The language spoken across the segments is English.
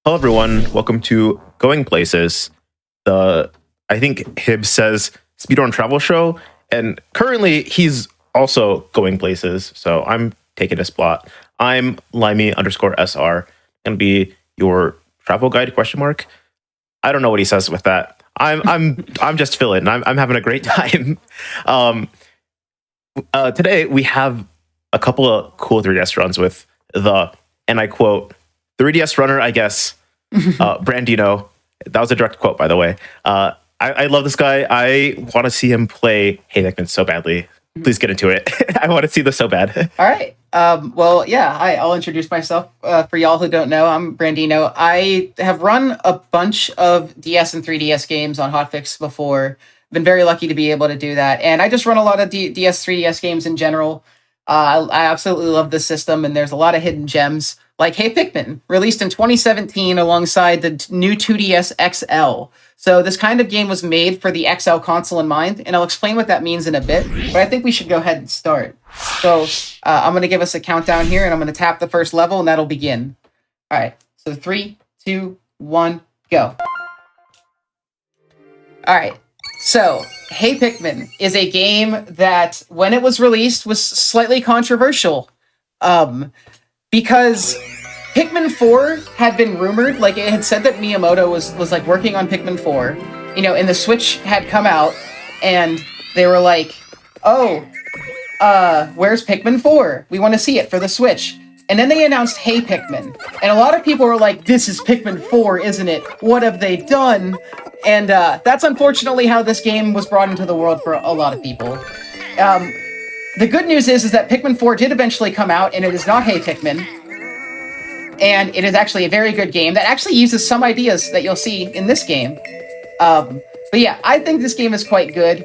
Hello, everyone. Welcome to Going Places. I think Hibbs says Speedrun travel show, and currently he's also going places. So I'm taking a spot. I'm Limey_SR, gonna be your travel guide ? I don't know what he says with that. I'm just filling. I'm having a great time. Today we have a couple of cool 3DS runs with and I quote, 3DS runner, I guess, Brandino. That was a direct quote, by the way. I love this guy. I want to see him play Hey Pikmin so badly. Please get into it. I want to see this so bad. All right. Well, yeah, I'll introduce myself. For y'all who don't know, I'm Brandino. I have run a bunch of DS and 3DS games on Hotfix before. Been very lucky to be able to do that. And I just run a lot of DS, 3DS games in general. I absolutely love this system, and there's a lot of hidden gems. Like Hey Pikmin, released in 2017 alongside the new 2DS XL. So this kind of game was made for the XL console in mind, and I'll explain what that means in a bit, but I think we should go ahead and start. So I'm going to give us a countdown here, and I'm going to tap the first level, and that'll begin. All right, so 3, 2, 1, go. All right, so Hey Pikmin is a game that, when it was released, was slightly controversial. Because Pikmin 4 had been rumored, like it had said that Miyamoto was like working on Pikmin 4, and the Switch had come out, and they were like, oh, where's Pikmin 4? We want to see it for the Switch. And then they announced Hey Pikmin, and a lot of people were like, this is Pikmin 4, isn't it? What have they done? And that's unfortunately how this game was brought into the world for a lot of people. The good news is that Pikmin 4 did eventually come out, and it is not Hey Pikmin. And it is actually a very good game that actually uses some ideas that you'll see in this game. But yeah, I think this game is quite good.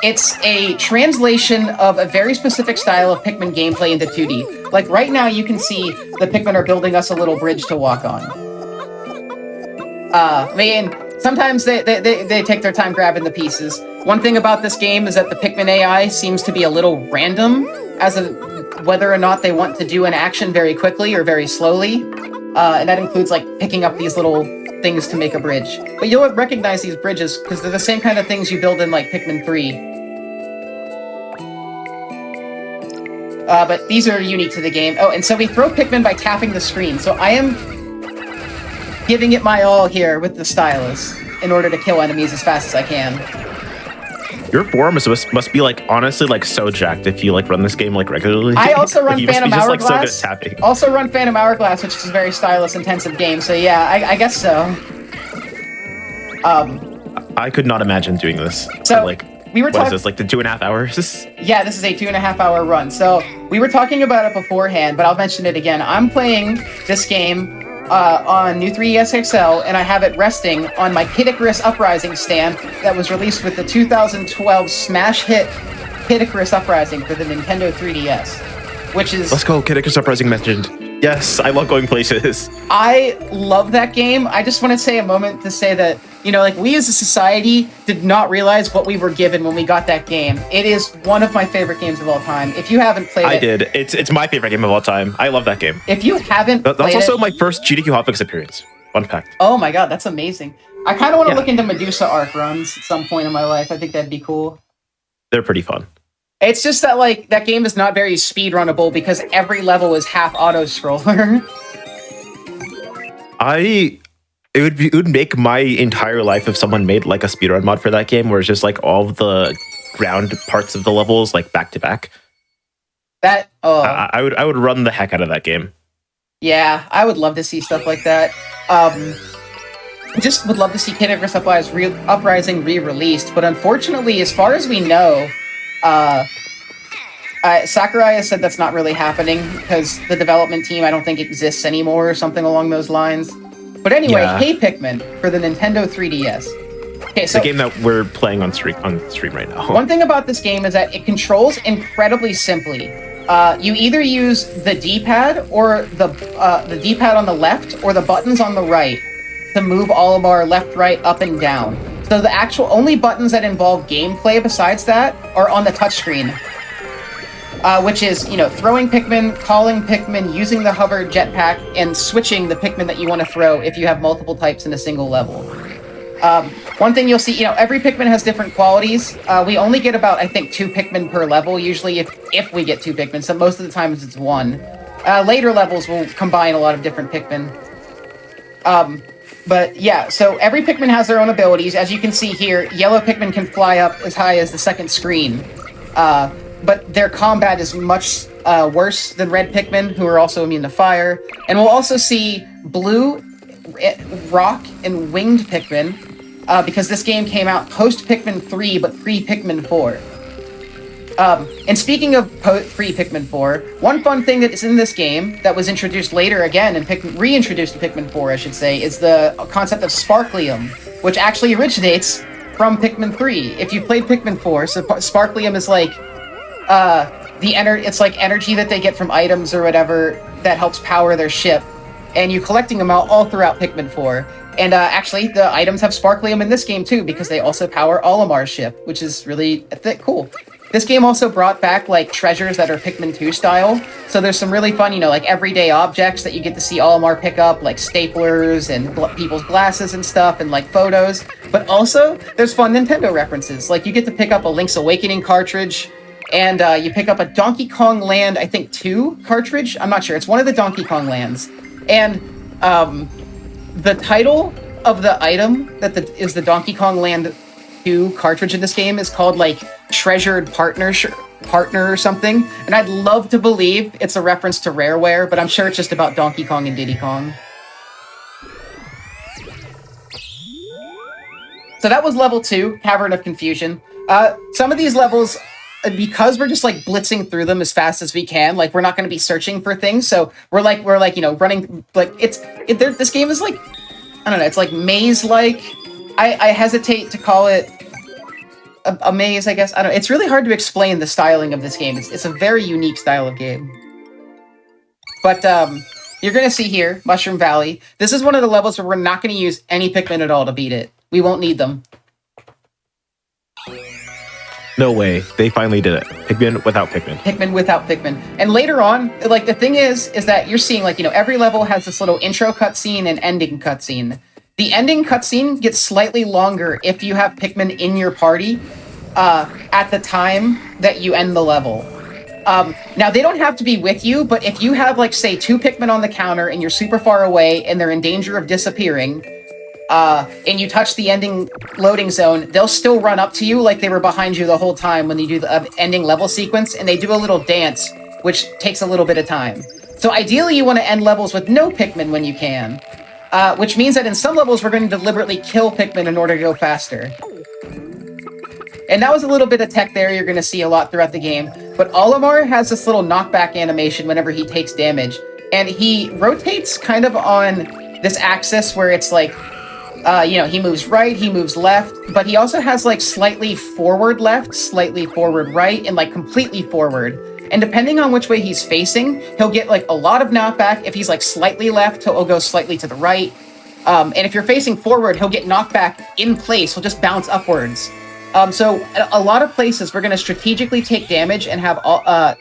It's a translation of a very specific style of Pikmin gameplay into 2D. Like right now, you can see the Pikmin are building us a little bridge to walk on. Sometimes they take their time grabbing the pieces. One thing about this game is that the Pikmin AI seems to be a little random as of whether or not they want to do an action very quickly or very slowly. And that includes like picking up these little things to make a bridge. But you'll recognize these bridges because they're the same kind of things you build in like Pikmin 3. But these are unique to the game. Oh, and so we throw Pikmin by tapping the screen. So I am giving it my all here with the stylus in order to kill enemies as fast as I can. Your forearm must be like honestly like so jacked if you like run this game like regularly. I also run Phantom Hourglass. Like, so good at tapping. Also run Phantom Hourglass, which is a very stylus intensive game. So yeah, I guess so. I could not imagine doing this. So like, we were what is this, like the 2.5 hours? Yeah, this is a 2.5 hour run. So we were talking about it beforehand, but I'll mention it again. I'm playing this game on new 3DS XL, and I have it resting on my Kid Icarus Uprising stand that was released with the 2012 smash hit Kid Icarus Uprising for the Nintendo 3DS, which is... Let's go, Kid Icarus Uprising mentioned. Yes, I love going places. I love that game. I just want to say a moment to say that, like we as a society did not realize what we were given when we got that game. It is one of my favorite games of all time. If you haven't played it... I did. It's my favorite game of all time. I love that game. If you haven't played That's also my first GDQ Hotfix appearance. Fun fact. Oh my god, that's amazing. I kind of want to look into Medusa Arc runs at some point in my life. I think that'd be cool. They're pretty fun. It's just that, like, that game is not very speedrunnable because every level is half auto-scroller. It would make my entire life if someone made like a speedrun mod for that game where it's just like all of the ground parts of the levels like back to back. I would run the heck out of that game. Yeah, I would love to see stuff like that. Just would love to see Kid Icarus Uprising re-released, but unfortunately, as far as we know, Sakurai has said that's not really happening because the development team I don't think exists anymore or something along those lines. But anyway, yeah. Hey Pikmin for the Nintendo 3DS. Okay, so the game that we're playing on stream right now. One thing about this game is that it controls incredibly simply. You either use the D-pad or the D-pad on the left or the buttons on the right to move all of our left, right, up, and down. So the actual only buttons that involve gameplay besides that are on the touchscreen. which is, you know, throwing Pikmin, calling Pikmin, using the hover jetpack, and switching the Pikmin that you want to throw if you have multiple types in a single level. One thing you'll see, you know, every Pikmin has different qualities. We only get about, I think, 2 Pikmin per level, usually, if we get 2 Pikmin, so most of the times it's 1. Later levels will combine a lot of different Pikmin. But yeah, so every Pikmin has their own abilities. As you can see here, yellow Pikmin can fly up as high as the second screen. But their combat is much worse than red Pikmin, who are also immune to fire. And we'll also see blue, rock, and winged Pikmin, because this game came out post-Pikmin 3, but pre-Pikmin 4. And speaking of pre-Pikmin 4, one fun thing that is in this game that was introduced later again, and reintroduced to Pikmin 4, I should say, is the concept of Sparklium, which actually originates from Pikmin 3. If you played Pikmin 4, so Sparklium is like it's like energy that they get from items or whatever that helps power their ship, and you're collecting them all throughout Pikmin 4. And actually, the items have Sparklium in this game too, because they also power Olimar's ship, which is really cool. This game also brought back, like, treasures that are Pikmin 2 style, so there's some really fun, you know, like, everyday objects that you get to see Olimar pick up, like staplers and people's glasses and stuff, and, like, photos. But also, there's fun Nintendo references. Like, you get to pick up a Link's Awakening cartridge, and you pick up a Donkey Kong Land, I think, 2 cartridge? I'm not sure. It's one of the Donkey Kong lands. And the title of the item that is the Donkey Kong Land 2 cartridge in this game is called, like, Treasured Partner or something. And I'd love to believe it's a reference to Rareware, but I'm sure it's just about Donkey Kong and Diddy Kong. So that was level 2, Cavern of Confusion. Some of these levels, because we're just, like, blitzing through them as fast as we can, like, we're not going to be searching for things, so we're like, you know, running, like, this game is, like, I don't know, it's, like, maze-like. I hesitate to call it a maze, I guess. I don't know. It's really hard to explain the styling of this game. It's a very unique style of game. But, you're going to see here, Mushroom Valley. This is one of the levels where we're not going to use any Pikmin at all to beat it. We won't need them. No way. They finally did it. Pikmin without Pikmin. Pikmin without Pikmin. And later on, like, the thing is that you're seeing, like, you know, every level has this little intro cutscene and ending cutscene. The ending cutscene gets slightly longer if you have Pikmin in your party at the time that you end the level. Now, they don't have to be with you, but if you have, like, say, 2 Pikmin on the counter and you're super far away and they're in danger of disappearing, and you touch the ending loading zone, they'll still run up to you like they were behind you the whole time when you do the ending level sequence, and they do a little dance, which takes a little bit of time. So ideally, you want to end levels with no Pikmin when you can. Which means that in some levels, we're going to deliberately kill Pikmin in order to go faster. And that was a little bit of tech there you're going to see a lot throughout the game. But Olimar has this little knockback animation whenever he takes damage. And he rotates kind of on this axis where it's like, you know, he moves right, he moves left. But he also has, like, slightly forward left, slightly forward right, and, like, completely forward. And depending on which way he's facing, he'll get, like, a lot of knockback. If he's, like, slightly left, he'll go slightly to the right. And if you're facing forward, he'll get knocked back in place. He'll just bounce upwards. So a lot of places, we're going to strategically take damage and have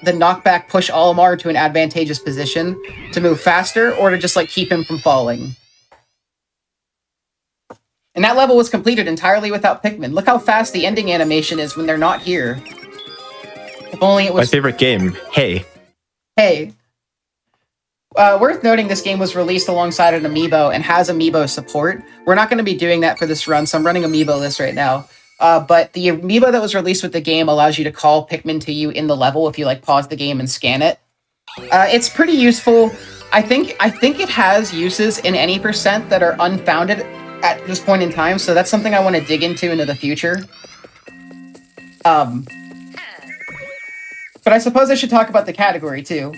the knockback push Olimar to an advantageous position to move faster or to just, like, keep him from falling. And that level was completed entirely without Pikmin. Look how fast the ending animation is when they're not here. If only it was... My favorite game. Hey. Hey. Worth noting, this game was released alongside an amiibo and has amiibo support. We're not going to be doing that for this run, so I'm running amiibo list right now. But the amiibo that was released with the game allows you to call Pikmin to you in the level if you, like, pause the game and scan it. It's pretty useful. I think it has uses in any percent that are unfounded at this point in time, so that's something I want to dig into the future. But I suppose I should talk about the category, too.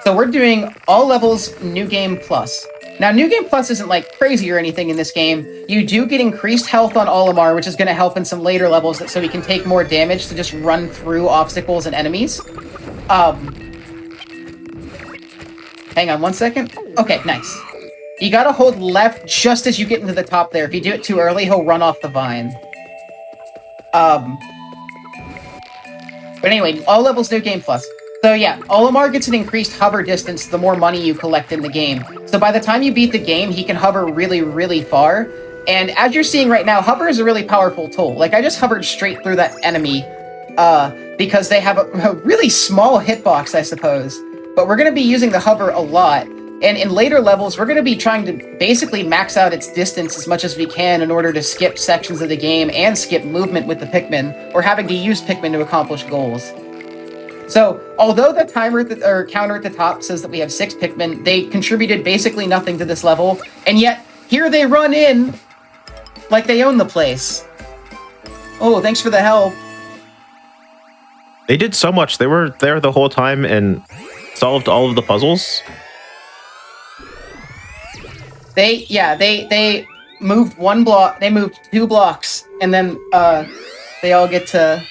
So we're doing all levels New Game Plus. Now, New Game Plus isn't, like, crazy or anything in this game. You do get increased health on Olimar, which is going to help in some later levels so he can take more damage to just run through obstacles and enemies. Hang on one second. Okay, nice. You gotta hold left just as you get into the top there. If you do it too early, he'll run off the vine. But anyway, all levels, new game plus. So yeah, Olimar gets an increased hover distance the more money you collect in the game. So by the time you beat the game, he can hover really, really far. And as you're seeing right now, hover is a really powerful tool. Like, I just hovered straight through that enemy because they have a really small hitbox, I suppose. But we're going to be using the hover a lot. And in later levels, we're going to be trying to basically max out its distance as much as we can in order to skip sections of the game and skip movement with the Pikmin, or having to use Pikmin to accomplish goals. So, although the timer or counter at the top says that we have 6 Pikmin, they contributed basically nothing to this level, and yet here they run in like they own the place. Oh, thanks for the help. They did so much. They were there the whole time and solved all of the puzzles. They moved 1 block, they moved 2 blocks, and then they all get to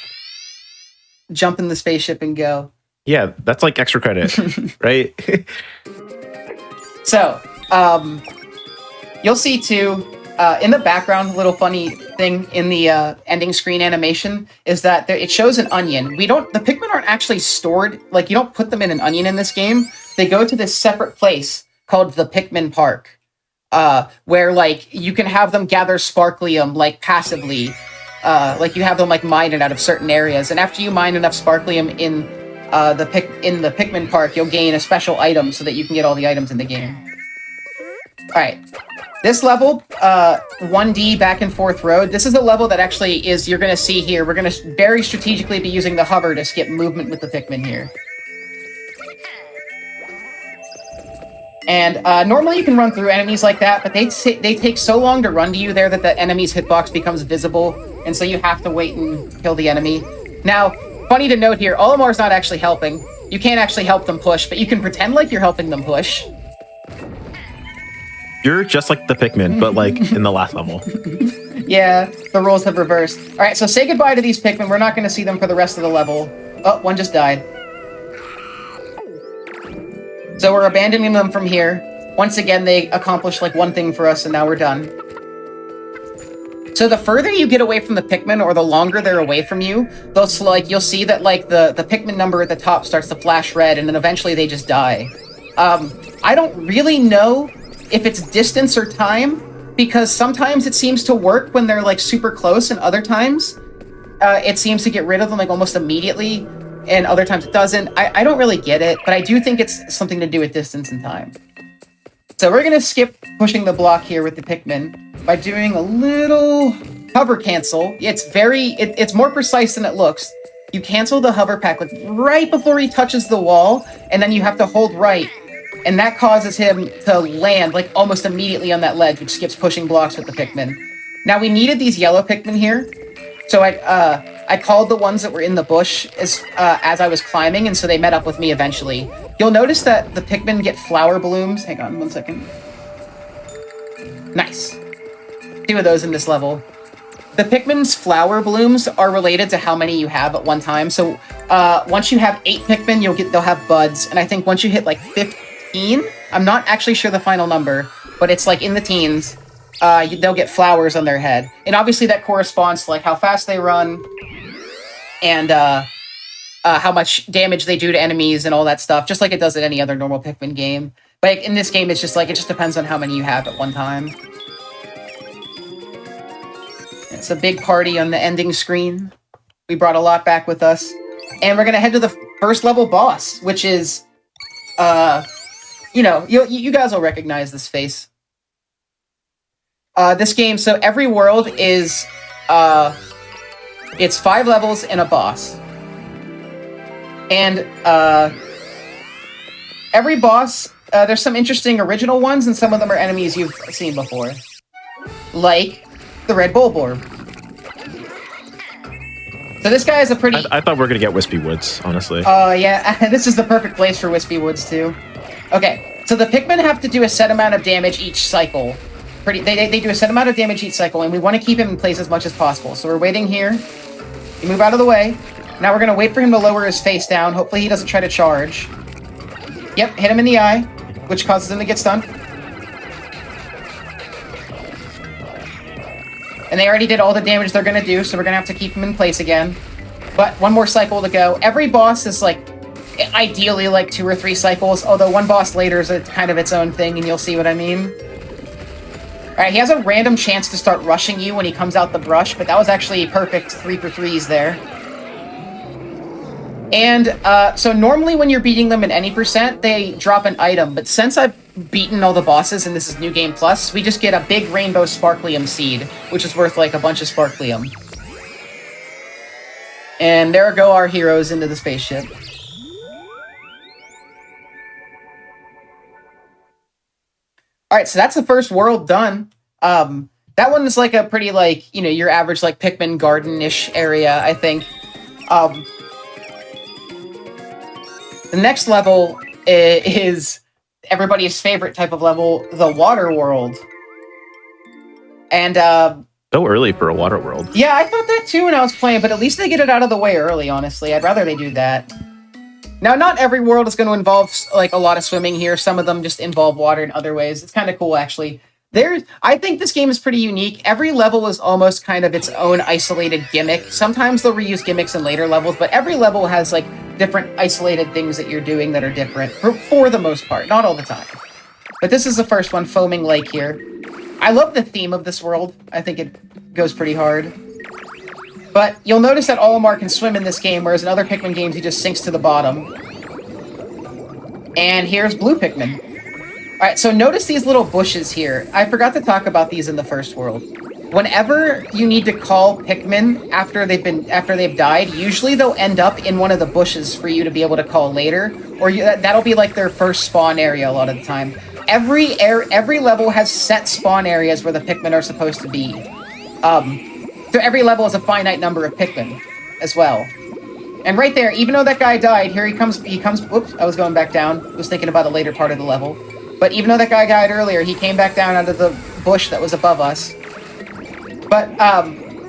jump in the spaceship and go. Yeah, that's like extra credit, right? So, you'll see too, in the background, a little funny thing in the ending screen animation is that it shows an onion. The Pikmin aren't actually stored, like, you don't put them in an onion in this game. They go to this separate place called the Pikmin Park, where, like, you can have them gather sparklium, like, passively. Like, you have them, like, mine it out of certain areas. And after you mine enough sparklium in the Pikmin Park, you'll gain a special item so that you can get all the items in the game. Alright. This level, 1D back and forth road, this is a level that actually is, you're going to see here, we're going to very strategically be using the hover to skip movement with the Pikmin here. And normally you can run through enemies like that, but they take so long to run to you there that the enemy's hitbox becomes visible, and so you have to wait and kill the enemy. Now, funny to note here, Olimar's not actually helping. You can't actually help them push, but you can pretend like you're helping them push. You're just like the Pikmin, but like in the last level. Yeah, the roles have reversed. Alright, so say goodbye to these Pikmin. We're not going to see them for the rest of the level. Oh, one just died. So we're abandoning them from here. Once again, they accomplished like one thing for us, and now we're done. So the further you get away from the Pikmin, or the longer they're away from you, you'll see that like the Pikmin number at the top starts to flash red, and then eventually they just die. I don't really know if it's distance or time, because sometimes it seems to work when they're like super close, and other times it seems to get rid of them like almost immediately, and other times it doesn't. I don't really get it, but I do think it's something to do with distance and time. So we're going to skip pushing the block here with the Pikmin by doing a little hover cancel. It's more precise than it looks. You cancel the hover pack like right before he touches the wall, and then you have to hold right, and that causes him to land like almost immediately on that ledge, which skips pushing blocks with the Pikmin. Now we needed these yellow Pikmin here, so I called the ones that were in the bush as I was climbing, and so they met up with me eventually. You'll notice that the Pikmin get flower blooms. Hang on one second. Nice. 2 of those in this level. The Pikmin's flower blooms are related to how many you have at one time. So once you have 8 Pikmin, they'll have buds, and I think once you hit like 15, I'm not actually sure the final number, but it's like in the teens, they'll get flowers on their head. And obviously that corresponds to like how fast they run, and how much damage they do to enemies and all that stuff, just like it does in any other normal Pikmin game. But in this game, it's just like, it just depends on how many you have at one time. It's a big party on the ending screen. We brought a lot back with us. And we're going to head to the first level boss, which is, you guys will recognize this face. This game, so every world is, it's 5 levels and a boss. And every boss, there's some interesting original ones, and some of them are enemies you've seen before. Like the Red Bulborb. So this guy is a pretty... I thought we were going to get Wispy Woods, honestly. Oh, yeah. This is the perfect place for Wispy Woods, too. Okay, so the Pikmin have to do a set amount of damage each cycle. They do a set amount of damage each cycle, and we want to keep him in place as much as possible. So we're waiting here. You move out of the way. Now we're going to wait for him to lower his face down. Hopefully he doesn't try to charge. Yep, hit him in the eye, which causes him to get stunned. And they already did all the damage they're going to do, so we're going to have to keep him in place again. But one more cycle to go. Every boss is like ideally like 2 or 3 cycles, although one boss later is kind of its own thing, and you'll see what I mean. Alright, he has a random chance to start rushing you when he comes out the brush, but that was actually perfect 3 for 3s there. And so normally when you're beating them in any percent, they drop an item, but since I've beaten all the bosses and this is New Game Plus, we just get a big rainbow sparklium seed, which is worth like a bunch of sparklium. And there go our heroes into the spaceship. Alright, so that's the first world done. That one is like a pretty, like, you know, your average, like, Pikmin garden-ish area, I think. The next level is everybody's favorite type of level, the water world. And, So early for a water world. yeah, I thought that too when I was playing, but at least they get it out of the way early, honestly. I'd rather they do that. Now, not every world is going to involve, like, a lot of swimming here. Some of them just involve water in other ways. It's kind of cool, actually. I think this game is pretty unique. Every level is almost kind of its own isolated gimmick. Sometimes they'll reuse gimmicks in later levels, but every level has, like, different isolated things that you're doing that are different, for the most part. Not all the time. But this is the first one, Foaming Lake here. I love the theme of this world. I think it goes pretty hard. But you'll notice that Olimar can swim in this game, whereas in other Pikmin games he just sinks to the bottom. And here's Blue Pikmin. Alright, so notice these little bushes here. I forgot to talk about these in the first world. Whenever you need to call Pikmin after they've died, usually they'll end up in one of the bushes for you to be able to call later, or that'll be like their first spawn area a lot of the time. Every level has set spawn areas where the Pikmin are supposed to be. So every level is a finite number of Pikmin as well. And right there, even though that guy died, here he comes, whoops, I was going back down. I was thinking about a later part of the level. But even though that guy died earlier, he came back down out of the bush that was above us. But,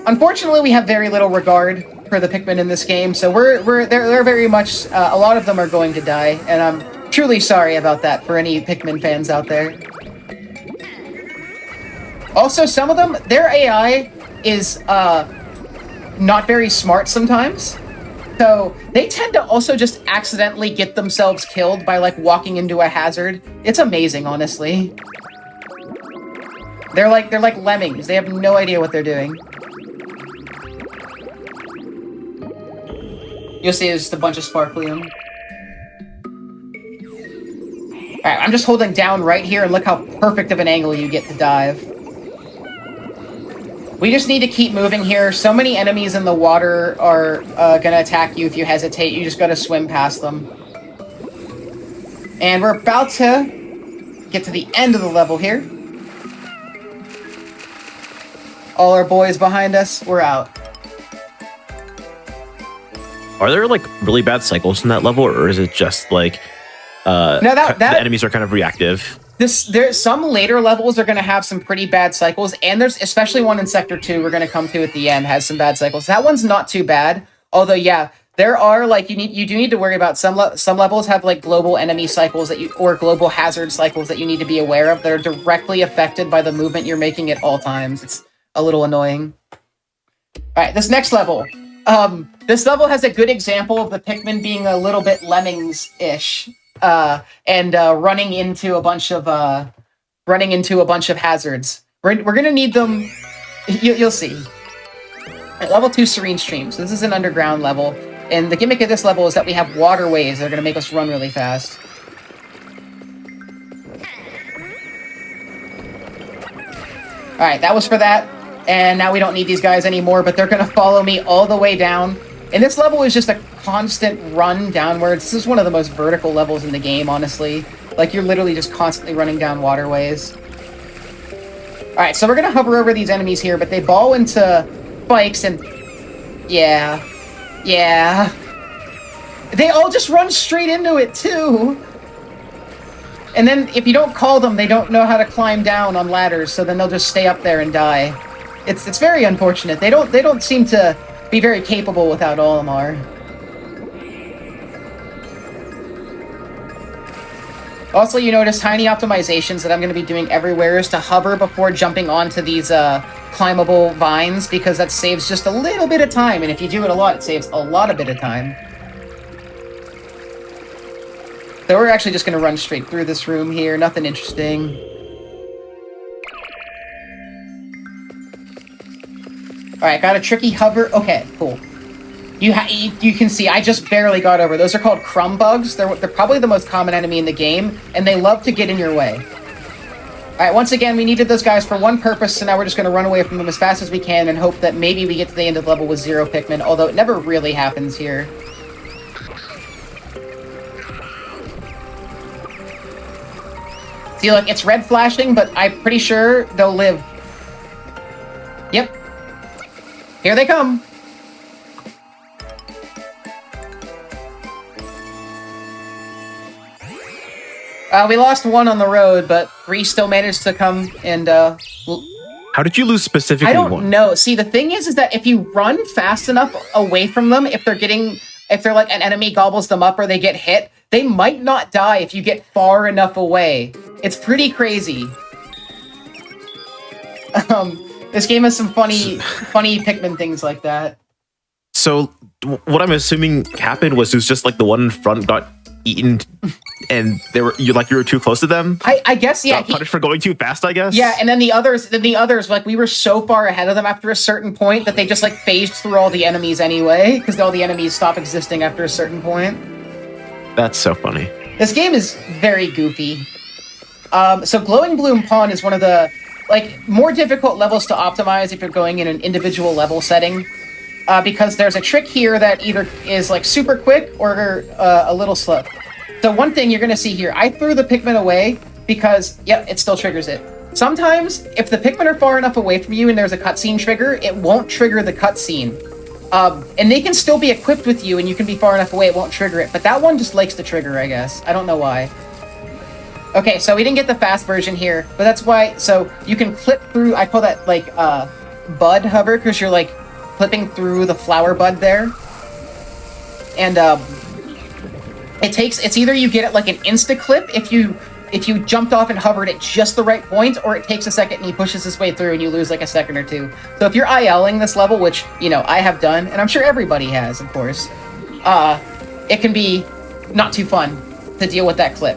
unfortunately, we have very little regard for the Pikmin in this game, so they're very much, a lot of them are going to die, and I'm truly sorry about that for any Pikmin fans out there. Also, some of them, their AI is, not very smart sometimes. So, they tend to also just accidentally get themselves killed by, like, walking into a hazard. It's amazing, honestly. They're like lemmings. They have no idea what they're doing. You'll see it's just a bunch of sparklium. Alright, I'm just holding down right here, and look how perfect of an angle you get to dive. We just need to keep moving here. So many enemies in the water are gonna attack you if you hesitate. You just gotta swim past them. And we're about to get to the end of the level here. All our boys behind us, we're out. Are there like really bad cycles in that level, or is it just like No, the enemies are kind of reactive? There's some later levels are going to have some pretty bad cycles, and there's especially one in Sector 2 we're going to come to at the end has some bad cycles. That one's not too bad, although yeah, there are like you do need to worry about some levels have like global enemy cycles or global hazard cycles that you need to be aware of. They're directly affected by the movement you're making at all times. It's a little annoying. All right, this next level. This level has a good example of the Pikmin being a little bit Lemmings-ish. And running into a bunch of hazards. We're gonna need them. You'll see. At level 2, Serene Streams. So this is an underground level, and the gimmick of this level is that we have waterways that are gonna make us run really fast. All right, that was for that, and now we don't need these guys anymore. But they're gonna follow me all the way down. And this level is just a constant run downwards. This is one of the most vertical levels in the game, honestly. Like, you're literally just constantly running down waterways. Alright, so we're gonna hover over these enemies here, but they ball into spikes and... Yeah. They all just run straight into it, too! And then, if you don't call them, they don't know how to climb down on ladders, so then they'll just stay up there and die. It's very unfortunate. They don't seem to be very capable without Olimar. Also, you notice tiny optimizations that I'm going to be doing everywhere is to hover before jumping onto these climbable vines because that saves just a little bit of time, and if you do it a lot, it saves a lot of bit of time. So we're actually just going to run straight through this room here. Nothing interesting. Alright, got a tricky hover. Okay, cool. You can see, I just barely got over. Those are called crumb bugs. They're probably the most common enemy in the game, and they love to get in your way. Alright, once again, we needed those guys for one purpose, so now we're just going to run away from them as fast as we can and hope that maybe we get to the end of the level with 0 Pikmin, although it never really happens here. See, look, it's red flashing, but I'm pretty sure they'll live. Yep. Here they come. We lost 1 on the road, but 3 still managed to come and, How did you lose specifically? I don't one? know. See, the thing is that if you run fast enough away from them, if they're like an enemy gobbles them up or they get hit, they might not die if you get far enough away. It's pretty crazy. This game has some funny Pikmin things like that. So what I'm assuming happened was it was just like the one in front got eaten, and you were too close to them. I guess, yeah. Got punished for going too fast, I guess. Yeah, and then the others, like we were so far ahead of them after a certain point that they just like phased through all the enemies anyway, because all the enemies stop existing after a certain point. That's so funny. This game is very goofy. So Glowing Bloom Pond is one of the more difficult levels to optimize if you're going in an individual level setting, because there's a trick here that either is like super quick or a little slow. So one thing you're going to see here, I threw the Pikmin away because, yep, it still triggers it. Sometimes, if the Pikmin are far enough away from you and there's a cutscene trigger, it won't trigger the cutscene. And they can still be equipped with you and you can be far enough away, it won't trigger it. But that one just likes to trigger, I guess. I don't know why. Okay, so we didn't get the fast version here, but that's why, so you can clip through, I call that bud hover, because you're like clipping through the flower bud there. And it's either you get it like an insta clip if you jumped off and hovered at just the right point, or it takes a second and he pushes his way through and you lose like a second or two. So if you're ILing this level, which, I have done, and I'm sure everybody has, of course, it can be not too fun to deal with that clip.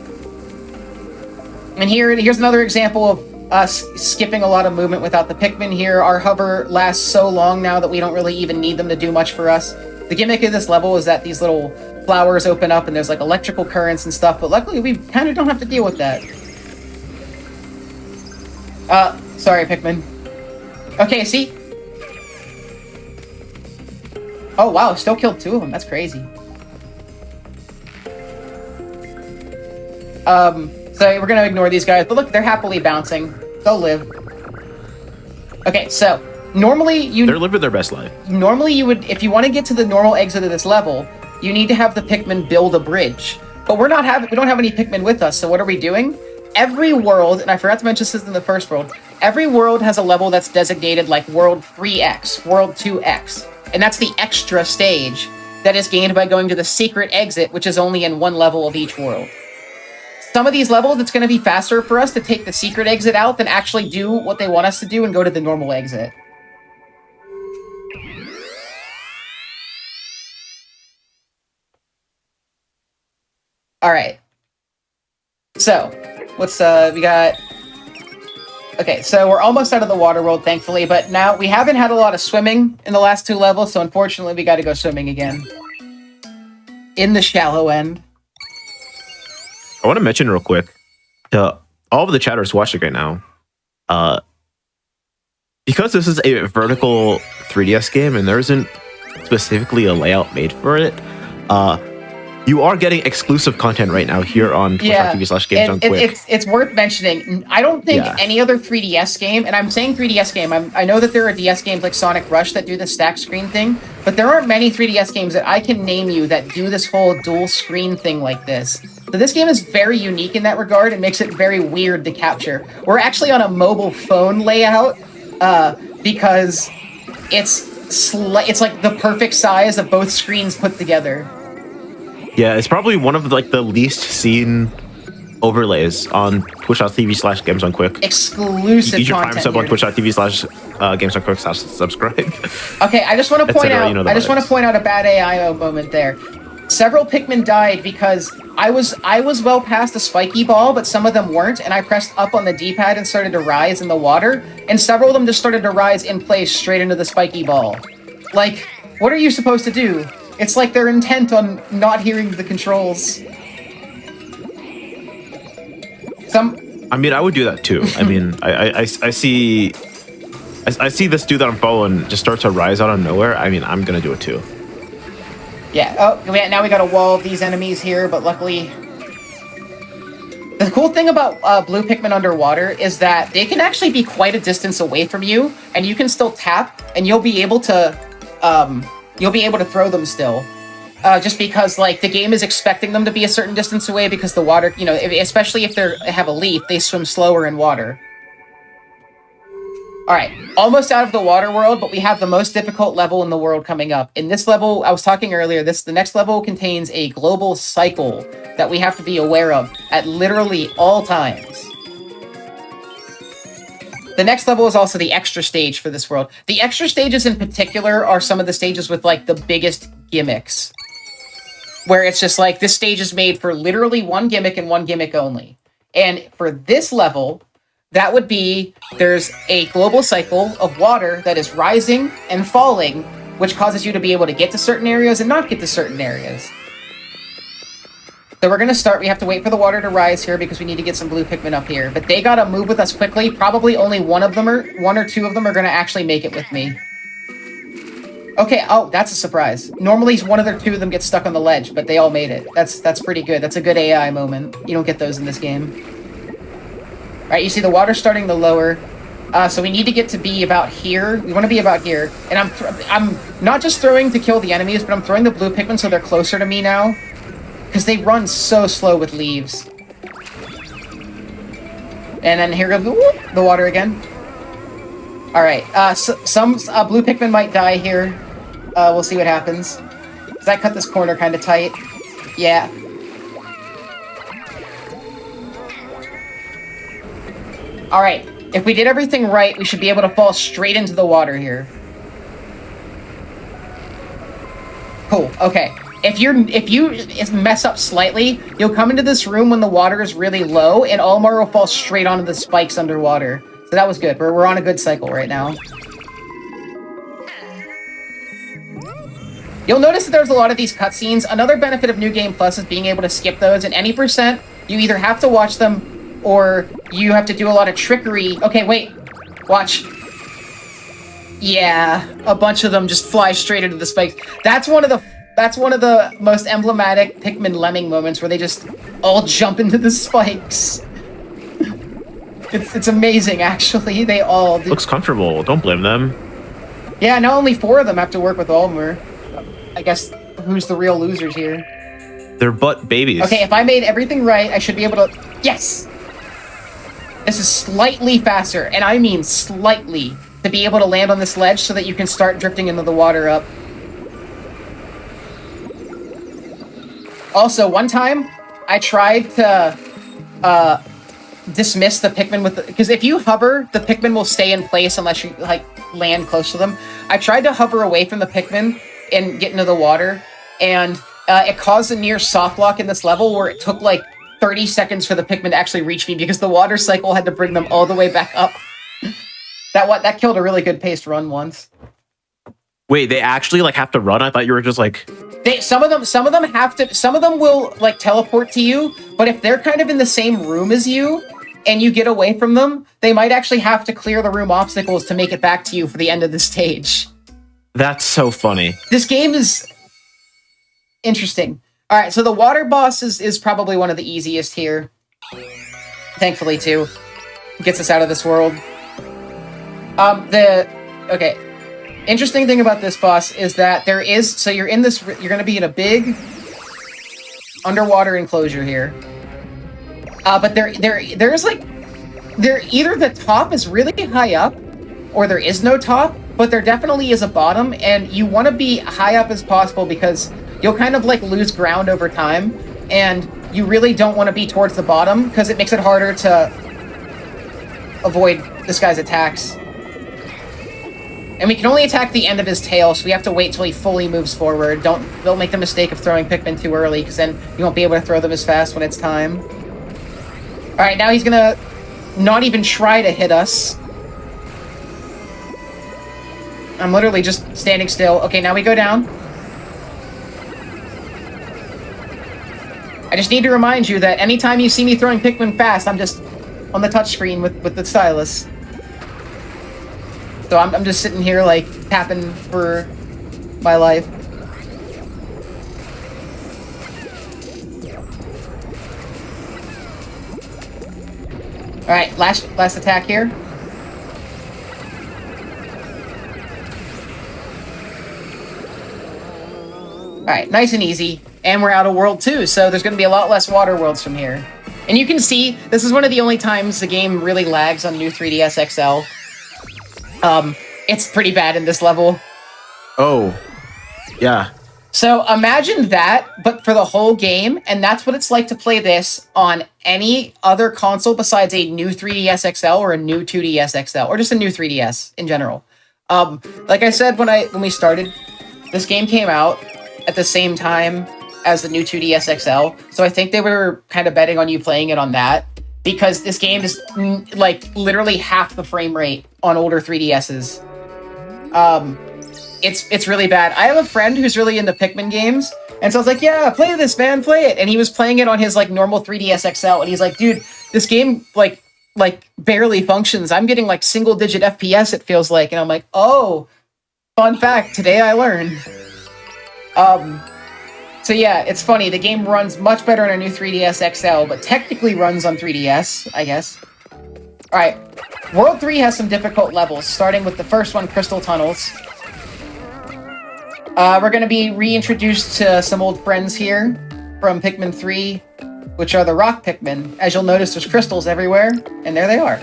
And here's another example of us skipping a lot of movement without the Pikmin here. Our hover lasts so long now that we don't really even need them to do much for us. The gimmick of this level is that these little flowers open up and there's like electrical currents and stuff, but luckily we kind of don't have to deal with that. Sorry, Pikmin. Okay, see? Oh, wow, still killed 2 of them. That's crazy. So we're gonna ignore these guys, but look, they're happily bouncing. They'll live. Okay, so normally they're living their best life. Normally you would, if you want to get to the normal exit of this level, you need to have the Pikmin build a bridge. But we don't have any Pikmin with us, so what are we doing? Every world, and I forgot to mention this in the first world, every world has a level that's designated like World 3X, World 2X. And that's the extra stage that is gained by going to the secret exit, which is only in one level of each world. Some of these levels, it's going to be faster for us to take the secret exit out than actually do what they want us to do and go to the normal exit. Alright. So, we got... Okay, so we're almost out of the water world, thankfully, but now we haven't had a lot of swimming in the last 2 levels, so unfortunately we gotta go swimming again. In the shallow end. I want to mention real quick to all of the chatters watching right now, because this is a vertical 3DS game and there isn't specifically a layout made for it, you are getting exclusive content right now here on twitch.tv/GamesDoneQuick. It's worth mentioning. I don't think any other 3DS game, and I'm saying 3DS game, I know that there are DS games like Sonic Rush that do the stack screen thing, but there aren't many 3DS games that I can name you that do this whole dual screen thing like this. So this game is very unique in that regard and makes it very weird to capture. We're actually on a mobile phone layout because it's like the perfect size of both screens put together. Yeah, it's probably one of the least seen overlays on twitch.tv/gamesonquick. Exclusive Use your content Prime sub on here. twitch.tv/gamesonquick/subscribe. Okay, I just want to point out. You know I just want to vibes. point out a bad AI moment there. Several Pikmin died because I was well past the spiky ball, but some of them weren't, and I pressed up on the D-pad and started to rise in the water, and several of them just started to rise in place straight into the spiky ball. Like, what are you supposed to do? It's like they're intent on not hearing the controls. I mean, I would do that too. I mean, I see this dude that I'm following just start to rise out of nowhere. I mean, I'm gonna do it too. Yeah. Oh, now we got a wall of these enemies here, but luckily, the cool thing about blue Pikmin underwater is that they can actually be quite a distance away from you, and you can still tap, and you'll be able to throw them still. Just because, like, the game is expecting them to be a certain distance away because the water, you know, especially if they have a leaf, they swim slower in water. Alright, almost out of the water world, but we have the most difficult level in the world coming up. In this level, I was talking earlier, the next level contains a global cycle that we have to be aware of at literally all times. The next level is also the extra stage for this world. The extra stages in particular are some of the stages with, like, the biggest gimmicks. Where it's just like, this stage is made for literally one gimmick and one gimmick only. And for this level, that would be, there's a global cycle of water that is rising and falling, which causes you to be able to get to certain areas and not get to certain areas. So we're going to start, we have to wait for the water to rise here because we need to get some blue Pikmin up here. But they got to move with us quickly. Probably only one or two of them are going to actually make it with me. Okay, oh, that's a surprise. Normally, one or two of them get stuck on the ledge, but they all made it. That's pretty good. That's a good AI moment. You don't get those in this game. All right, you see the water starting to lower. So we need to get to be about here. We want to be about here. And I'm not just throwing to kill the enemies, but I'm throwing the blue Pikmin so they're closer to me now. Because they run so slow with leaves. And then here goes the water again. All right, some blue Pikmin might die here. We'll see what happens. Does that cut this corner kind of tight? Yeah. All right, if we did everything right, we should be able to fall straight into the water here. Cool, okay. If you mess up slightly, you'll come into this room when the water is really low, and Olimar will fall straight onto the spikes underwater. So that was good. We're on a good cycle right now. You'll notice that there's a lot of these cutscenes. Another benefit of New Game Plus is being able to skip those. And any percent, you either have to watch them or you have to do a lot of trickery. Okay, wait. Watch. Yeah, a bunch of them just fly straight into the spikes. That's one of the most emblematic Pikmin lemming moments where they just all jump into the spikes. It's amazing, actually. They all do. Looks comfortable. Don't blame them. Yeah, now only 4 of them have to work with Olimar. I guess who's the real losers here? They're butt babies. Okay, if I made everything right, I should be able to... Yes! This is slightly faster, and I mean slightly, to be able to land on this ledge so that you can start drifting into the water up. Also, one time, I tried to dismiss the Pikmin with... Because if you hover, the Pikmin will stay in place unless you, like, land close to them. I tried to hover away from the Pikmin and get into the water, and it caused a near soft lock in this level where it took, like, 30 seconds for the Pikmin to actually reach me because the water cycle had to bring them all the way back up. That killed a really good paced run once. Wait, they actually, like, have to run? I thought you were just, like... Some of them have to... Some of them will, like, teleport to you, but if they're kind of in the same room as you, and you get away from them, they might actually have to clear the room obstacles to make it back to you for the end of the stage. That's so funny. This game is interesting. All right, so the water boss is probably one of the easiest here. Thankfully, too. Gets us out of this world. Okay. Interesting thing about this boss is that there is... So you're in this... You're going to be in a big underwater enclosure here. But there's like... Either the top is really high up, or there is no top, but there definitely is a bottom, and you want to be high up as possible because you'll kind of, like, lose ground over time, and you really don't want to be towards the bottom because it makes it harder to avoid this guy's attacks. And we can only attack the end of his tail, so we have to wait till he fully moves forward. Don't make the mistake of throwing Pikmin too early, because then you won't be able to throw them as fast when it's time. Alright, now he's gonna not even try to hit us. I'm literally just standing still. Okay, now we go down. I just need to remind you that anytime you see me throwing Pikmin fast, I'm just on the touchscreen with the stylus. So I'm just sitting here, like, tapping for my life. Alright, last attack here. Alright, nice and easy. And we're out of World 2, so there's going to be a lot less water worlds from here. And you can see, this is one of the only times the game really lags on new 3DS XL. It's pretty bad in this level. Oh, yeah. So imagine that, but for the whole game, and that's what it's like to play this on any other console besides a new 3DS XL or a new 2DS XL, or just a new 3DS in general. Like I said when we started, this game came out at the same time as the new 2DS XL, so I think they were kind of betting on you playing it on that, because this game is like literally half the frame rate on older 3DSs. It's really bad. I have a friend who's really into Pikmin games, and so I was like, yeah, play this, man, play it. And he was playing it on his like normal 3DS XL, and he's like, dude, this game like barely functions. I'm getting like single-digit FPS, it feels like. And I'm like, oh, fun fact, today I learned. So yeah, it's funny. The game runs much better on a new 3DS XL, but technically runs on 3DS, I guess. Alright, World 3 has some difficult levels, starting with the first one, Crystal Tunnels. We're going to be reintroduced to some old friends here from Pikmin 3, which are the rock Pikmin. As you'll notice, there's crystals everywhere, and there they are.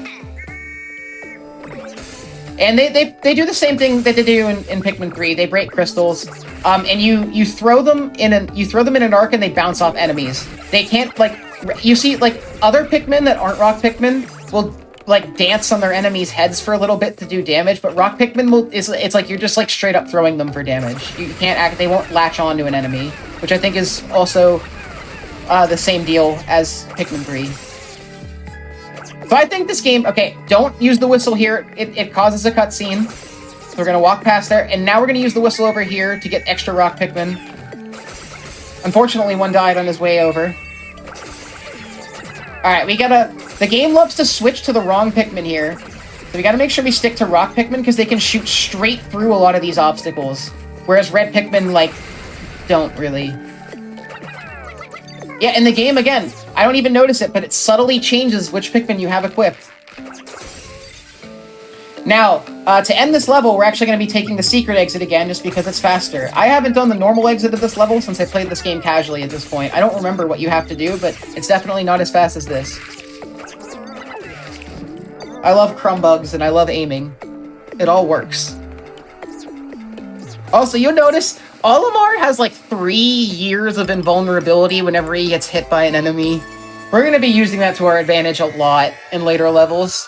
And they do the same thing that they do in Pikmin 3. They break crystals, and you throw them in an arc, and they bounce off enemies. They can't, like, you see, like, other Pikmin that aren't rock Pikmin will like dance on their enemies' heads for a little bit to do damage, but rock Pikmin it's like you're just like straight up throwing them for damage. You can't they won't latch on to an enemy, which I think is also the same deal as Pikmin 3. So I think this game, okay, don't use the whistle here. It causes a cutscene. So we're gonna walk past there, and now we're gonna use the whistle over here to get extra rock Pikmin. Unfortunately, one died on his way over. Alright, the game loves to switch to the wrong Pikmin here. So we gotta make sure we stick to rock Pikmin, because they can shoot straight through a lot of these obstacles. Whereas red Pikmin, like, don't really. Yeah, in the game, again, I don't even notice it, but it subtly changes which Pikmin you have equipped. Now, to end this level, we're actually going to be taking the secret exit again, just because it's faster. I haven't done the normal exit of this level since I played this game casually at this point. I don't remember what you have to do, but it's definitely not as fast as this. I love crumb bugs, and I love aiming. It all works. Also, you'll notice, Olimar has like 3 years of invulnerability whenever he gets hit by an enemy. We're going to be using that to our advantage a lot in later levels.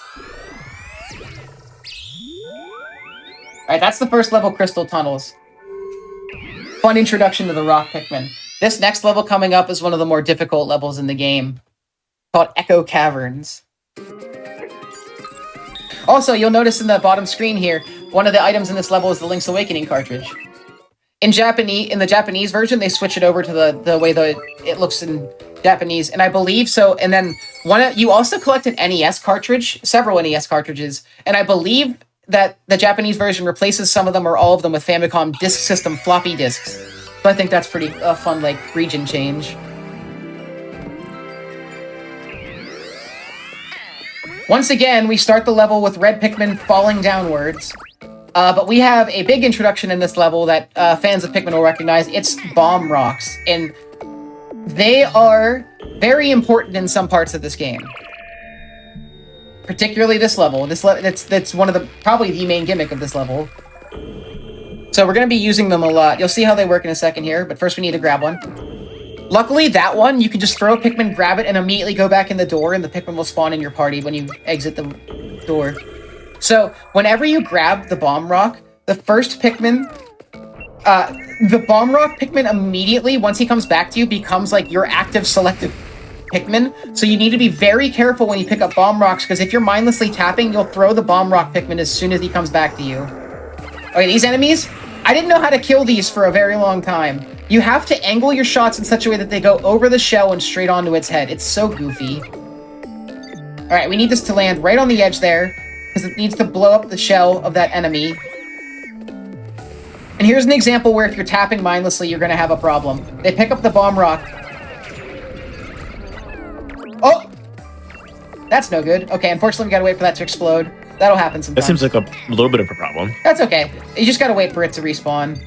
Alright, that's the first level, Crystal Tunnels. Fun introduction to the rock Pikmin. This next level coming up is one of the more difficult levels in the game, called Echo Caverns. Also, you'll notice in the bottom screen here, one of the items in this level is the Link's Awakening cartridge. In the Japanese version, they switch it over to the way it looks in Japanese, and I believe so. And then you also collect an NES cartridge, several NES cartridges, and I believe that the Japanese version replaces some of them or all of them with Famicom Disk System floppy disks. So I think that's pretty fun, like, region change. Once again, we start the level with red Pikmin falling downwards. But we have a big introduction in this level that fans of Pikmin will recognize. It's bomb rocks, and they are very important in some parts of this game. Particularly this level. That's one of probably the main gimmick of this level. So we're going to be using them a lot. You'll see how they work in a second here, but first we need to grab one. Luckily, that one, you can just throw a Pikmin, grab it, and immediately go back in the door, and the Pikmin will spawn in your party when you exit the door. So, whenever you grab the Bomb Rock, the first Pikmin, the Bomb Rock Pikmin immediately, once he comes back to you, becomes like your active selective Pikmin. So you need to be very careful when you pick up Bomb Rocks, because if you're mindlessly tapping, you'll throw the Bomb Rock Pikmin as soon as he comes back to you. Okay, these enemies, I didn't know how to kill these for a very long time. You have to angle your shots in such a way that they go over the shell and straight onto its head. It's so goofy. Alright, we need this to land right on the edge there, because it needs to blow up the shell of that enemy. And here's an example where if you're tapping mindlessly, you're going to have a problem. They pick up the Bomb Rock. Oh! That's no good. Okay, unfortunately, we gotta wait for that to explode. That'll happen sometimes. That seems like a little bit of a problem. That's okay. You just gotta wait for it to respawn.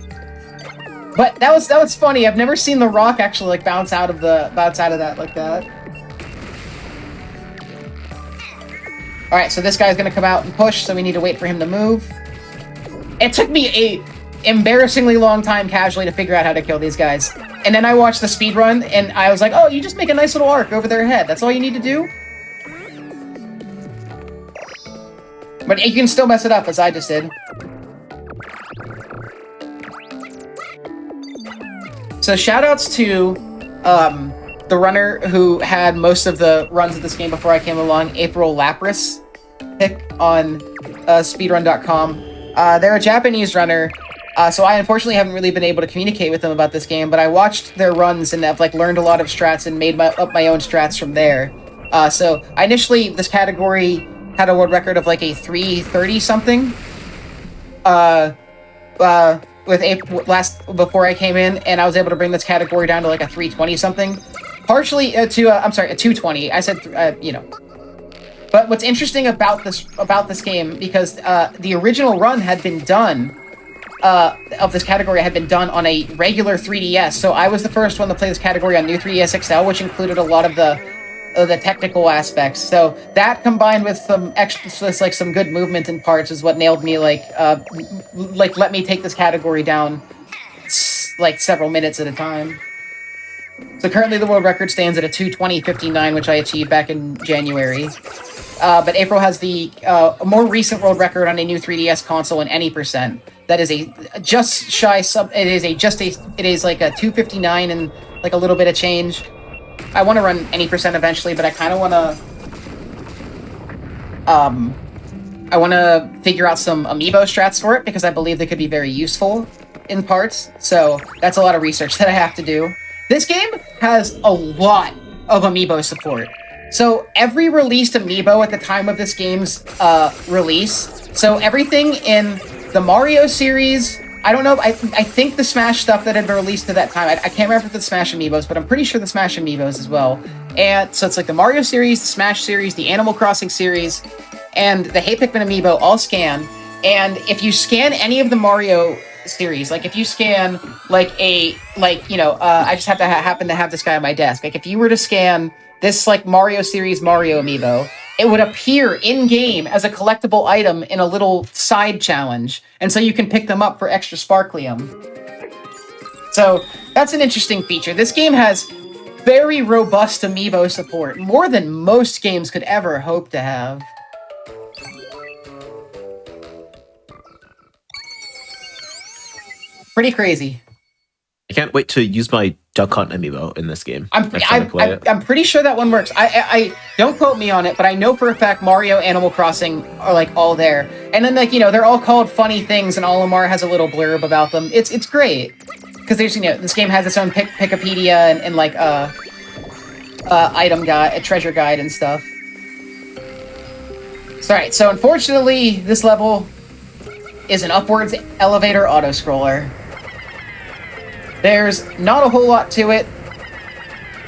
But that was funny. I've never seen the rock actually like bounce out of that like that. Alright, so this guy's gonna come out and push, so we need to wait for him to move. It took me a embarrassingly long time casually to figure out how to kill these guys. And then I watched the speedrun, and I was like, oh, you just make a nice little arc over their head. That's all you need to do? But you can still mess it up, as I just did. So shoutouts to the runner who had most of the runs of this game before I came along, April Lapras, pick on speedrun.com. They're a Japanese runner, so I unfortunately haven't really been able to communicate with them about this game, but I watched their runs and have like learned a lot of strats and made up my own strats from there. So I initially, this category had a world record of like a 330 something before I came in, and I was able to bring this category down to like a 320 something, partially to I'm sorry, a 220. I said you know. But what's interesting about this game, because the original run had been done of this category had been done on a regular 3DS, so I was the first one to play this category on new 3DS XL, which included a lot of the technical aspects. So that combined with some extra, like some good movement in parts, is what nailed me. Like let me take this category down like several minutes at a time. So currently the world record stands at a 2:20:59, which I achieved back in January. But April has the more recent world record on a new 3DS console in any percent. That is a just shy sub. It is like a 2:59 and like a little bit of change. I want to run any percent eventually, but I kind of want to. I want to figure out some amiibo strats for it, because I believe they could be very useful in parts. So that's a lot of research that I have to do. This game has a lot of amiibo support. So every released amiibo at the time of this game's release, so everything in the Mario series, I don't know, I think the Smash stuff that had been released at that time, I can't remember the Smash amiibos, but I'm pretty sure the Smash amiibos as well. And so it's like the Mario series, the Smash series, the Animal Crossing series, and the Hey Pikmin amiibo all scan. And if you scan any of the Mario series, like if you scan like I just have to happen to have this guy on my desk. Like if you were to scan this like Mario series Mario amiibo, it would appear in-game as a collectible item in a little side challenge. And so you can pick them up for extra sparklium. So that's an interesting feature. This game has very robust amiibo support, more than most games could ever hope to have. Pretty crazy. I can't wait to use my Duck Hunt amiibo in this game. I'm pretty sure that one works. I don't quote me on it, but I know for a fact Mario, Animal Crossing are like all there. And then like, they're all called funny things, and Olimar has a little blurb about them. It's great. Because there's, this game has its own Pickopedia and like item guide, a treasure guide and stuff. So, alright, so unfortunately this level is an upwards elevator auto-scroller. There's not a whole lot to it.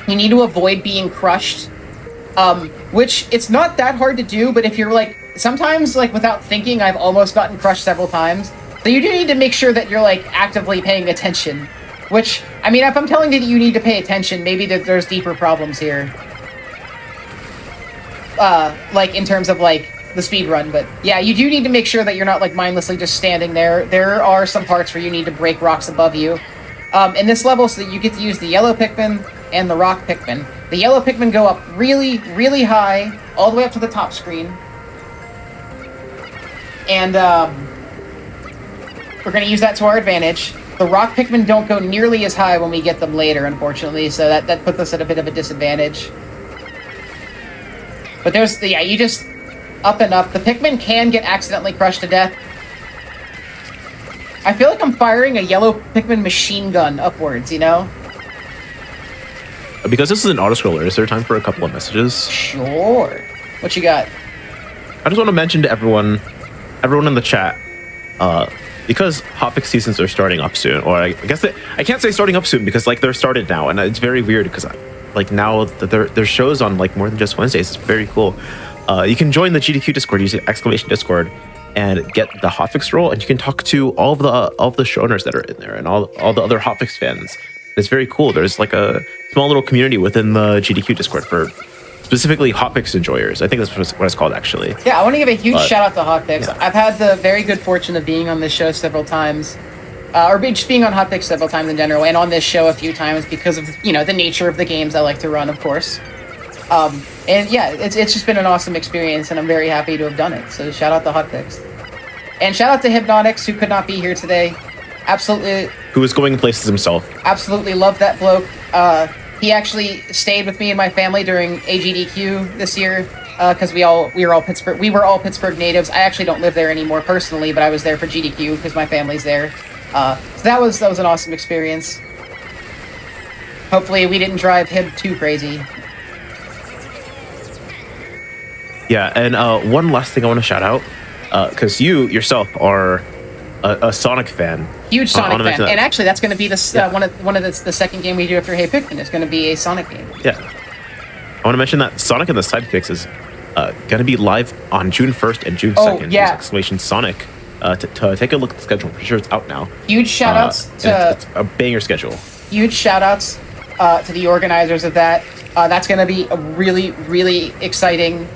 You need to avoid being crushed, which it's not that hard to do, but if you're like, sometimes like without thinking, I've almost gotten crushed several times. So you do need to make sure that you're like actively paying attention, which, I mean, if I'm telling you that you need to pay attention, maybe there's deeper problems here. Like in terms of like the speed run, but yeah, you do need to make sure that you're not like mindlessly just standing there. There are some parts where you need to break rocks above you. In this level, so that you get to use the yellow Pikmin, and the rock Pikmin. The yellow Pikmin go up really, really high, all the way up to the top screen. And we're going to use that to our advantage. The rock Pikmin don't go nearly as high when we get them later, unfortunately, so that puts us at a bit of a disadvantage. But there's the, you just up and up. The Pikmin can get accidentally crushed to death. I feel like I'm firing a yellow Pikmin machine gun upwards, you know? Because this is an auto-scroller, is there time for a couple of messages? Sure. What you got? I just want to mention to everyone in the chat, because Hotfix seasons are starting up soon, or I guess I can't say starting up soon because like they're started now, and it's very weird because like now there's shows on like more than just Wednesdays. It's very cool. You can join the GDQ Discord using !Discord and get the Hotfix role, and you can talk to all of the showrunners that are in there and all the other Hotfix fans. It's very cool. There's like a small little community within the GDQ Discord for specifically Hotfix enjoyers. I think that's what it's called, actually. Yeah, I want to give a huge shout out to Hotfix. Yeah. I've had the very good fortune of being on this show several times, or just being on Hotfix several times in general, and on this show a few times because of, you know, the nature of the games I like to run, of course. And yeah, it's just been an awesome experience, and I'm very happy to have done it. So shout out to Hotfix. And shout out to Hypnotics, who could not be here today. Absolutely. Who is going places himself. Absolutely love that bloke. He actually stayed with me and my family during AGDQ this year because we were all Pittsburgh natives. I actually don't live there anymore personally, but I was there for GDQ because my family's there. So that was an awesome experience. Hopefully we didn't drive him too crazy. Yeah, and one last thing I want to shout out, because you yourself are a Sonic fan. Huge Sonic fan, and actually that's going to be one of the second game we do after Hey Pikmin. It's going to be a Sonic game. Yeah, I want to mention that Sonic and the Sidekicks is going to be live on June 1st and June 2nd. Yeah. Exclamation Sonic to take a look at the schedule. I'm pretty sure it's out now. Huge shout outs to it's a banger schedule. Huge shout outs to the organizers of that. That's going to be a really, really exciting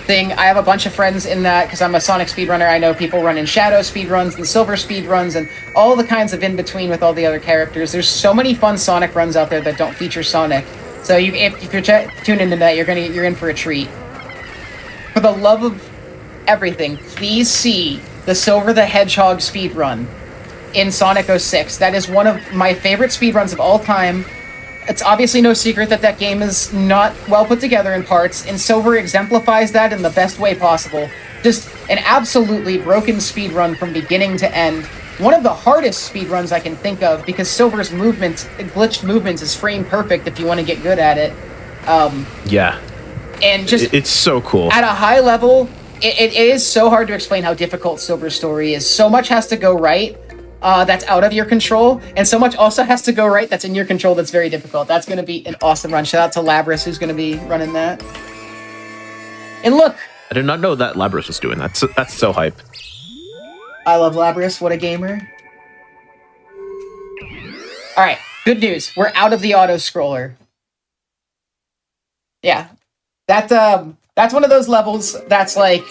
thing. I have a bunch of friends in that because I'm a Sonic speedrunner. I know people running Shadow speedruns and Silver speedruns and all the kinds of in-between with all the other characters. There's so many fun Sonic runs out there that don't feature Sonic. So if you're tuned into that, you're in for a treat. For the love of everything, please see the Silver the Hedgehog speedrun in Sonic 06. That is one of my favorite speedruns of all time. It's obviously no secret that game is not well put together in parts, and Silver exemplifies that in the best way possible. Just an absolutely broken speedrun from beginning to end. One of the hardest speedruns I can think of, because Silver's glitched movements is frame perfect if you want to get good at it. Yeah. And just... It's so cool. At a high level, it is so hard to explain how difficult Silver's story is. So much has to go right. That's out of your control, and so much also has to go right that's in your control that's very difficult. That's going to be an awesome run. Shout out to Labris, who's going to be running that. And look! I did not know that Labris was doing that. That's so hype. I love Labris. What a gamer. Alright, good news. We're out of the auto-scroller. Yeah. That's one of those levels that's like...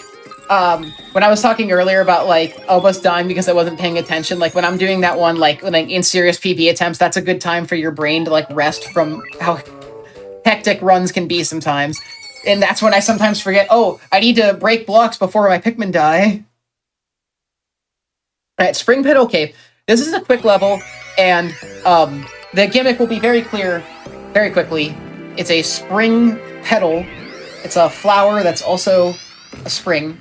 when I was talking earlier about like almost dying because I wasn't paying attention, like when I'm doing that one, like when in serious PB attempts, that's a good time for your brain to like rest from how hectic runs can be sometimes. And that's when I sometimes forget, oh, I need to break blocks before my Pikmin die. Alright, Spring Petal Cave. This is a quick level, and the gimmick will be very clear very quickly. It's a spring petal. It's a flower that's also a spring.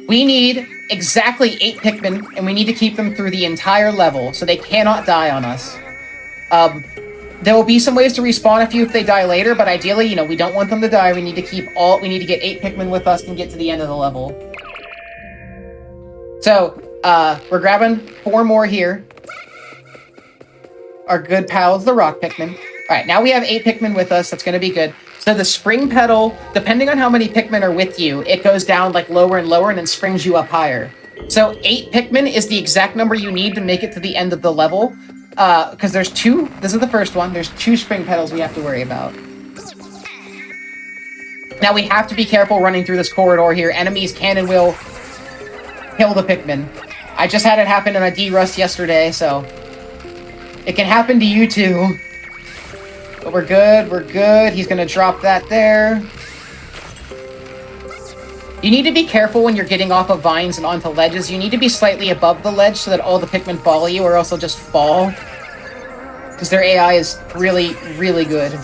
We need exactly 8 Pikmin, and we need to keep them through the entire level, so they cannot die on us. There will be some ways to respawn a few if they die later, but ideally, you know, we don't want them to die. We need to get 8 Pikmin with us and get to the end of the level. So, we're grabbing 4 more here. Our good pals, the rock Pikmin. Alright, now we have 8 Pikmin with us. That's going to be good. So the spring petal, depending on how many Pikmin are with you, it goes down like lower and lower and then springs you up higher. So 8 Pikmin is the exact number you need to make it to the end of the level. Because there's 2, this is the first one, there's 2 spring petals we have to worry about. Now we have to be careful running through this corridor here. Enemies can and will kill the Pikmin. I just had it happen in a D-Rust yesterday, so it can happen to you too. But we're good, we're good. He's gonna drop that there. You need to be careful when you're getting off of vines and onto ledges. You need to be slightly above the ledge so that all the Pikmin follow you, or else they'll just fall. Because their AI is really, really good.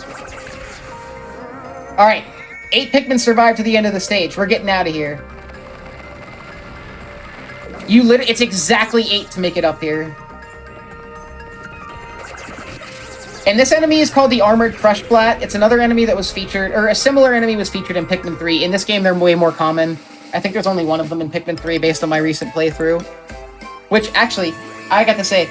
Alright, 8 Pikmin survived to the end of the stage. We're getting out of here. It's exactly 8 to make it up here. And this enemy is called the Armored Crushblat. It's another enemy that was featured, or a similar enemy was featured in Pikmin 3. In this game, they're way more common. I think there's only one of them in Pikmin 3 based on my recent playthrough. Which, actually, I got to say,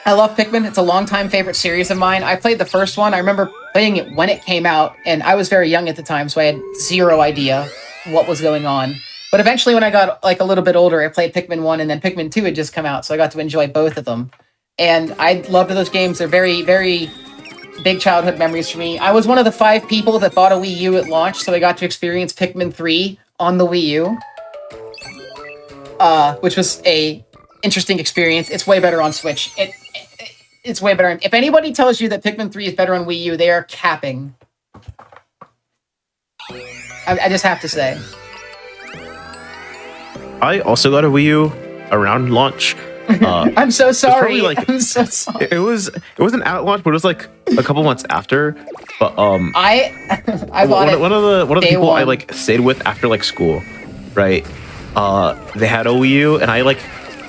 I love Pikmin. It's a longtime favorite series of mine. I played the first one. I remember playing it when it came out, and I was very young at the time, so I had zero idea what was going on. But eventually, when I got like a little bit older, I played Pikmin 1, and then Pikmin 2 had just come out, so I got to enjoy both of them. And I loved those games. They're very, very big childhood memories for me. I was one of the 5 people that bought a Wii U at launch, so I got to experience Pikmin 3 on the Wii U. Which was a interesting experience. It's way better on Switch. It's way better. If anybody tells you that Pikmin 3 is better on Wii U, they are capping. I just have to say. I also got a Wii U around launch. I'm so sorry. I'm so sorry. It wasn't at launch, but it was like a couple months after. But I bought one of the people one. I like stayed with after like school, right? They had a Wii U, and I like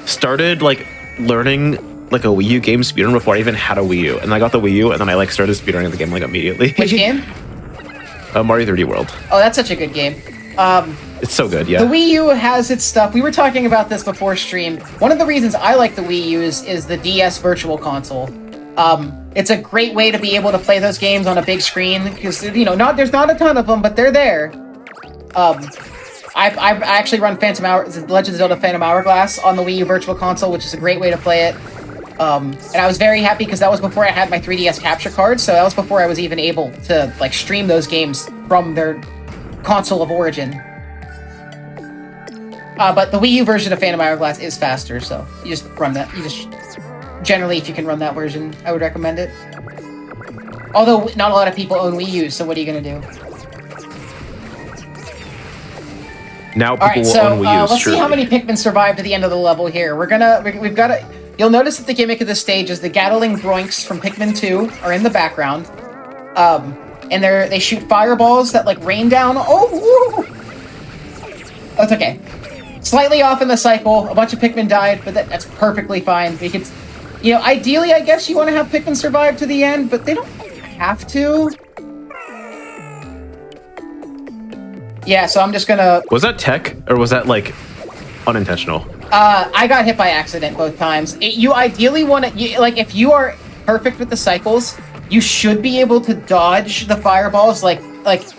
started like learning like a Wii U game speedrun before I even had a Wii U, and I got the Wii U, and then I like started speedrunning the game like immediately. Which game? Mario 3D World. Oh, that's such a good game. It's so good, yeah. The Wii U has its stuff. We were talking about this before stream. One of the reasons I like the Wii U is the DS Virtual Console. It's a great way to be able to play those games on a big screen because there's not a ton of them, but they're there. I actually run Legend of Zelda Phantom Hourglass on the Wii U Virtual Console, which is a great way to play it. And I was very happy because that was before I had my 3DS capture card, so that was before I was even able to like stream those games from their console of origin. But the Wii U version of Phantom Hourglass is faster, so you just run that. Generally, if you can run that version, I would recommend it. Although, not a lot of people own Wii U, so what are you gonna do? Now people will own Wii U. Let's see how many Pikmin survive to the end of the level here. We've got to. You'll notice that the gimmick of this stage is the Gatling Groinks from Pikmin 2 are in the background. And they shoot fireballs that like rain down. Oh, that's okay. Slightly off in the cycle. A bunch of Pikmin died, but that's perfectly fine. We could, ideally, I guess you want to have Pikmin survive to the end, but they don't have to. Yeah, so I'm just gonna... Was that tech, or was that, like, unintentional? I got hit by accident both times. You ideally want to... Like, if you are perfect with the cycles, you should be able to dodge the fireballs, like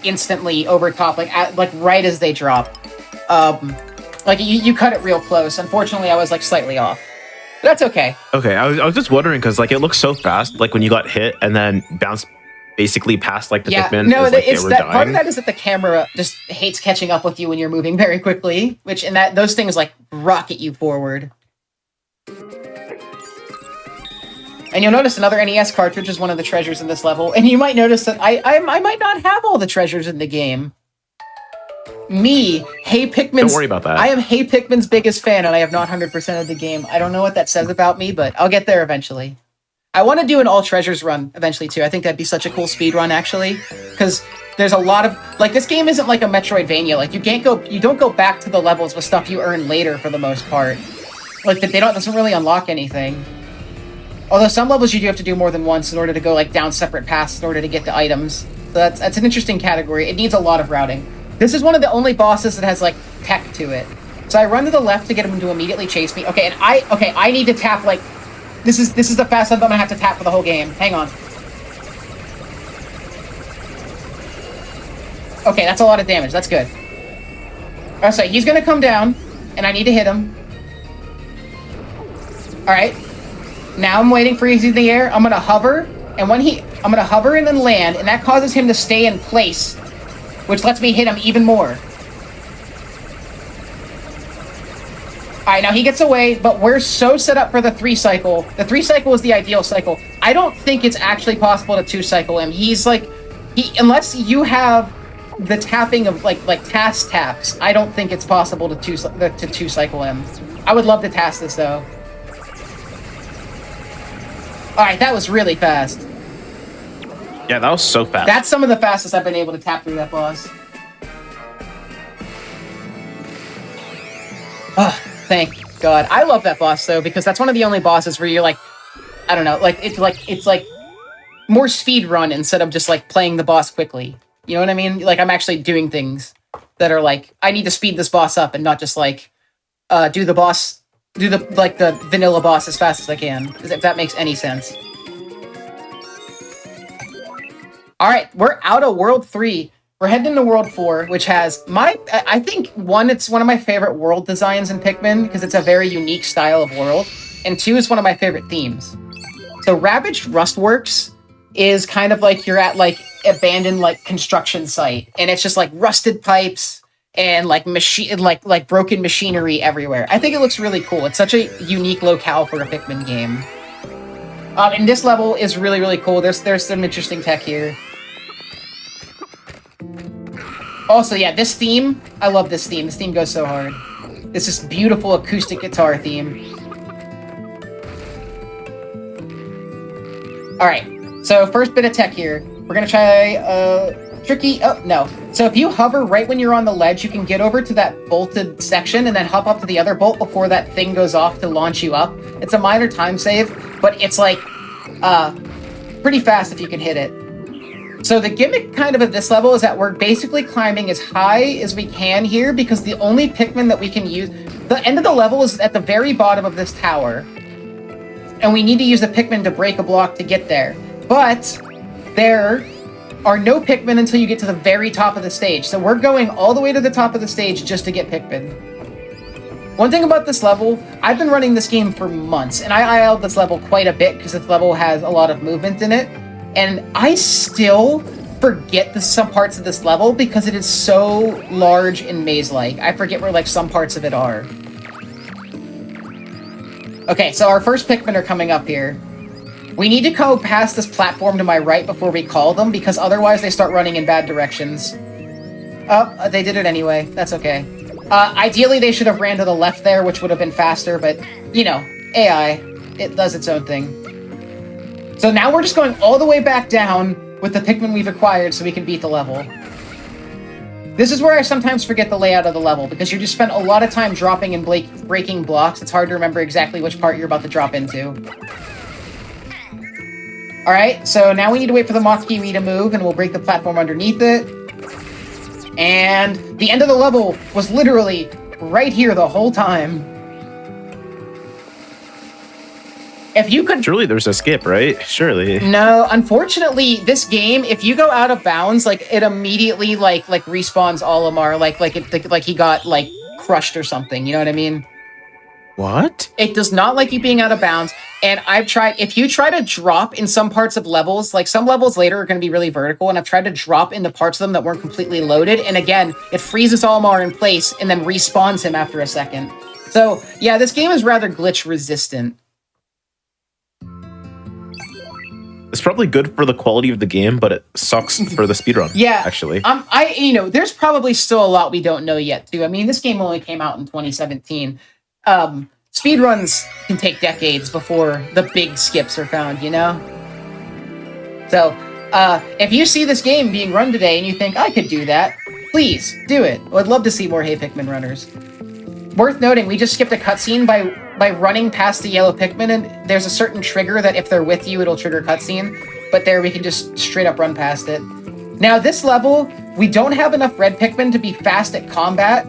instantly over top, like right as they drop. Like, you cut it real close. Unfortunately, I was, like, slightly off. But that's okay. Okay, I was just wondering, because, like, it looks so fast, like, when you got hit and then bounced basically past, like, the Pikmin. No, as, like, it's they were that dying. part of that is that the camera just hates catching up with you when you're moving very quickly, those things, like, rocket you forward. And you'll notice another NES cartridge is one of the treasures in this level, and you might notice that I might not have all the treasures in the game. Hey Pikmin's... Don't worry about that. I am Hey Pikmin's biggest fan, and I have not 100% of the game. I don't know what that says about me, but I'll get there eventually. I want to do an all treasures run eventually, too. I think that'd be such a cool speed run, actually, because there's a lot of... Like, this game isn't like a Metroidvania. Like, you don't go back to the levels with stuff you earn later, for the most part. Like, doesn't really unlock anything. Although some levels you do have to do more than once in order to go, like, down separate paths in order to get to items. So that's an interesting category. It needs a lot of routing. This is one of the only bosses that has, like, tech to it. So I run to the left to get him to immediately chase me. Okay, and I need to tap, like... This is the fastest I'm gonna have to tap for the whole game. Hang on. Okay, that's a lot of damage. That's good. Alright, so he's gonna come down, and I need to hit him. Alright. Now I'm waiting for he's in the air. I'm gonna hover, and I'm gonna hover and then land, and that causes him to stay in place, which lets me hit him even more. Alright, now he gets away, but we're so set up for the 3-cycle. The 3-cycle is the ideal cycle. I don't think it's actually possible to 2-cycle him. He's like... unless you have the tapping of, like task taps, I don't think it's possible to 2-cycle him. I would love to task this, though. Alright, that was really fast. Yeah, that was so fast. That's some of the fastest I've been able to tap through that boss. Ugh, thank God. I love that boss, though, because that's one of the only bosses where you're like, I don't know, it's like more speedrun instead of just like playing the boss quickly. You know what I mean? Like, I'm actually doing things that are like, I need to speed this boss up and not just like do the vanilla boss as fast as I can, if that makes any sense. Alright, we're out of World 3. We're heading into World 4, which has I think, it's one of my favorite world designs in Pikmin, because it's a very unique style of world, and 2, is one of my favorite themes. So Ravaged Rustworks is kind of like you're at, like, abandoned, like, construction site, and it's just, like, rusted pipes and, like, like broken machinery everywhere. I think it looks really cool. It's such a unique locale for a Pikmin game. And this level is really, really cool. There's some interesting tech here. Also, yeah, this theme, I love this theme. This theme goes so hard. It's this beautiful acoustic guitar theme. Alright, so first bit of tech here. We're gonna try no. So if you hover right when you're on the ledge, you can get over to that bolted section and then hop up to the other bolt before that thing goes off to launch you up. It's a minor time save, but it's like, pretty fast if you can hit it. So the gimmick kind of this level is that we're basically climbing as high as we can here, because the only Pikmin that we can use... The end of the level is at the very bottom of this tower, and we need to use the Pikmin to break a block to get there. But there are no Pikmin until you get to the very top of the stage, so we're going all the way to the top of the stage just to get Pikmin. One thing about this level, I've been running this game for months, and I IL'd this level quite a bit because this level has a lot of movement in it. And I still forget some parts of this level because it is so large and maze-like. I forget where, like, some parts of it are. Okay, so our first Pikmin are coming up here. We need to go past this platform to my right before we call them, because otherwise they start running in bad directions. Oh, they did it anyway. That's okay. Ideally, they should have ran to the left there, which would have been faster, but, you know, AI. It does its own thing. So now we're just going all the way back down with the Pikmin we've acquired so we can beat the level. This is where I sometimes forget the layout of the level, because you just spent a lot of time dropping and breaking blocks. It's hard to remember exactly which part you're about to drop into. Alright, so now we need to wait for the Mock Kiwi to move, and we'll break the platform underneath it. And the end of the level was literally right here the whole time. If you could... Surely there's a skip, right? Surely. No, unfortunately, this game, if you go out of bounds, like, it immediately, like respawns Olimar, like he got, like, crushed or something, you know what I mean? What? It does not like you being out of bounds, and I've tried... If you try to drop in some parts of levels, like, some levels later are going to be really vertical, and I've tried to drop into parts of them that weren't completely loaded, and again, it freezes Olimar in place and then respawns him after a second. So, yeah, this game is rather glitch-resistant. It's probably good for the quality of the game, but it sucks for the speedrun. Yeah, actually. There's probably still a lot we don't know yet, too. I mean, this game only came out in 2017. Speedruns can take decades before the big skips are found, you know? So, if you see this game being run today and you think, I could do that, please, do it. I'd love to see more Hey Pikmin runners. Worth noting, we just skipped a cutscene by running past the yellow Pikmin, and there's a certain trigger that if they're with you, it'll trigger cutscene, but there we can just straight up run past it. Now, this level, we don't have enough red Pikmin to be fast at combat,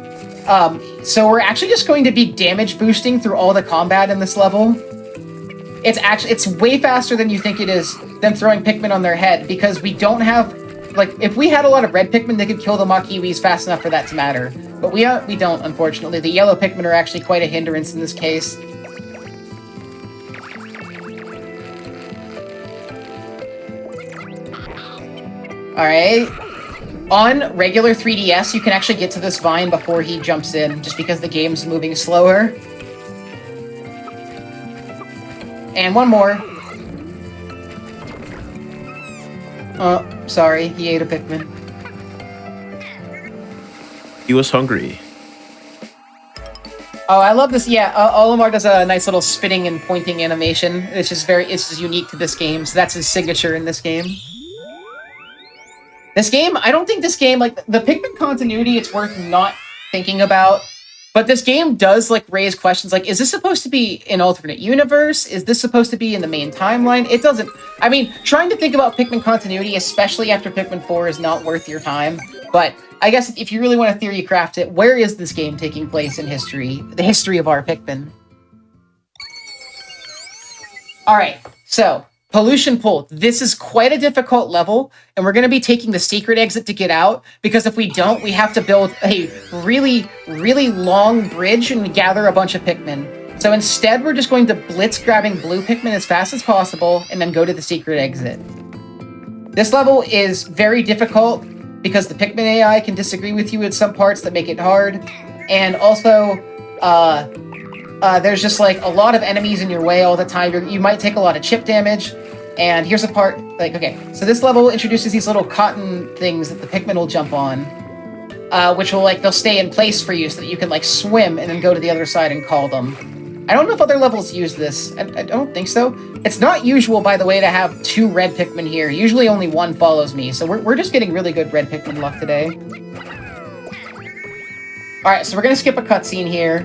so we're actually just going to be damage boosting through all the combat in this level. It's way faster than you think it is than throwing Pikmin on their head, because we don't have... Like, if we had a lot of red Pikmin, they could kill the Makiwis fast enough for that to matter. But we don't, unfortunately. The yellow Pikmin are actually quite a hindrance in this case. Alright. On regular 3DS, you can actually get to this vine before he jumps in, just because the game's moving slower. And one more. Oh, sorry, he ate a Pikmin. He was hungry. Oh, I love this. Yeah, Olimar does a nice little spitting and pointing animation. It's just unique to this game. So that's his signature in this game. This game, I don't think this game, like, the Pikmin continuity, it's worth not thinking about. But this game does, like, raise questions like, is this supposed to be an alternate universe? Is this supposed to be in the main timeline? It doesn't... I mean, trying to think about Pikmin continuity, especially after Pikmin 4, is not worth your time. But I guess if you really want to theory craft it, where is this game taking place in history? The history of our Pikmin. Alright, so... Pollution Pool. This is quite a difficult level, and we're going to be taking the secret exit to get out, because if we don't, we have to build a really, really long bridge and gather a bunch of Pikmin. So instead, we're just going to blitz grabbing blue Pikmin as fast as possible, and then go to the secret exit. This level is very difficult, because the Pikmin AI can disagree with you in some parts that make it hard, and also, there's just, like, a lot of enemies in your way all the time. You might take a lot of chip damage. And here's a part, like, okay, so this level introduces these little cotton things that the Pikmin will jump on, which will, like, they'll stay in place for you so that you can, like, swim and then go to the other side and call them. I don't know if other levels use this. I don't think so. It's not usual, by the way, to have 2 red Pikmin here. Usually only one follows me, so we're just getting really good red Pikmin luck today. Alright, so we're gonna skip a cutscene here.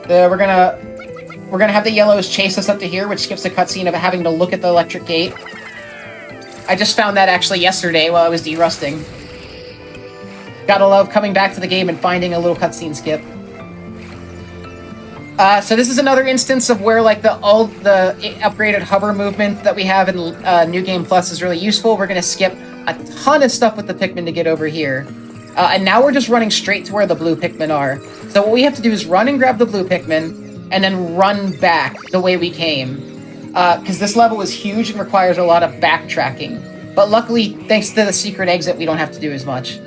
We're gonna have the yellows chase us up to here, which skips a cutscene of having to look at the electric gate. I just found that actually yesterday while I was derusting. Gotta love coming back to the game and finding a little cutscene skip. So this is another instance of where, like, all the upgraded hover movement that we have in New Game Plus is really useful. We're gonna skip a ton of stuff with the Pikmin to get over here. And now we're just running straight to where the blue Pikmin are. So what we have to do is run and grab the blue Pikmin, and then run back the way we came. Because this level is huge and requires a lot of backtracking. But luckily, thanks to the secret exit, we don't have to do as much.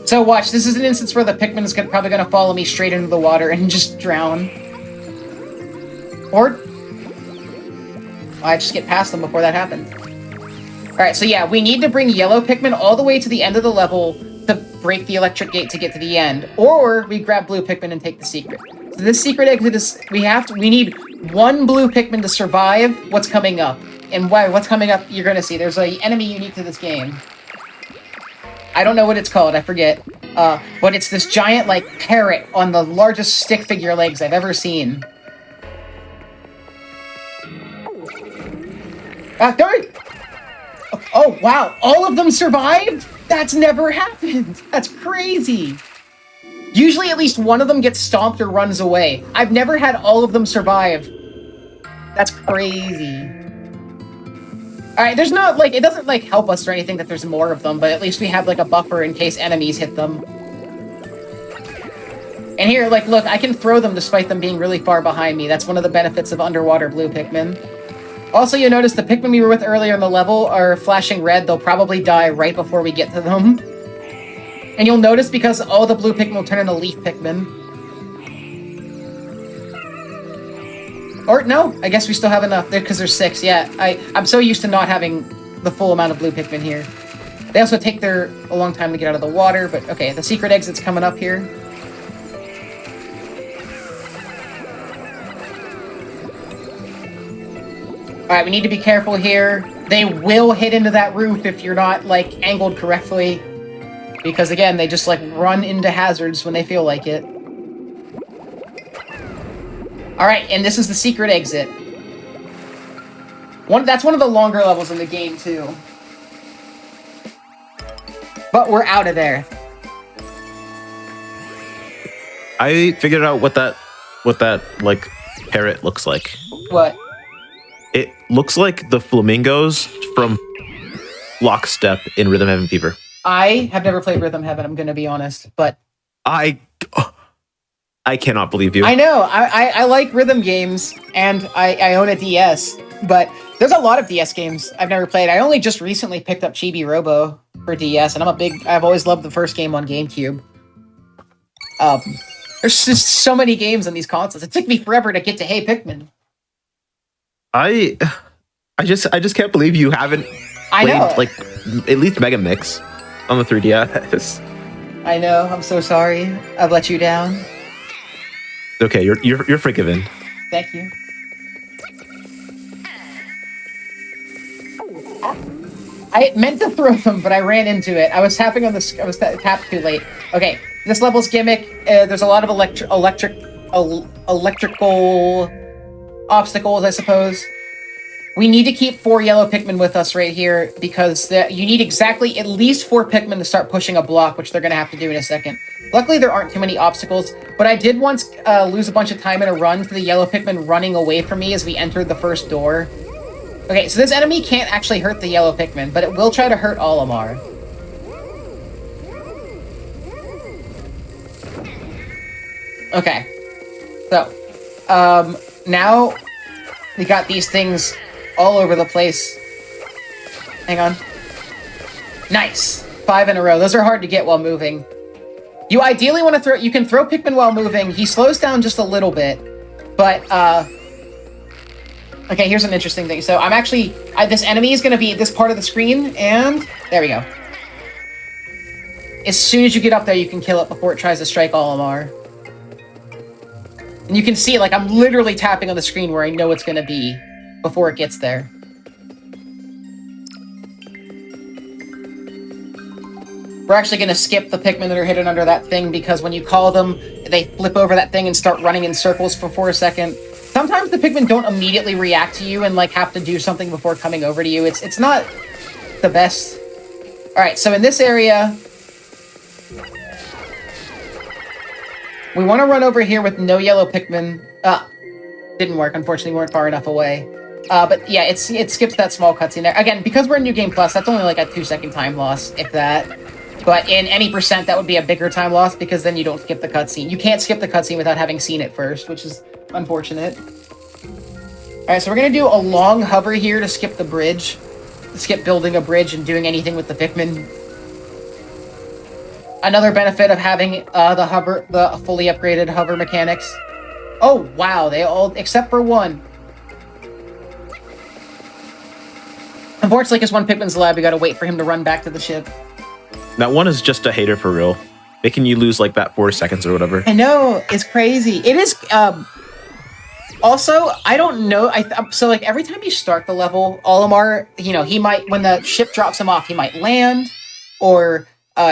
So watch, this is an instance where the Pikmin is probably going to follow me straight into the water and just drown. Or... I just get past them before that happened. Alright, so yeah, we need to bring yellow Pikmin all the way to the end of the level to break the electric gate to get to the end. Or we grab blue Pikmin and take the secret. So this secret exit is... We need one blue Pikmin to survive what's coming up. And what's coming up, you're gonna see. There's an enemy unique to this game. I don't know what it's called, I forget. But it's this giant, like, parrot on the largest stick figure legs I've ever seen. Sorry! Oh, wow! All of them survived?! That's never happened! That's crazy! Usually at least one of them gets stomped or runs away. I've never had all of them survive. That's crazy. Alright, there's not, like, it doesn't, like, help us or anything that there's more of them, but at least we have, like, a buffer in case enemies hit them. And here, like, look, I can throw them despite them being really far behind me. That's one of the benefits of underwater blue Pikmin. Also, you notice the Pikmin we were with earlier in the level are flashing red. They'll probably die right before we get to them. And you'll notice because all the blue Pikmin will turn into leaf Pikmin. Or, no, I guess we still have enough there because there's 6, yeah. I'm so used to not having the full amount of blue Pikmin here. They also take a long time to get out of the water, but okay, the secret exit's coming up here. Alright, we need to be careful here. They will hit into that roof if you're not, like, angled correctly. Because, again, they just, like, run into hazards when they feel like it. Alright, and this is the secret exit. That's one of the longer levels in the game, too. But we're out of there. I figured out what that like parrot looks like. What? It looks like the flamingos from Lockstep in Rhythm Heaven Fever. I have never played Rhythm Heaven, I'm gonna be honest, but... I cannot believe you. I know, I like rhythm games, and I own a DS, but there's a lot of DS games I've never played. I only just recently picked up Chibi Robo for DS, and I've always loved the first game on GameCube. There's just so many games on these consoles. It took me forever to get to Hey Pikmin. I just can't believe you haven't I played know. like at least Mega Mix on the 3DS. I know. I'm so sorry. I've let you down. Okay, you're forgiven. Thank you. I meant to throw them, but I ran into it. I was tapping on the. I was tapped too late. Okay, this level's gimmick. There's a lot of electrical obstacles, I suppose. We need to keep 4 yellow Pikmin with us right here because you need exactly at least 4 Pikmin to start pushing a block, which they're going to have to do in a second. Luckily, there aren't too many obstacles, but I did once lose a bunch of time in a run to the yellow Pikmin running away from me as we entered the first door. Okay, so this enemy can't actually hurt the yellow Pikmin, but it will try to hurt Olimar. Okay. So, now we got these things all over the place. Hang on. Nice. 5 in a row. Those are hard to get while moving. You ideally want to throw... You can throw Pikmin while moving. He slows down just a little bit. But, okay, here's an interesting thing. So I'm actually... this enemy is going to be at this part of the screen, and... There we go. As soon as you get up there, you can kill it before it tries to strike Olimar. And you can see, like, I'm literally tapping on the screen where I know it's going to be before it gets there. We're actually going to skip the Pikmin that are hidden under that thing because when you call them, they flip over that thing and start running in circles for a second. Sometimes the Pikmin don't immediately react to you and, like, have to do something before coming over to you. It's not the best. Alright, so in this area... We want to run over here with no yellow Pikmin. Didn't work. Unfortunately, we weren't far enough away. But yeah, it skips that small cutscene there. Again, because we're in New Game Plus, that's only like a 2-second time loss, if that. But in any percent, that would be a bigger time loss because then you don't skip the cutscene. You can't skip the cutscene without having seen it first, which is unfortunate. Alright, so we're going to do a long hover here to skip the bridge. To skip building a bridge and doing anything with the Pikmin. Another benefit of having the fully upgraded hover mechanics. Oh, wow, they all, except for one. Unfortunately, because one Pikmin's alive, we gotta wait for him to run back to the ship. That one is just a hater for real. Making you lose like that 4 seconds or whatever. I know, it's crazy. It is, also, I don't know, so like every time you start the level, Olimar, you know, he might, when the ship drops him off, he might land, or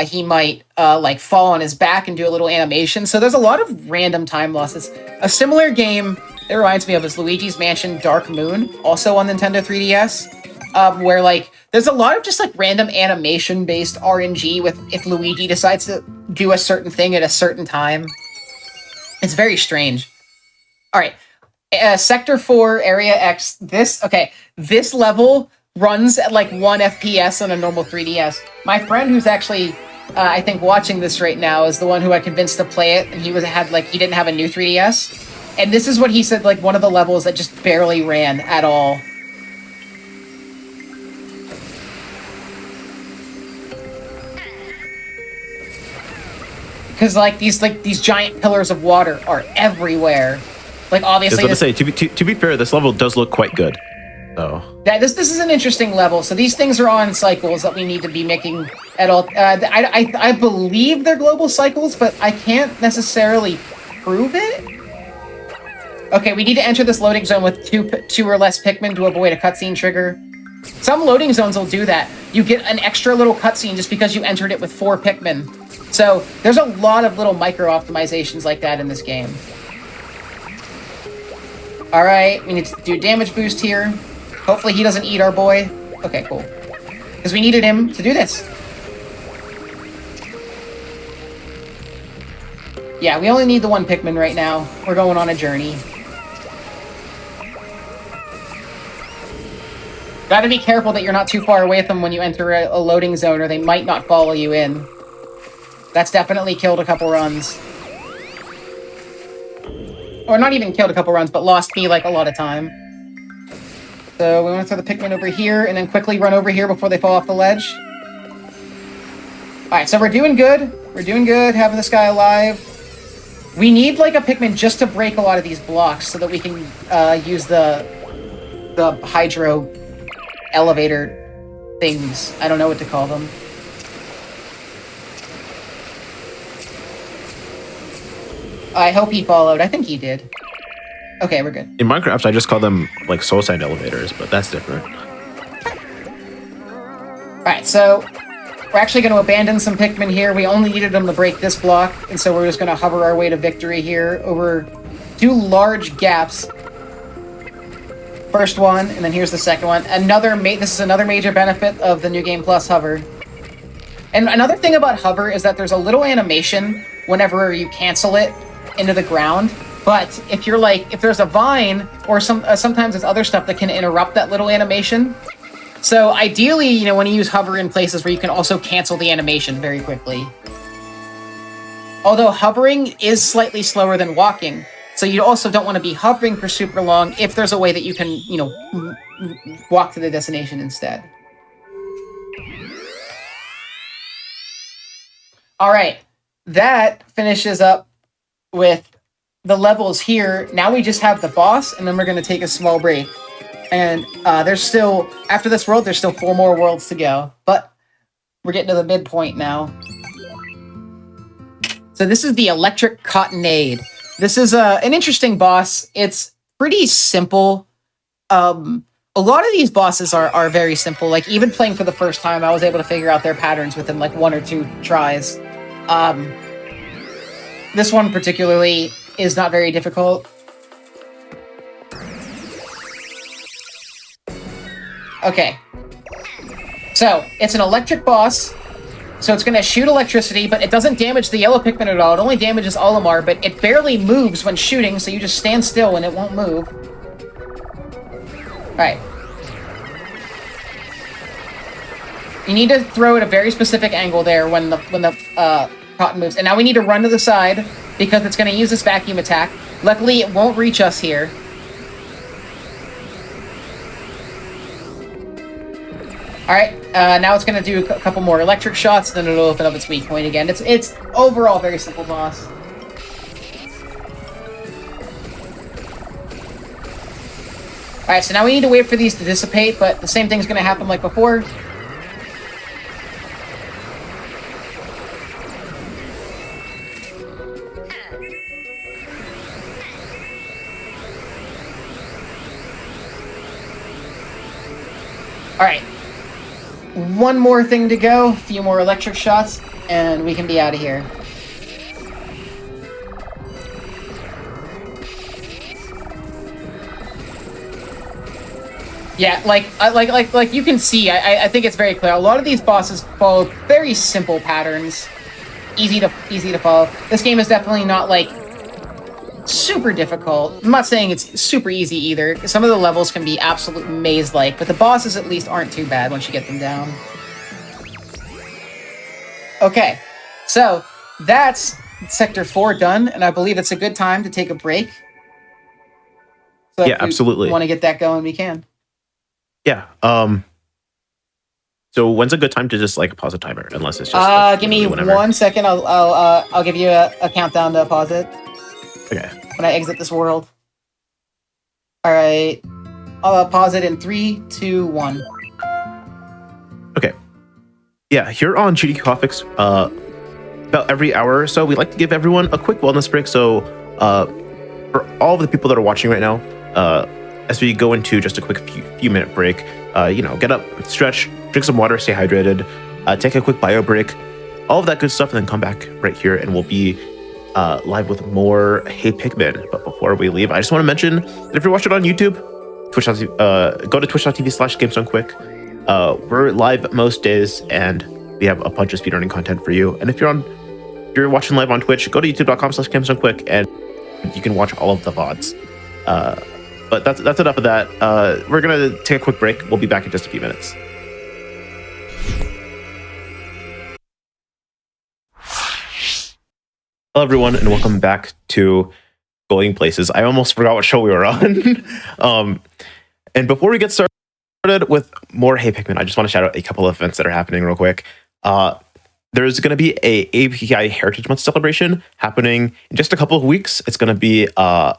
he might like fall on his back and do a little animation. So there's a lot of random time losses. A similar game that reminds me of is Luigi's Mansion Dark Moon, also on Nintendo 3DS, where like there's a lot of just like random animation based RNG with if Luigi decides to do a certain thing at a certain time. It's very strange. All right, Sector 4, Area X. This level runs at like 1 FPS on a normal 3DS. My friend who's actually, I think, watching this right now is the one who I convinced to play it, and he didn't have a new 3DS. And this is what he said, like, one of the levels that just barely ran at all. Because, like, these giant pillars of water are everywhere. Like, obviously... I was about to say, to be fair, this level does look quite good. So yeah, this is an interesting level. So these things are on cycles that we need to be making at all. I believe they're global cycles, but I can't necessarily prove it. Okay, we need to enter this loading zone with two or less Pikmin to avoid a cutscene trigger. Some loading zones will do that. You get an extra little cutscene just because you entered it with 4 Pikmin. So there's a lot of little micro optimizations like that in this game. All right, we need to do damage boost here. Hopefully he doesn't eat our boy. Okay, cool. Because we needed him to do this. Yeah, we only need the 1 Pikmin right now. We're going on a journey. Gotta be careful that you're not too far away from them when you enter a loading zone, or they might not follow you in. That's definitely killed a couple runs. Or not even killed a couple runs, but lost me, like, a lot of time. So we want to throw the Pikmin over here, and then quickly run over here before they fall off the ledge. Alright, so we're doing good. We're doing good, having this guy alive. We need, like, a Pikmin just to break a lot of these blocks so that we can use the the hydro elevator things. I don't know what to call them. I hope he followed. I think he did. Okay, we're good. In Minecraft, I just call them like soul sand elevators, but that's different. Alright, so we're actually going to abandon some Pikmin here. We only needed them to break this block, and so we're just going to hover our way to victory here over 2 large gaps. First one, and then here's the second one. This is another major benefit of the New Game Plus hover. And another thing about hover is that there's a little animation whenever you cancel it into the ground. But if you're like, if there's a vine or sometimes there's other stuff that can interrupt that little animation. So ideally, you know, when you use hover in places where you can also cancel the animation very quickly. Although hovering is slightly slower than walking, so you also don't want to be hovering for super long if there's a way that you can, you know, walk to the destination instead. All right, that finishes up with the levels here. Now we just have the boss, and then we're going to take a small break. And there's still, after this world, there's still 4 more worlds to go. But we're getting to the midpoint now. So this is the Electric Cottonade. This is an interesting boss. It's pretty simple. A lot of these bosses are very simple. Like, even playing for the first time, I was able to figure out their patterns within, like, 1 or 2 tries. This one particularly is not very difficult. Okay. So, it's an electric boss. So it's going to shoot electricity, but it doesn't damage the yellow Pikmin at all. It only damages Olimar, but it barely moves when shooting, so you just stand still and it won't move. Alright. You need to throw at a very specific angle there when the cotton moves. And now we need to run to the side, because it's going to use this vacuum attack. Luckily, it won't reach us here. Alright, now it's going to do a couple more electric shots, then it'll open up its weak point again. It's overall very simple boss. Alright, so now we need to wait for these to dissipate, but the same thing's going to happen like before. Alright. 1 more thing to go, a few more electric shots, and we can be out of here. Yeah, like you can see, I think it's very clear. A lot of these bosses follow very simple patterns, easy to follow. This game is definitely not like super difficult. I'm not saying it's super easy either. Some of the levels can be absolute maze-like, but the bosses at least aren't too bad once you get them down. Okay, so that's Sector 4 done, and I believe it's a good time to take a break. So yeah, absolutely. Want to get that going, we can. Yeah. So when's a good time to just like pause a timer? Unless it's just like, give me whenever. 1 second. I'll give you a countdown to pause it. Okay. When I exit this world. Alright. I'll pause it in 3, 2, 1. Okay. Yeah, here on GDQ Hotfix, about every hour or so, we like to give everyone a quick wellness break. So for all of the people that are watching right now, as we go into just a quick few minute break, you know, get up, stretch, drink some water, stay hydrated, take a quick bio break, all of that good stuff, and then come back right here and we'll be live with more Hey Pikmin. But before we leave, I just want to mention that if you're watching on YouTube, go to twitch.tv/GameStoneQuick. We're live most days, and we have a bunch of speedrunning content for you. And if you're watching live on Twitch, go to youtube.com/GameStoneQuick, and you can watch all of the VODs. But that's enough of that. We're gonna take a quick break. We'll be back in just a few minutes. Hello, everyone, and welcome back to Going Places. I almost forgot what show we were on. And before we get started with more Hey Pikmin, I just want to shout out a couple of events that are happening real quick. There's going to be a API Heritage Month celebration happening in just a couple of weeks. It's going to be a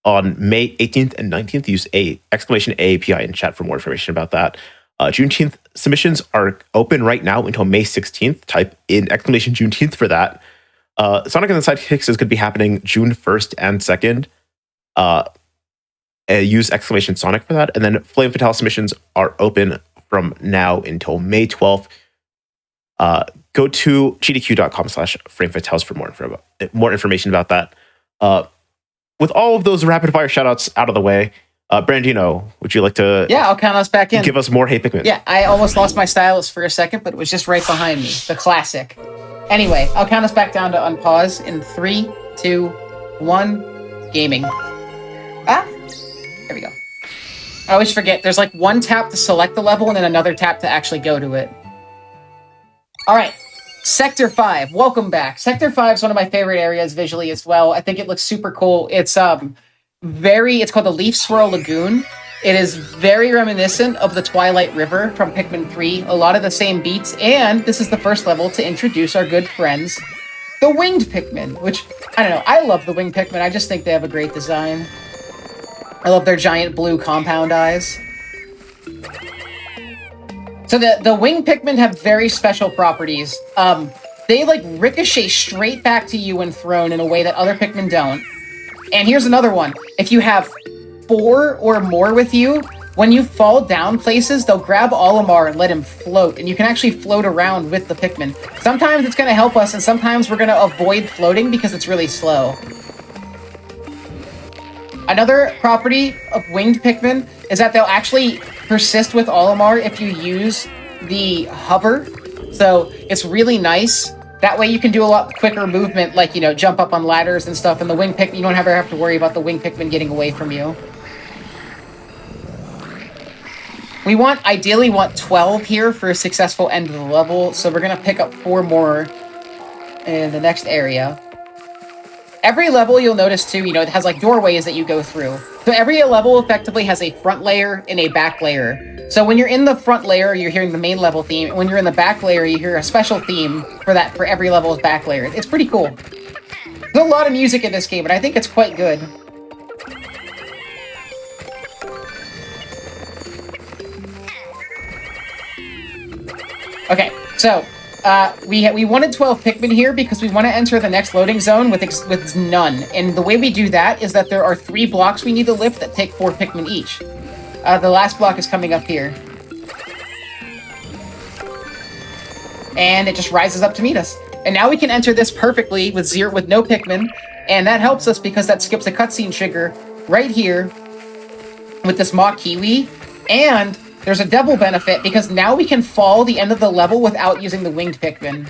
on May 18th and 19th. Use exclamation AAPI in chat for more information about that. Juneteenth submissions are open right now until May 16th. Type in exclamation Juneteenth for that. Sonic and the Sidekicks is going to be happening June 1st and 2nd. Use exclamation Sonic for that. And then Flame Fatale submissions are open from now until May 12th. Go to gdq.com/framefatales for more information about that. With all of those rapid fire shoutouts out of the way, Brandino, would you like to I'll count us back in. Give us more Hey Pikmin? Yeah, I almost lost my stylus for a second, but it was just right behind me. The classic. Anyway, I'll count us back down to unpause in 3, 2, 1, gaming. There we go. I always forget, there's like one tap to select the level and then another tap to actually go to it. Alright, Sector 5, welcome back. Sector 5 is one of my favorite areas visually as well. I think it looks super cool. It's called the Leaf Swirl Lagoon. It is very reminiscent of the Twilight River from Pikmin 3. A lot of the same beats, and this is the first level to introduce our good friends, the Winged Pikmin, which, I don't know, I love the Winged Pikmin. I just think they have a great design. I love their giant blue compound eyes. So the Winged Pikmin have very special properties. They like ricochet straight back to you when thrown in a way that other Pikmin don't. And here's another one. If you have 4 or more with you, when you fall down places, they'll grab Olimar and let him float, and you can actually float around with the Pikmin. Sometimes it's going to help us, and sometimes we're going to avoid floating because it's really slow. Another property of Winged Pikmin is that they'll actually persist with Olimar if you use the hover. So it's really nice. That way you can do a lot quicker movement, like, jump up on ladders and stuff, and the Winged Pikmin, you don't ever have to worry about the Winged Pikmin getting away from you. We ideally want 12 here for a successful end of the level, so we're going to pick up 4 more in the next area. Every level, you'll notice too, it has like doorways that you go through. So every level effectively has a front layer and a back layer. So when you're in the front layer, you're hearing the main level theme. And when you're in the back layer, you hear a special theme for every level's back layer. It's pretty cool. There's a lot of music in this game, and I think it's quite good. Okay, so we wanted 12 Pikmin here because we want to enter the next loading zone with none. And the way we do that is that there are 3 blocks we need to lift that take 4 Pikmin each. The last block is coming up here. And it just rises up to meet us. And now we can enter this perfectly with no Pikmin. And that helps us because that skips a cutscene trigger right here with this mock kiwi. And there's a double benefit because now we can fall the end of the level without using the Winged Pikmin.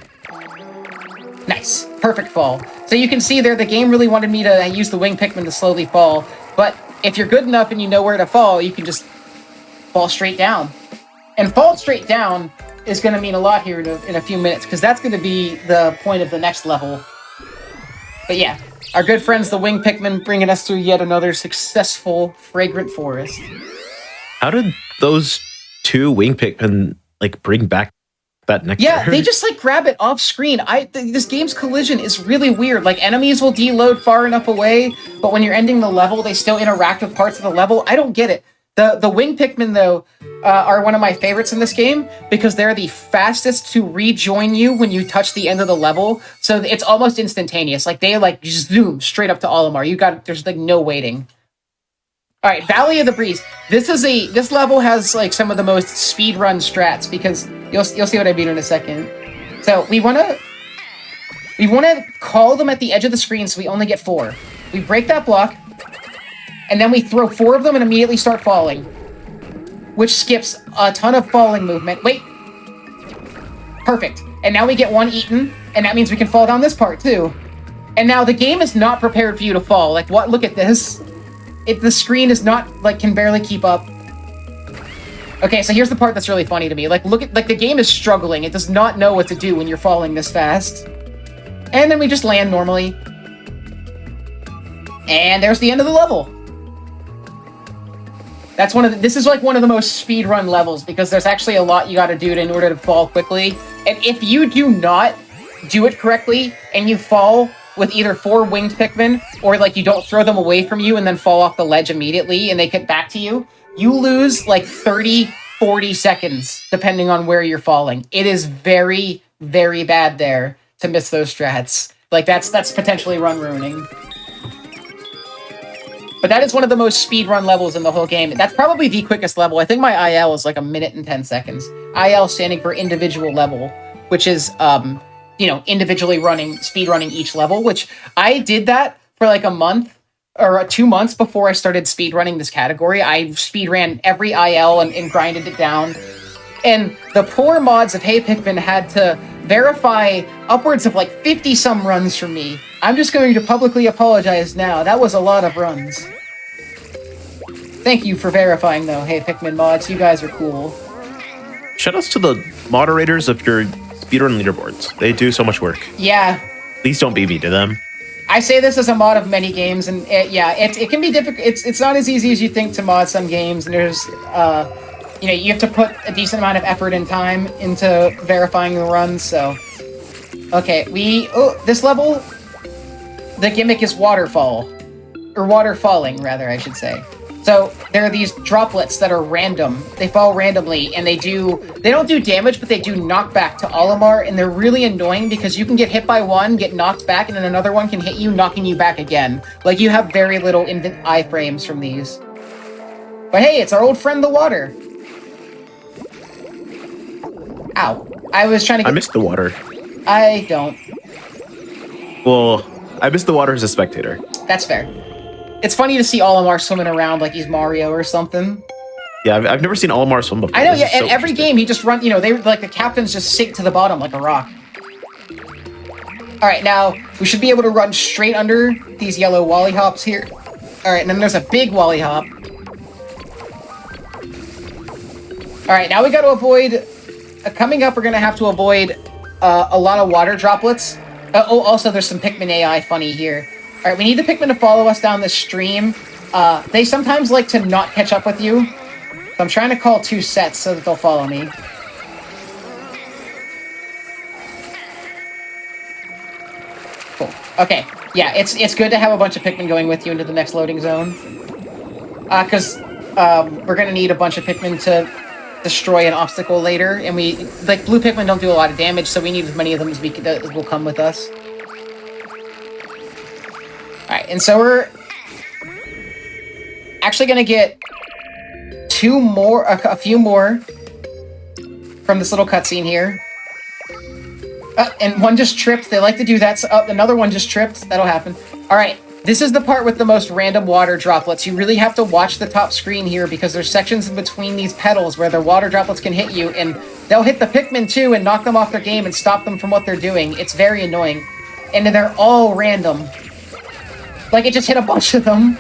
Nice. Perfect fall. So you can see there the game really wanted me to use the Winged Pikmin to slowly fall. But if you're good enough and you know where to fall, you can just fall straight down. And fall straight down is going to mean a lot here in a few minutes because that's going to be the point of the next level. But yeah, our good friends the Winged Pikmin bringing us through yet another successful fragrant forest. How did those 2 Winged Pikmin bring back that nectar? Yeah, they just grab it off screen. This game's collision is really weird. Enemies will deload far enough away, but when you're ending the level, they still interact with parts of the level. I don't get it. The Winged Pikmin, though, are one of my favorites in this game because they're the fastest to rejoin you when you touch the end of the level. So it's almost instantaneous. They zoom straight up to Olimar. There's no waiting. All right, Valley of the Breeze. This level has some of the most speedrun strats because you'll see what I mean in a second. So we want to call them at the edge of the screen so we only get 4. We break that block, and then we throw 4 of them and immediately start falling, which skips a ton of falling movement. Wait. Perfect. And now we get 1 eaten, and that means we can fall down this part too. And now the game is not prepared for you to fall. What? Look at this. The screen is not, can barely keep up. Okay, so here's the part that's really funny to me. Look at, the game is struggling. It does not know what to do when you're falling this fast. And then we just land normally. And there's the end of the level. That's this is one of the most speedrun levels because there's actually a lot you gotta do in order to fall quickly. And if you do not do it correctly and you fall with either 4 winged Pikmin, or like you don't throw them away from you and then fall off the ledge immediately and they get back to you, you lose like 30, 40 seconds, depending on where you're falling. It is very, very bad there to miss those strats. Like, that's potentially run ruining. But that is one of the most speedrun levels in the whole game. That's probably the quickest level. I think my IL is like 1 minute and 10 seconds. IL standing for individual level, which is, individually speedrunning each level, which I did that for like a month or 2 months before I started speedrunning this category. I speedran every IL and grinded it down. And the poor mods of Hey Pikmin had to verify upwards of like 50-some runs from me. I'm just going to publicly apologize now. That was a lot of runs. Thank you for verifying, though, Hey Pikmin mods. You guys are cool. Shoutouts to the moderators of your speedrun leaderboards. They do so much work. Yeah. Please don't be mean to them. I say this as a mod of many games, and it can be difficult. It's not as easy as you think to mod some games, and there's you have to put a decent amount of effort and time into verifying the runs. So, okay, this level, the gimmick is waterfall, or water falling, rather, I should say. So there are these droplets that are random. They fall randomly, and they don't do damage, but they do knockback to Olimar, and they're really annoying because you can get hit by one, get knocked back, and then another one can hit you, knocking you back again. Like, you have very little iframes from these. But hey, it's our old friend, the water. Ow. I was trying to get... I missed the water. I don't. Well, I missed the water as a spectator. That's fair. It's funny to see Olimar swimming around like he's Mario or something. Yeah, I've never seen Olimar swim before. I know, yeah, and every game he just runs, the captains just sink to the bottom like a rock. Alright, now, we should be able to run straight under these yellow Wally Hops here. Alright, and then there's a big Wally Hop. Alright, now we gotta avoid... coming up, we're gonna have to avoid a lot of water droplets. Also, there's some Pikmin AI funny here. Alright, we need the Pikmin to follow us down this stream. They sometimes like to not catch up with you. So I'm trying to call 2 sets so that they'll follow me. Cool. Okay. Yeah, it's good to have a bunch of Pikmin going with you into the next loading zone. Because we're going to need a bunch of Pikmin to destroy an obstacle later. And blue Pikmin don't do a lot of damage, so we need as many of them as will come with us. Alright, and so we're actually going to get a few more from this little cutscene here. And one just tripped. They like to do that. So, another one just tripped. That'll happen. Alright, this is the part with the most random water droplets. You really have to watch the top screen here because there's sections in between these petals where the water droplets can hit you, and they'll hit the Pikmin too and knock them off their game and stop them from what they're doing. It's very annoying. And they're all random. Like, it just hit a bunch of them.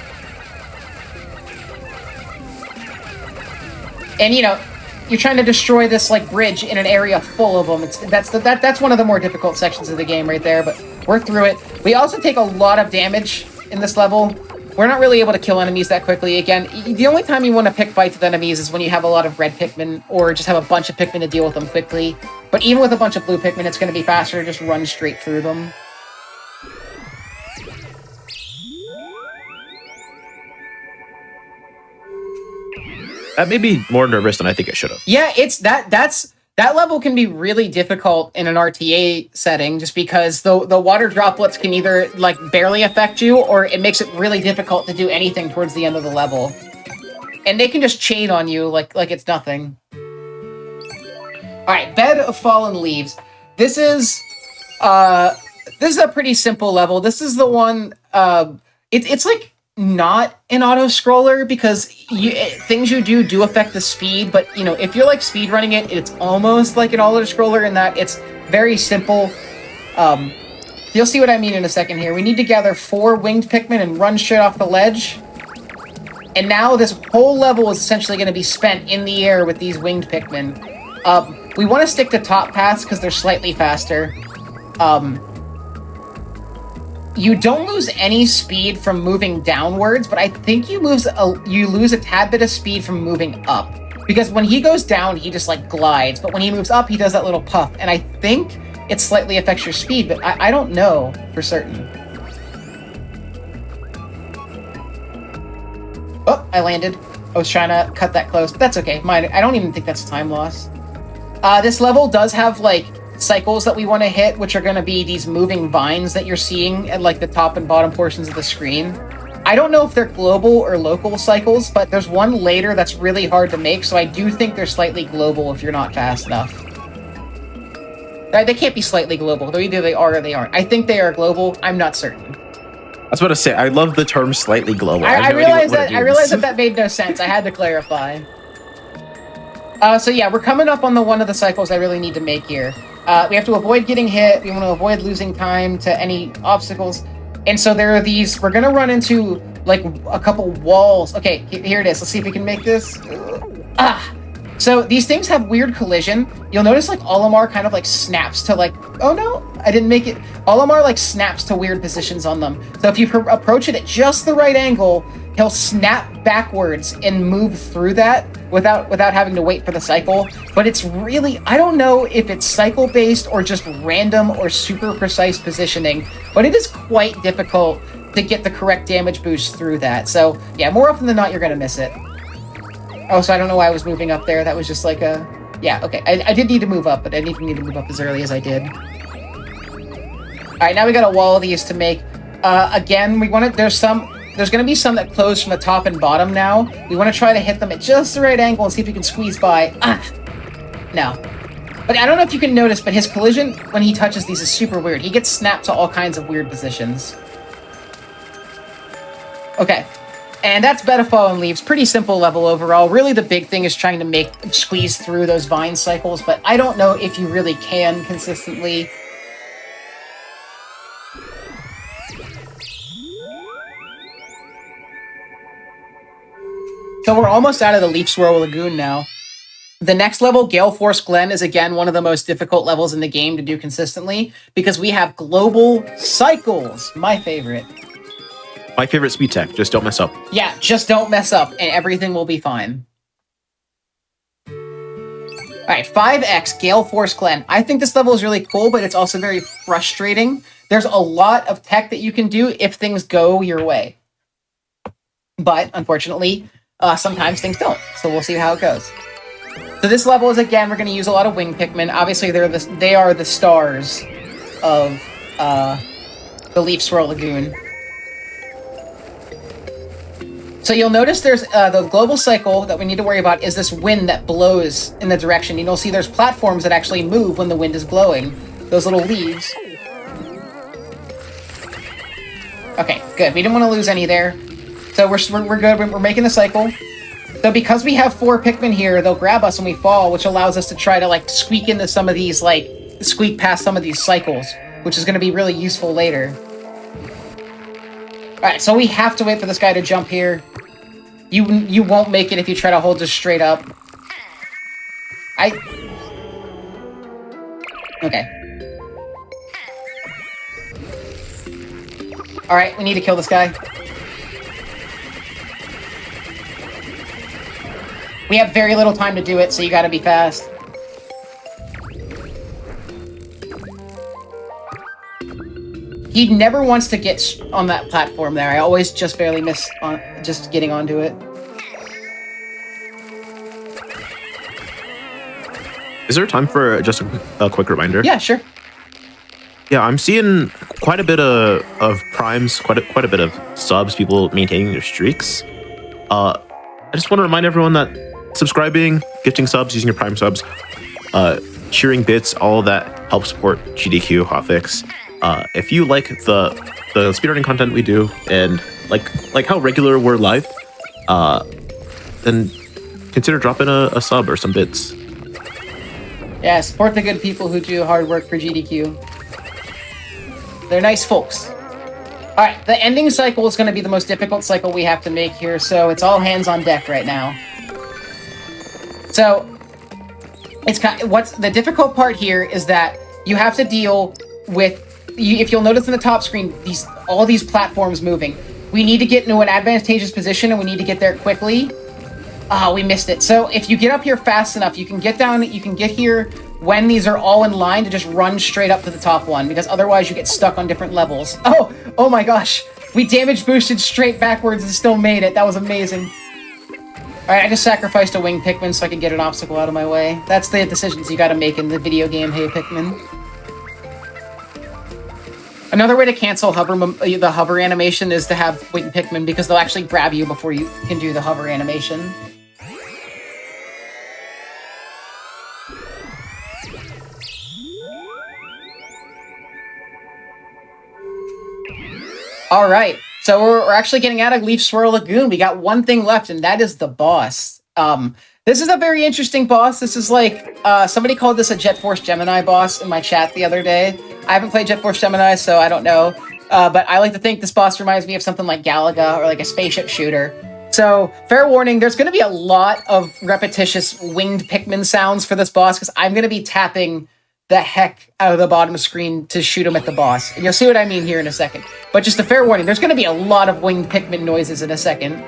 And, you're trying to destroy this, like, bridge in an area full of them. That's one of the more difficult sections of the game right there, but we're through it. We also take a lot of damage in this level. We're not really able to kill enemies that quickly. Again, the only time you want to pick fights with enemies is when you have a lot of red Pikmin, or just have a bunch of Pikmin to deal with them quickly. But even with a bunch of blue Pikmin, it's going to be faster to just run straight through them. That made me more nervous than I think it should have. Yeah, that level can be really difficult in an RTA setting, just because the water droplets can either like barely affect you, or it makes it really difficult to do anything towards the end of the level. And they can just chain on you like it's nothing. Alright, Bed of Fallen Leaves. This is a pretty simple level. This is the one it's like not an auto-scroller, because things you do affect the speed, but if you're like speedrunning it, it's almost like an auto-scroller in that it's very simple. You'll see what I mean in a second here. We need to gather 4 winged Pikmin and run straight off the ledge. And now this whole level is essentially going to be spent in the air with these winged Pikmin. We want to stick to top paths because they're slightly faster. You don't lose any speed from moving downwards, but I think you lose a tad bit of speed from moving up. Because when he goes down, he just like glides, but when he moves up, he does that little puff. And I think it slightly affects your speed, but I don't know for certain. I landed. I was trying to cut that close, but that's okay. I don't even think that's time loss. This level does have, like, cycles that we want to hit, which are going to be these moving vines that you're seeing at, like, the top and bottom portions of the screen. I don't know if they're global or local cycles, but there's one later that's really hard to make, so I do think they're slightly global if you're not fast enough. They can't be slightly global. They're either they are or they aren't. I think they are global. I'm not certain. I was about to say, I love the term slightly global. I realized that made no sense. I had to clarify. So yeah, we're coming up on one of the cycles I really need to make here. We have to avoid getting hit. We want to avoid losing time to any obstacles. And so there are these, we're going to run into like a couple walls. Okay, here it is. Let's see if we can make this. So these things have weird collision. You'll notice like Olimar kind of like snaps to like, oh no, I didn't make it. Olimar like snaps to weird positions on them. So if you approach it at just the right angle, he'll snap backwards and move through that without having to wait for the cycle. But it's really, I don't know if it's cycle based or just random or super precise positioning, but it is quite difficult to get the correct damage boost through that. So yeah, more often than not, you're gonna miss it. Oh, so I don't know why I was moving up there. That was just like a... Yeah, okay. I did need to move up, but I didn't need to move up as early as I did. Alright, now we got a wall of these to make. Again, we want to... There's going to be some that close from the top and bottom now. We want to try to hit them at just the right angle and see if we can squeeze by. No. But I don't know if you can notice, but his collision when he touches these is super weird. He gets snapped to all kinds of weird positions. Okay. And that's Bed of Fallen Leaves. Pretty simple level overall. Really, the big thing is trying to squeeze through those vine cycles, but I don't know if you really can consistently. So we're almost out of the Leaf Swirl Lagoon now. The next level, Gale Force Glen, is again one of the most difficult levels in the game to do consistently because we have global cycles. My favorite. My favorite speed tech. Just don't mess up. Yeah, just don't mess up, and everything will be fine. Alright, 5X, Gale Force Glen. I think this level is really cool, but it's also very frustrating. There's a lot of tech that you can do if things go your way. But, unfortunately, sometimes things don't. So we'll see how it goes. So this level is, again, we're going to use a lot of wing Pikmin. Obviously, they are the stars of the Leaf Swirl Lagoon. So you'll notice there's the global cycle that we need to worry about is this wind that blows in the direction. You'll see there's platforms that actually move when the wind is blowing. Those little leaves. Okay, good. We didn't want to lose any there. So we're good. We're making the cycle. So because we have 4 Pikmin here, they'll grab us when we fall, which allows us to try to like squeak into some of these, like squeak past some of these cycles, which is going to be really useful later. Alright, so we have to wait for this guy to jump here. You won't make it if you try to hold this straight up. Okay. Alright, we need to kill this guy. We have very little time to do it, so you gotta be fast. He never wants to get on that platform there. I always just barely miss on just getting onto it. Is there time for just a quick reminder? Yeah, sure. Yeah, I'm seeing quite a bit of primes, quite a bit of subs, people maintaining their streaks. I just want to remind everyone that subscribing, gifting subs, using your prime subs, cheering bits, all of that helps support GDQ Hotfix. If you like the speedrunning content we do and like how regular we're live, then consider dropping a sub or some bits. Yeah, support the good people who do hard work for GDQ. They're nice folks. Alright, the ending cycle is going to be the most difficult cycle we have to make here, so it's all hands on deck right now. So, what's the difficult part here is that you have to deal with, if you'll notice in the top screen, all these platforms moving. We need to get into an advantageous position, and we need to get there quickly. Ah, we missed it. So if you get up here fast enough, you can get down, you can get here when these are all in line to just run straight up to the top one, because otherwise you get stuck on different levels. Oh my gosh. We damage boosted straight backwards and still made it. That was amazing. Alright, I just sacrificed a winged Pikmin so I can get an obstacle out of my way. That's the decisions you gotta make in the video game, Hey Pikmin. Another way to cancel the hover animation is to have winged Pikmin, because they'll actually grab you before you can do the hover animation. Alright. So we're actually getting out of Leaf Swirl Lagoon. We got one thing left, and that is the boss. This is a very interesting boss. This is like, somebody called this a Jet Force Gemini boss in my chat the other day. I haven't played Jet Force Gemini, so I don't know. But I like to think this boss reminds me of something like Galaga, or like a spaceship shooter. So, fair warning, there's going to be a lot of repetitious winged Pikmin sounds for this boss, because I'm going to be tapping the heck out of the bottom screen to shoot him at the boss. And you'll see what I mean here in a second. But just a fair warning, there's going to be a lot of winged Pikmin noises in a second.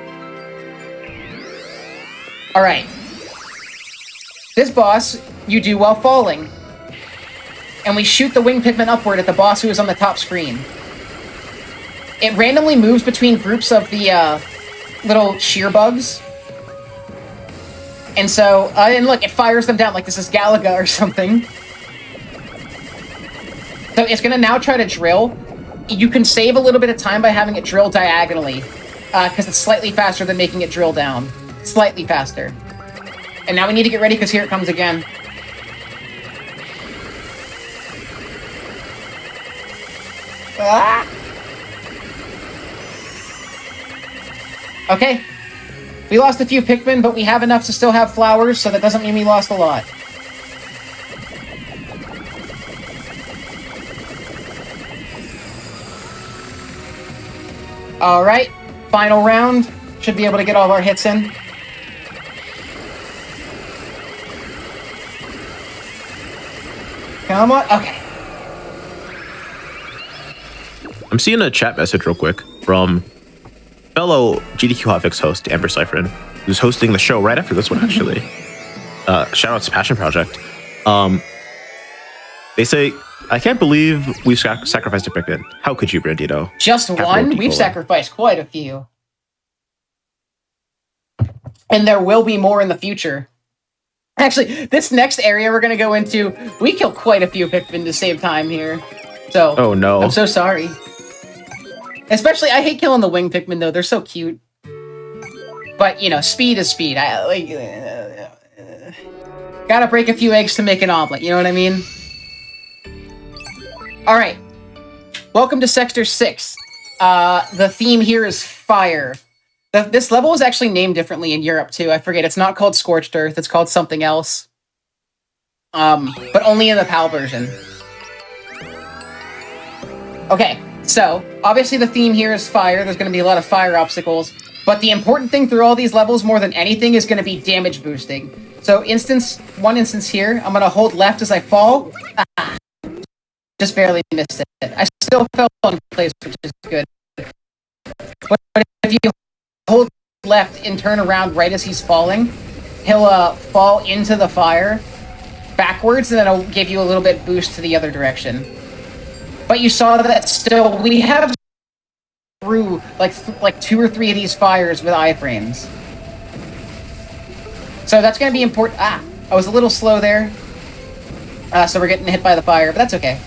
Alright. This boss, you do while falling. And we shoot the winged Pikmin upward at the boss who is on the top screen. It randomly moves between groups of the little shear bugs. And so, and look, it fires them down like this is Galaga or something. So it's going to now try to drill. You can save a little bit of time by having it drill diagonally, because it's slightly faster than making it drill down. Slightly faster. And now we need to get ready, because here it comes again. Ah! Okay. We lost a few Pikmin, but we have enough to still have flowers, so that doesn't mean we lost a lot. Alright, final round. Should be able to get all of our hits in. Come on, okay. I'm seeing a chat message real quick from fellow GDQ Hotfix host, Amber Cyphrin, who's hosting the show right after this one, actually. Shout out to Passion Project. They say, I can't believe we've sacrificed a Pikmin. How could you, Brandito? Just one? We've sacrificed quite a few. And there will be more in the future. Actually, this next area we're going to go into, we killed quite a few Pikmin to save time here. So, oh no. I'm so sorry. Especially, I hate killing the winged Pikmin, though. They're so cute. But, you know, speed is speed. Gotta break a few eggs to make an omelet, you know what I mean? Alright. Welcome to Sector 6. The theme here is fire. This level is actually named differently in Europe, too. I forget. It's not called Scorched Earth. It's called something else. But only in the PAL version. Okay, so, obviously the theme here is fire. There's going to be a lot of fire obstacles. But the important thing through all these levels, more than anything, is going to be damage boosting. So, one instance here, I'm going to hold left as I fall. Ah, just barely missed it. I still fell in place, which is good. But if you hold left and turn around right as he's falling, he'll fall into the fire backwards, and then it'll give you a little bit boost to the other direction. But you saw that still, we have through like 2 or 3 of these fires with iframes. So that's going to be important. Ah, I was a little slow there. So we're getting hit by the fire, but that's okay.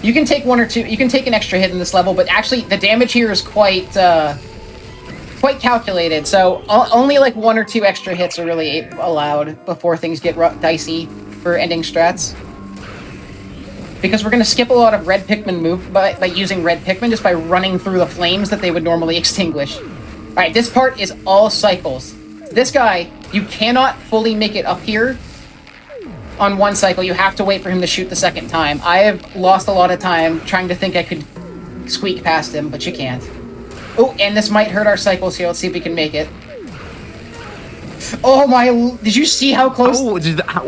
You can take 1 or 2, you can take an extra hit in this level, but actually the damage here is quite calculated. So only like 1 or 2 extra hits are really allowed before things get dicey for ending strats. Because we're going to skip a lot of red Pikmin move by using red Pikmin just by running through the flames that they would normally extinguish. Alright, this part is all cycles. This guy, you cannot fully make it up here on one cycle. You have to wait for him to shoot the second time. I have lost a lot of time trying to think I could squeak past him, but you can't. Oh, and this might hurt our cycles here. Let's see if we can make it. Oh my... Did you see how close... Oh,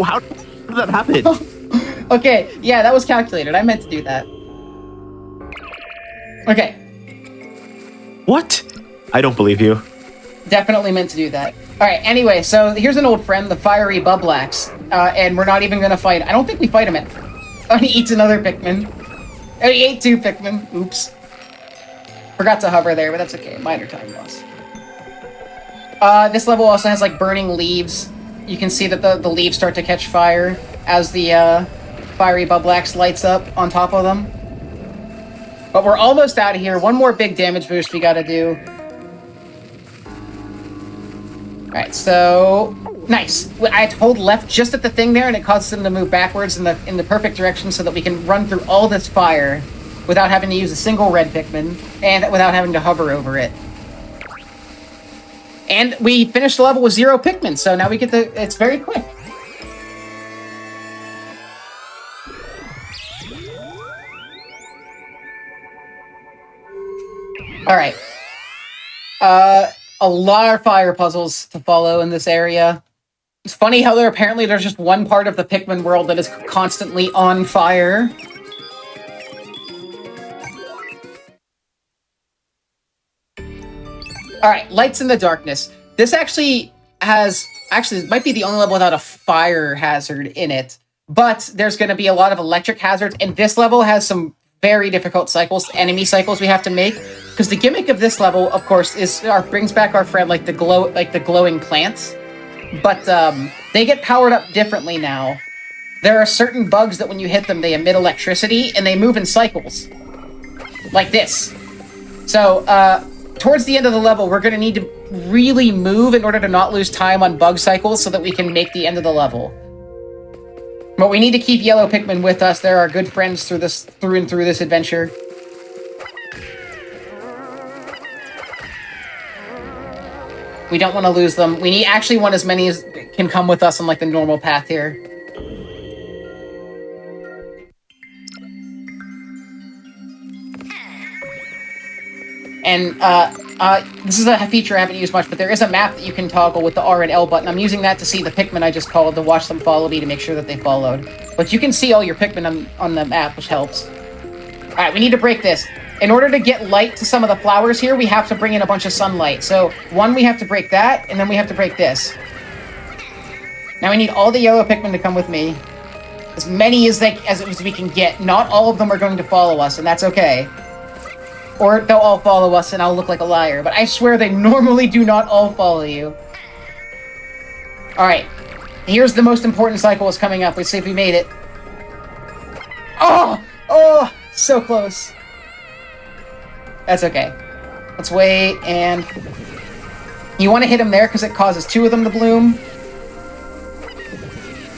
how did that happen? Okay, yeah, that was calculated. I meant to do that. Okay. What? I don't believe you. Definitely meant to do that. Alright, anyway, so here's an old friend, the Fiery Bublax. And we're not even gonna fight. I don't think we fight him at... Oh, he eats another Pikmin. Oh, he ate 2 Pikmin. Oops. Forgot to hover there, but that's okay. Minor time loss. This level also has, like, burning leaves. You can see that the leaves start to catch fire as the fiery Bublax lights up on top of them. But we're almost out of here. One more big damage boost we gotta do. Alright, so... Nice. I hold left just at the thing there, and it causes them to move backwards in the perfect direction so that we can run through all this fire without having to use a single red Pikmin, and without having to hover over it. And we finished the level with 0 Pikmin, so now we get the... It's very quick. Alright. A lot of fire puzzles to follow in this area. It's funny how there's just one part of the Pikmin world that is constantly on fire. Alright, Lights in the Darkness. This actually it might be the only level without a fire hazard in it. But there's going to be a lot of electric hazards, and this level has some very difficult cycles, enemy cycles we have to make. Because the gimmick of this level, of course, is brings back our friend the glowing plants. But they get powered up differently now. There are certain bugs that when you hit them, they emit electricity, and they move in cycles. Like this. So, towards the end of the level, we're going to need to really move in order to not lose time on bug cycles so that we can make the end of the level. But we need to keep yellow Pikmin with us. They're our good friends through this adventure. We don't want to lose them. We actually want as many as can come with us on like the normal path here. And this is a feature I haven't used much, but there is a map that you can toggle with the R and L button. I'm using that to see the Pikmin I just called, to watch them follow me to make sure that they followed. But you can see all your Pikmin on the map, which helps. Alright, we need to break this. In order to get light to some of the flowers here, we have to bring in a bunch of sunlight. So, one, we have to break that, and then we have to break this. Now we need all the yellow Pikmin to come with me. As many as we can get. Not all of them are going to follow us, and that's okay. Or they'll all follow us and I'll look like a liar. But I swear they normally do not all follow you. Alright. Here's the most important cycle is coming up. Let's see if we made it. Oh! Oh! So close. That's okay. Let's wait, and... You want to hit them there because it causes 2 of them to bloom.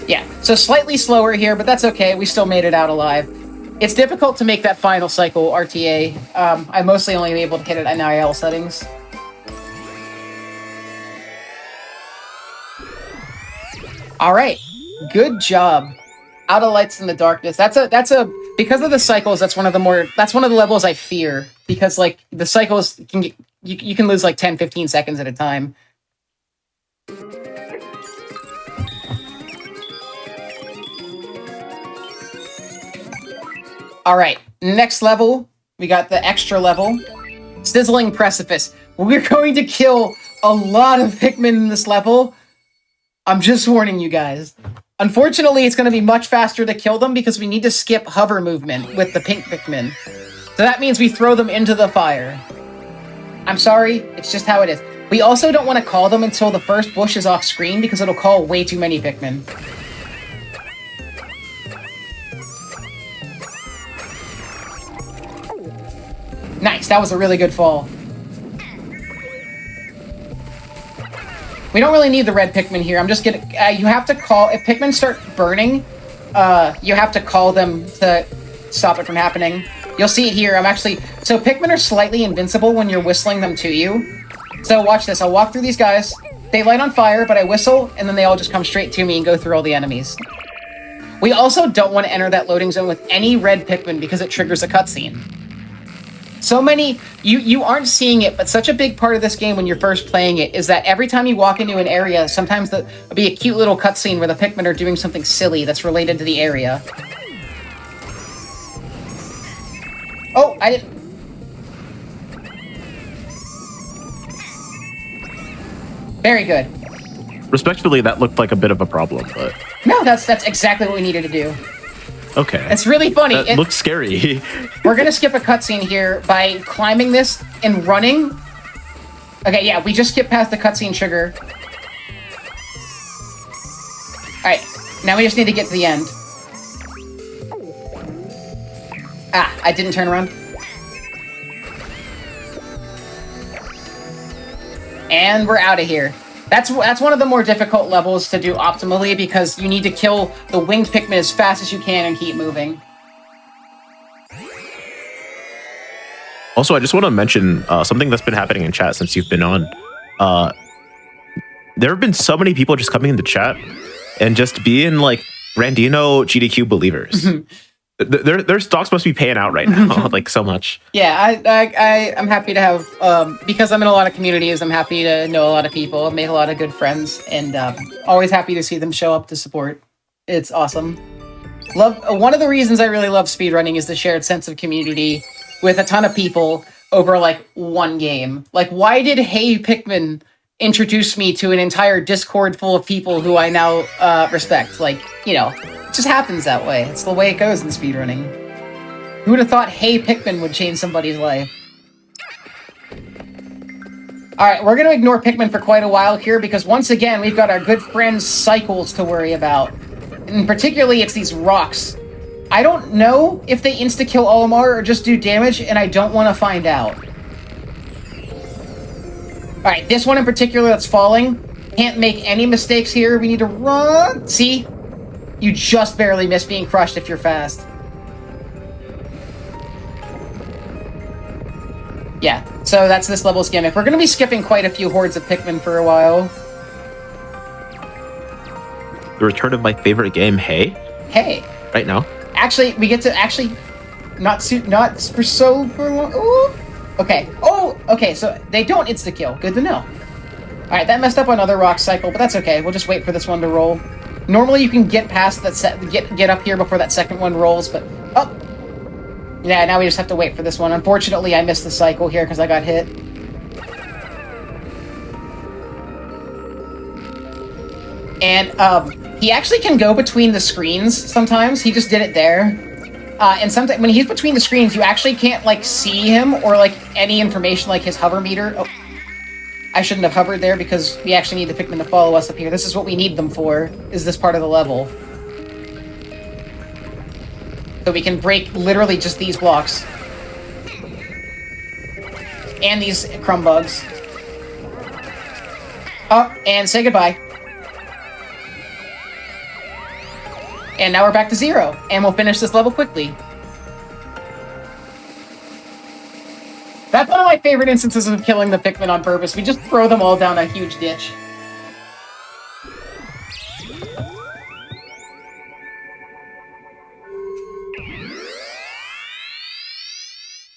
Yeah, so slightly slower here, but that's okay. We still made it out alive. It's difficult to make that final cycle RTA. I mostly only am able to hit it at NIL settings. Alright, good job. Out of Lights in the Darkness. Because of the cycles, that's one of the levels I fear. Because, like, the cycles you can lose, like, 10, 15 seconds at a time. Alright, next level, we got the extra level. Sizzling Precipice. We're going to kill a lot of Pikmin in this level. I'm just warning you guys. Unfortunately, it's going to be much faster to kill them because we need to skip hover movement with the pink Pikmin. So that means we throw them into the fire. I'm sorry, it's just how it is. We also don't want to call them until the first bush is off screen because it'll call way too many Pikmin. Nice, that was a really good fall. We don't really need the red Pikmin here. I'm just gonna... you have to call... If Pikmin start burning, you have to call them to stop it from happening. You'll see it here. I'm actually... So Pikmin are slightly invincible when you're whistling them to you. So watch this. I'll walk through these guys. They light on fire, but I whistle, and then they all just come straight to me and go through all the enemies. We also don't want to enter that loading zone with any red Pikmin because it triggers a cutscene. So many, you aren't seeing it, but such a big part of this game when you're first playing it is that every time you walk into an area, sometimes there'll be a cute little cutscene where the Pikmin are doing something silly that's related to the area. Oh, I didn't... Very good. Respectfully, that looked like a bit of a problem, but... No, that's exactly what we needed to do. Okay. It's really funny. It looks scary. We're gonna skip a cutscene here by climbing this and running Okay, yeah, we just skipped past the cutscene sugar. Alright, now we just need to get to the end. Ah, I didn't turn around. And we're out of here. That's one of the more difficult levels to do optimally because you need to kill the winged Pikmin as fast as you can and keep moving. Also, I just want to mention something that's been happening in chat since you've been on. There have been so many people just coming into chat and just being like Brandino GDQ believers. Their stocks must be paying out right now, like so much. Yeah, I'm happy to have, because I'm in a lot of communities, I'm happy to know a lot of people, make a lot of good friends, and always happy to see them show up to support. It's awesome. One of the reasons I really love speedrunning is the shared sense of community with a ton of people over, like, one game. Like, why did Hey Pikmin introduce me to an entire Discord full of people who I now respect? Like, you know, it just happens that way. It's the way it goes in speedrunning. Who would have thought Hey Pikmin would change somebody's life? Alright, we're going to ignore Pikmin for quite a while here because once again, we've got our good friend Cycles to worry about. And particularly, it's these rocks. I don't know if they insta-kill Olimar or just do damage, and I don't want to find out. Alright, this one in particular that's falling. Can't make any mistakes here. We need to run. See? You just barely miss being crushed if you're fast. Yeah, so that's this level's gimmick. We're going to be skipping quite a few hordes of Pikmin for a while. The return of my favorite game, Hey. Hey. Right now. Actually, we get to not for so long. Ooh. Okay. Oh, okay. So they don't insta kill. Good to know. All right, that messed up another rock cycle, but that's okay. We'll just wait for this one to roll. Normally, you can get past that get up here before that second one rolls, but oh, yeah. Now we just have to wait for this one. Unfortunately, I missed the cycle here because I got hit. And he actually can go between the screens sometimes. He just did it there. And sometimes when he's between the screens, you actually can't, like, see him or, like, any information like his hover meter. Oh, I shouldn't have hovered there because we actually need the Pikmin to follow us up here. This is what we need them for, is this part of the level. So we can break literally just these blocks. And these crumb bugs. Oh, and say goodbye. And now we're back to 0, and we'll finish this level quickly. That's one of my favorite instances of killing the Pikmin on purpose. We just throw them all down a huge ditch.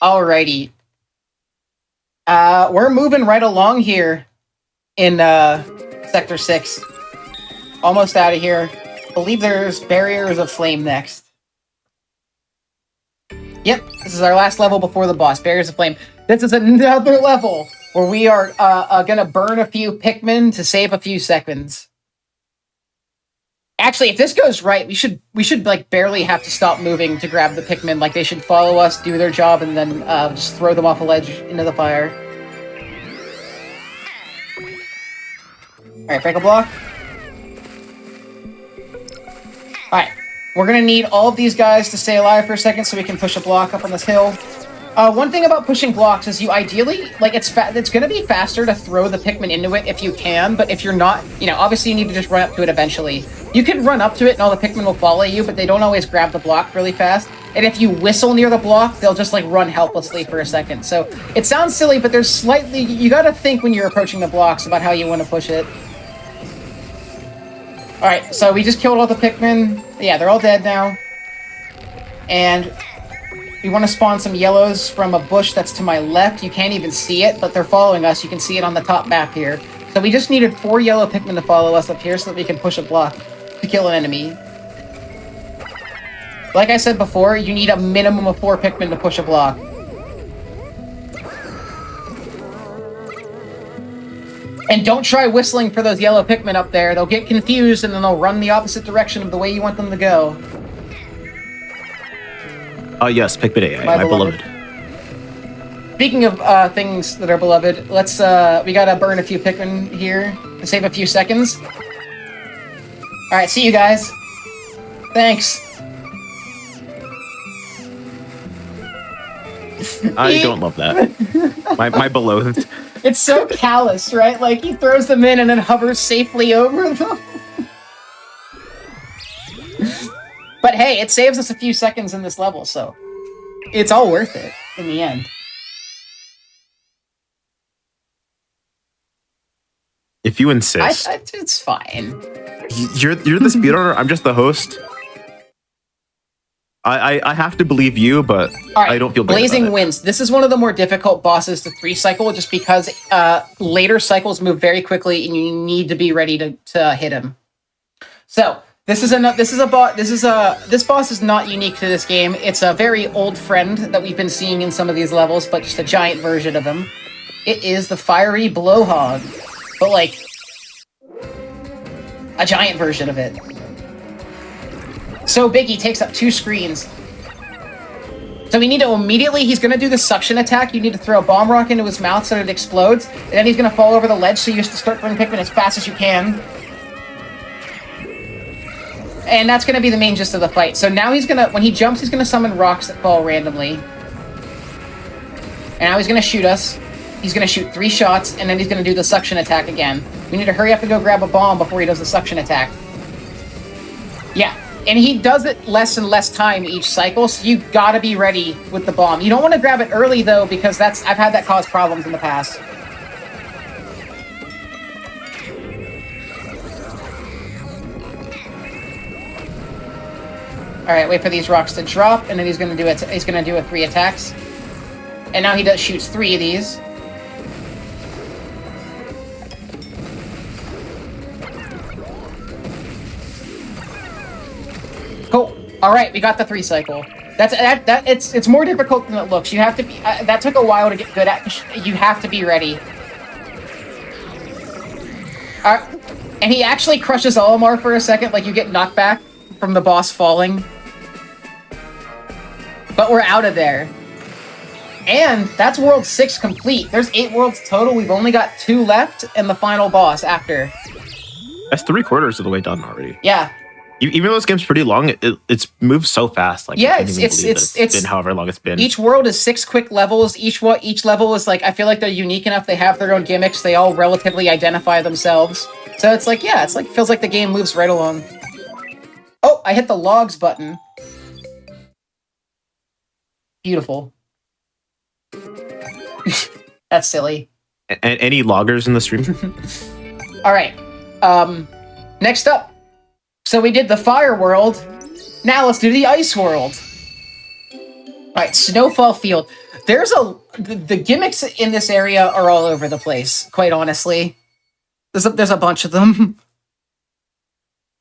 Alrighty. We're moving right along here in Sector 6. Almost out of here. I believe there's Barriers of Flame next. Yep, this is our last level before the boss, Barriers of Flame. This is another level where we are gonna burn a few Pikmin to save a few seconds. Actually, if this goes right, we should like barely have to stop moving to grab the Pikmin. Like, they should follow us, do their job, and then just throw them off a ledge into the fire. Alright, break a block. Alright, we're gonna need all of these guys to stay alive for a second so we can push a block up on this hill. One thing about pushing blocks is you ideally, like, it's gonna be faster to throw the Pikmin into it if you can, but if you're not, you know, obviously you need to just run up to it eventually. You can run up to it and all the Pikmin will follow you, but they don't always grab the block really fast. And if you whistle near the block, they'll just, like, run helplessly for a second. So, it sounds silly, but there's slightly, you gotta think when you're approaching the blocks about how you want to push it. Alright, so we just killed all the Pikmin. Yeah, they're all dead now. And we want to spawn some yellows from a bush that's to my left. You can't even see it, but they're following us. You can see it on the top map here. So we just needed 4 yellow Pikmin to follow us up here so that we can push a block to kill an enemy. Like I said before, you need a minimum of 4 Pikmin to push a block. And don't try whistling for those yellow Pikmin up there. They'll get confused and then they'll run the opposite direction of the way you want them to go. Yes, Pikmin AI, my beloved. Speaking of things that are beloved, let's we gotta burn a few Pikmin here and save a few seconds. All right, see you guys. Thanks. I don't love that. My beloved. It's so callous, right? Like, he throws them in and then hovers safely over them. But hey, it saves us a few seconds in this level, so it's all worth it in the end. If you insist. It's fine. You're the speedrunner, I'm just the host. I have to believe you, but I don't feel bad Blazing about it. Winds. This is one of the more difficult bosses to 3-cycle, just because later cycles move very quickly, and you need to be ready to hit him. So this boss is not unique to this game. It's a very old friend that we've been seeing in some of these levels, but just a giant version of him. It is the fiery blowhog, but like a giant version of it. So big, he takes up 2 screens. So we need to immediately, he's going to do the suction attack. You need to throw a bomb rock into his mouth so that it explodes. And then he's going to fall over the ledge, so you have to start throwing Pikmin as fast as you can. And that's going to be the main gist of the fight. So now he's going to, when he jumps, he's going to summon rocks that fall randomly. And now he's going to shoot us. He's going to shoot 3 shots, and then he's going to do the suction attack again. We need to hurry up and go grab a bomb before he does the suction attack. Yeah. And he does it less and less time each cycle, so you gotta be ready with the bomb. You don't want to grab it early, though, because I've had that cause problems in the past. Alright, wait for these rocks to drop, and then he's gonna do 3 attacks. And now he shoots 3 of these. Cool. All right, we got the 3-cycle. It's more difficult than it looks. You have to be. That took a while to get good at. You have to be ready. And he actually crushes Olimar for a second, like you get knocked back from the boss falling. But we're out of there. And that's World 6 complete. There's 8 worlds total. We've only got 2 left, and the final boss after. That's 3/4 of the way done already. Yeah. Even though this game's pretty long, it's moved so fast. Like, yeah, I can't even believe it's been however long it's been. Each world is 6 quick levels. Each level is like, I feel like they're unique enough. They have their own gimmicks. They all relatively identify themselves. So it's like, yeah, feels like the game moves right along. Oh, I hit the logs button. Beautiful. That's silly. Any loggers in the stream? All right. Next up. So we did the fire world. Now let's do the ice world. All right, Snowfall Field. The gimmicks in this area are all over the place, quite honestly. There's a bunch of them.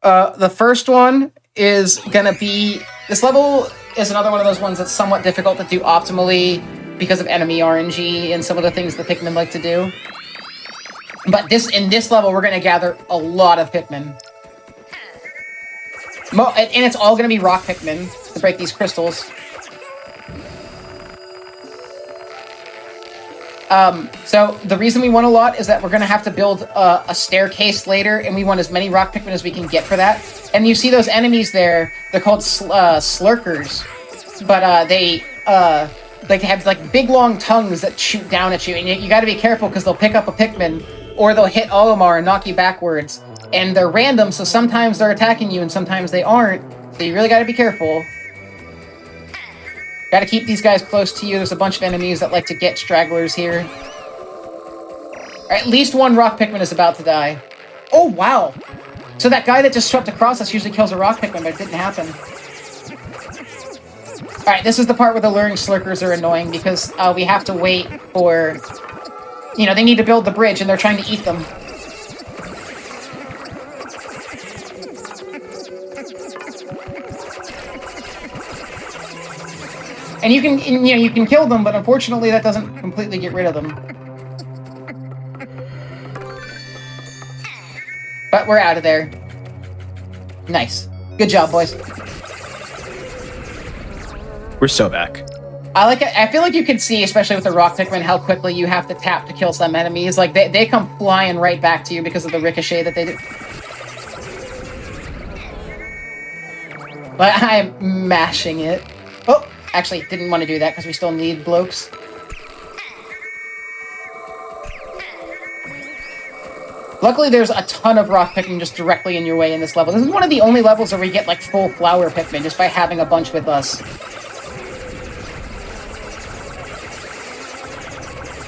The first one is gonna be, this level is another one of those ones that's somewhat difficult to do optimally because of enemy RNG and some of the things the Pikmin like to do. But in this level, we're gonna gather a lot of Pikmin. And it's all going to be rock Pikmin to break these crystals. So the reason we want a lot is that we're going to have to build a staircase later, and we want as many rock Pikmin as we can get for that. And you see those enemies there, they're called slurkers. But they have like big long tongues that shoot down at you, and you got to be careful because they'll pick up a Pikmin, or they'll hit Olimar and knock you backwards. And they're random, so sometimes they're attacking you and sometimes they aren't. So you really gotta be careful. Gotta keep these guys close to you. There's a bunch of enemies that like to get stragglers here. At least 1 rock Pikmin is about to die. Oh, wow! So that guy that just swept across us usually kills a rock Pikmin, but it didn't happen. Alright, this is the part where the luring slurkers are annoying because we have to wait for... You know, they need to build the bridge and they're trying to eat them. And you can kill them, but unfortunately that doesn't completely get rid of them. But we're out of there. Nice. Good job, boys. We're so back. I feel like you can see, especially with the rock Pikmin, how quickly you have to tap to kill some enemies. Like, they come flying right back to you because of the ricochet that they do. But I'm mashing it. Oh, actually, didn't want to do that because we still need blokes. Luckily, there's a ton of rock Pikmin just directly in your way in this level. This is one of the only levels where we get, like, full flower Pikmin just by having a bunch with us.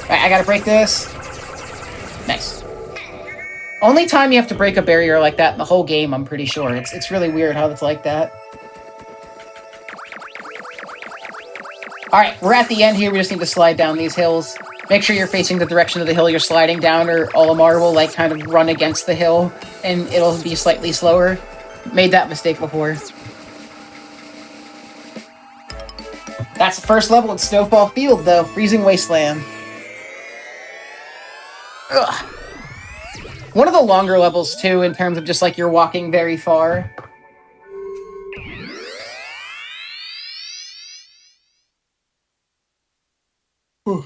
Alright, I gotta break this. Nice. Only time you have to break a barrier like that in the whole game, I'm pretty sure. It's really weird how it's like that. Alright, we're at the end here. We just need to slide down these hills. Make sure you're facing the direction of the hill you're sliding down, or Olimar will, like, kind of run against the hill, and it'll be slightly slower. Made that mistake before. That's the first level in Snowfall Field, though. Freezing Wasteland. Ugh. One of the longer levels, too, in terms of just, like, you're walking very far.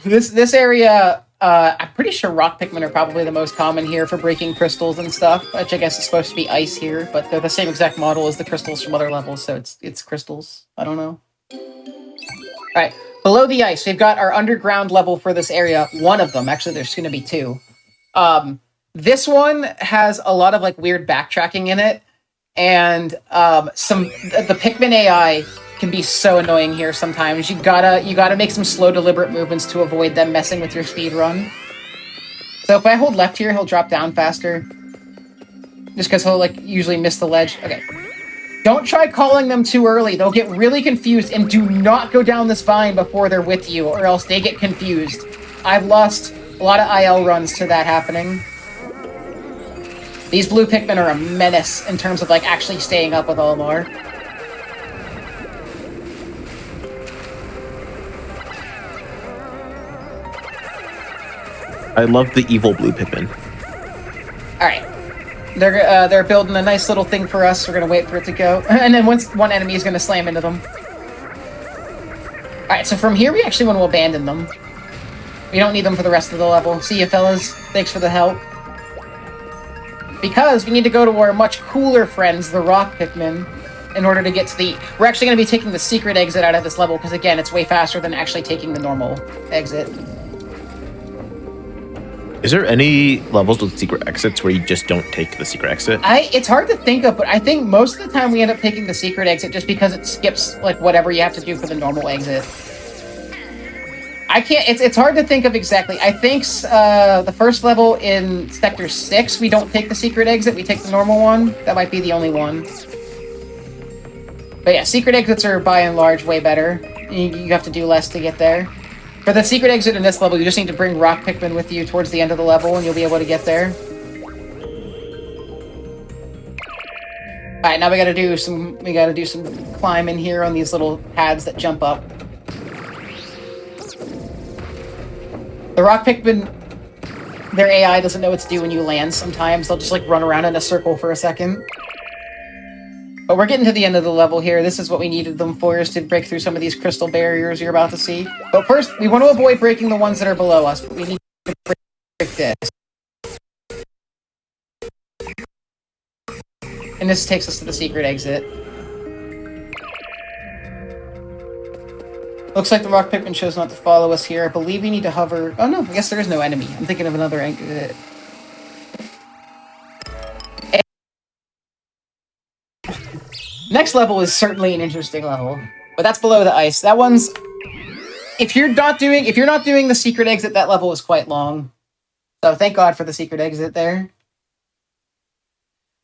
This area, I'm pretty sure rock Pikmin are probably the most common here for breaking crystals and stuff, which I guess is supposed to be ice here, but they're the same exact model as the crystals from other levels, so it's crystals. I don't know. Alright, below the ice, we've got our underground level for this area. One of them, actually there's going to be two. This one has a lot of, like, weird backtracking in it, and the Pikmin AI can be so annoying here sometimes. You gotta make some slow, deliberate movements to avoid them messing with your speed run. So if I hold left here, he'll drop down faster. Just because he'll, like, usually miss the ledge. Okay. Don't try calling them too early. They'll get really confused, and do not go down this vine before they're with you, or else they get confused. I've lost a lot of IL runs to that happening. These blue Pikmin are a menace in terms of, like, actually staying up with Olimar. I love the evil blue Pikmin. Alright. They're building a nice little thing for us. We're gonna wait for it to go. And then once one enemy is gonna slam into them. Alright, so from here we actually want to abandon them. We don't need them for the rest of the level. See ya, fellas. Thanks for the help. Because we need to go to our much cooler friends, the rock Pikmin, in order to get to the... We're actually going to be taking the secret exit out of this level, because again, it's way faster than actually taking the normal exit. Is there any levels with secret exits where you just don't take the secret exit? It's hard to think of, but I think most of the time we end up taking the secret exit just because it skips, like, whatever you have to do for the normal exit. I can't... It's hard to think of exactly. I think the first level in Sector 6, we don't take the secret exit, we take the normal one. That might be the only one. But yeah, secret exits are by and large way better. You have to do less to get there. For the secret exit in this level, you just need to bring rock Pikmin with you towards the end of the level, and you'll be able to get there. Alright, now we gotta do some climbing here on these little pads that jump up. The rock Pikmin, their AI doesn't know what to do when you land sometimes. They'll just, like, run around in a circle for a second. But we're getting to the end of the level here. This is what we needed them for, is to break through some of these crystal barriers you're about to see. But first, we want to avoid breaking the ones that are below us. But we need to break this. And this takes us to the secret exit. Looks like the rock Pikmin chose not to follow us here. I believe we need to hover... Oh no, I guess there is no enemy. I'm thinking of another exit. Next level is certainly an interesting level, but that's below the ice. That one's... If you're not doing the secret exit, that level is quite long. So thank God for the secret exit there.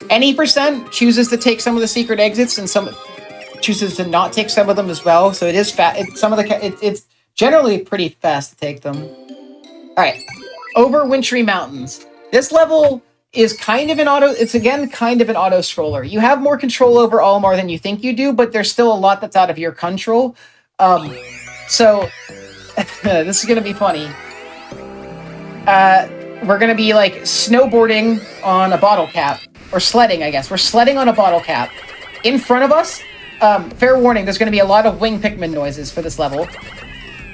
Any percent chooses to take some of the secret exits, and some chooses to not take some of them as well. So it is it's generally pretty fast to take them. All right, over Wintry Mountains. This level is kind of an auto scroller. You have more control over Olimar than you think you do, but there's still a lot that's out of your control. So this is gonna be funny. We're gonna be, like, snowboarding on a bottle cap, or sledding, I guess. We're sledding on a bottle cap. In front of us, fair warning, there's gonna be a lot of wing Pikmin noises for this level.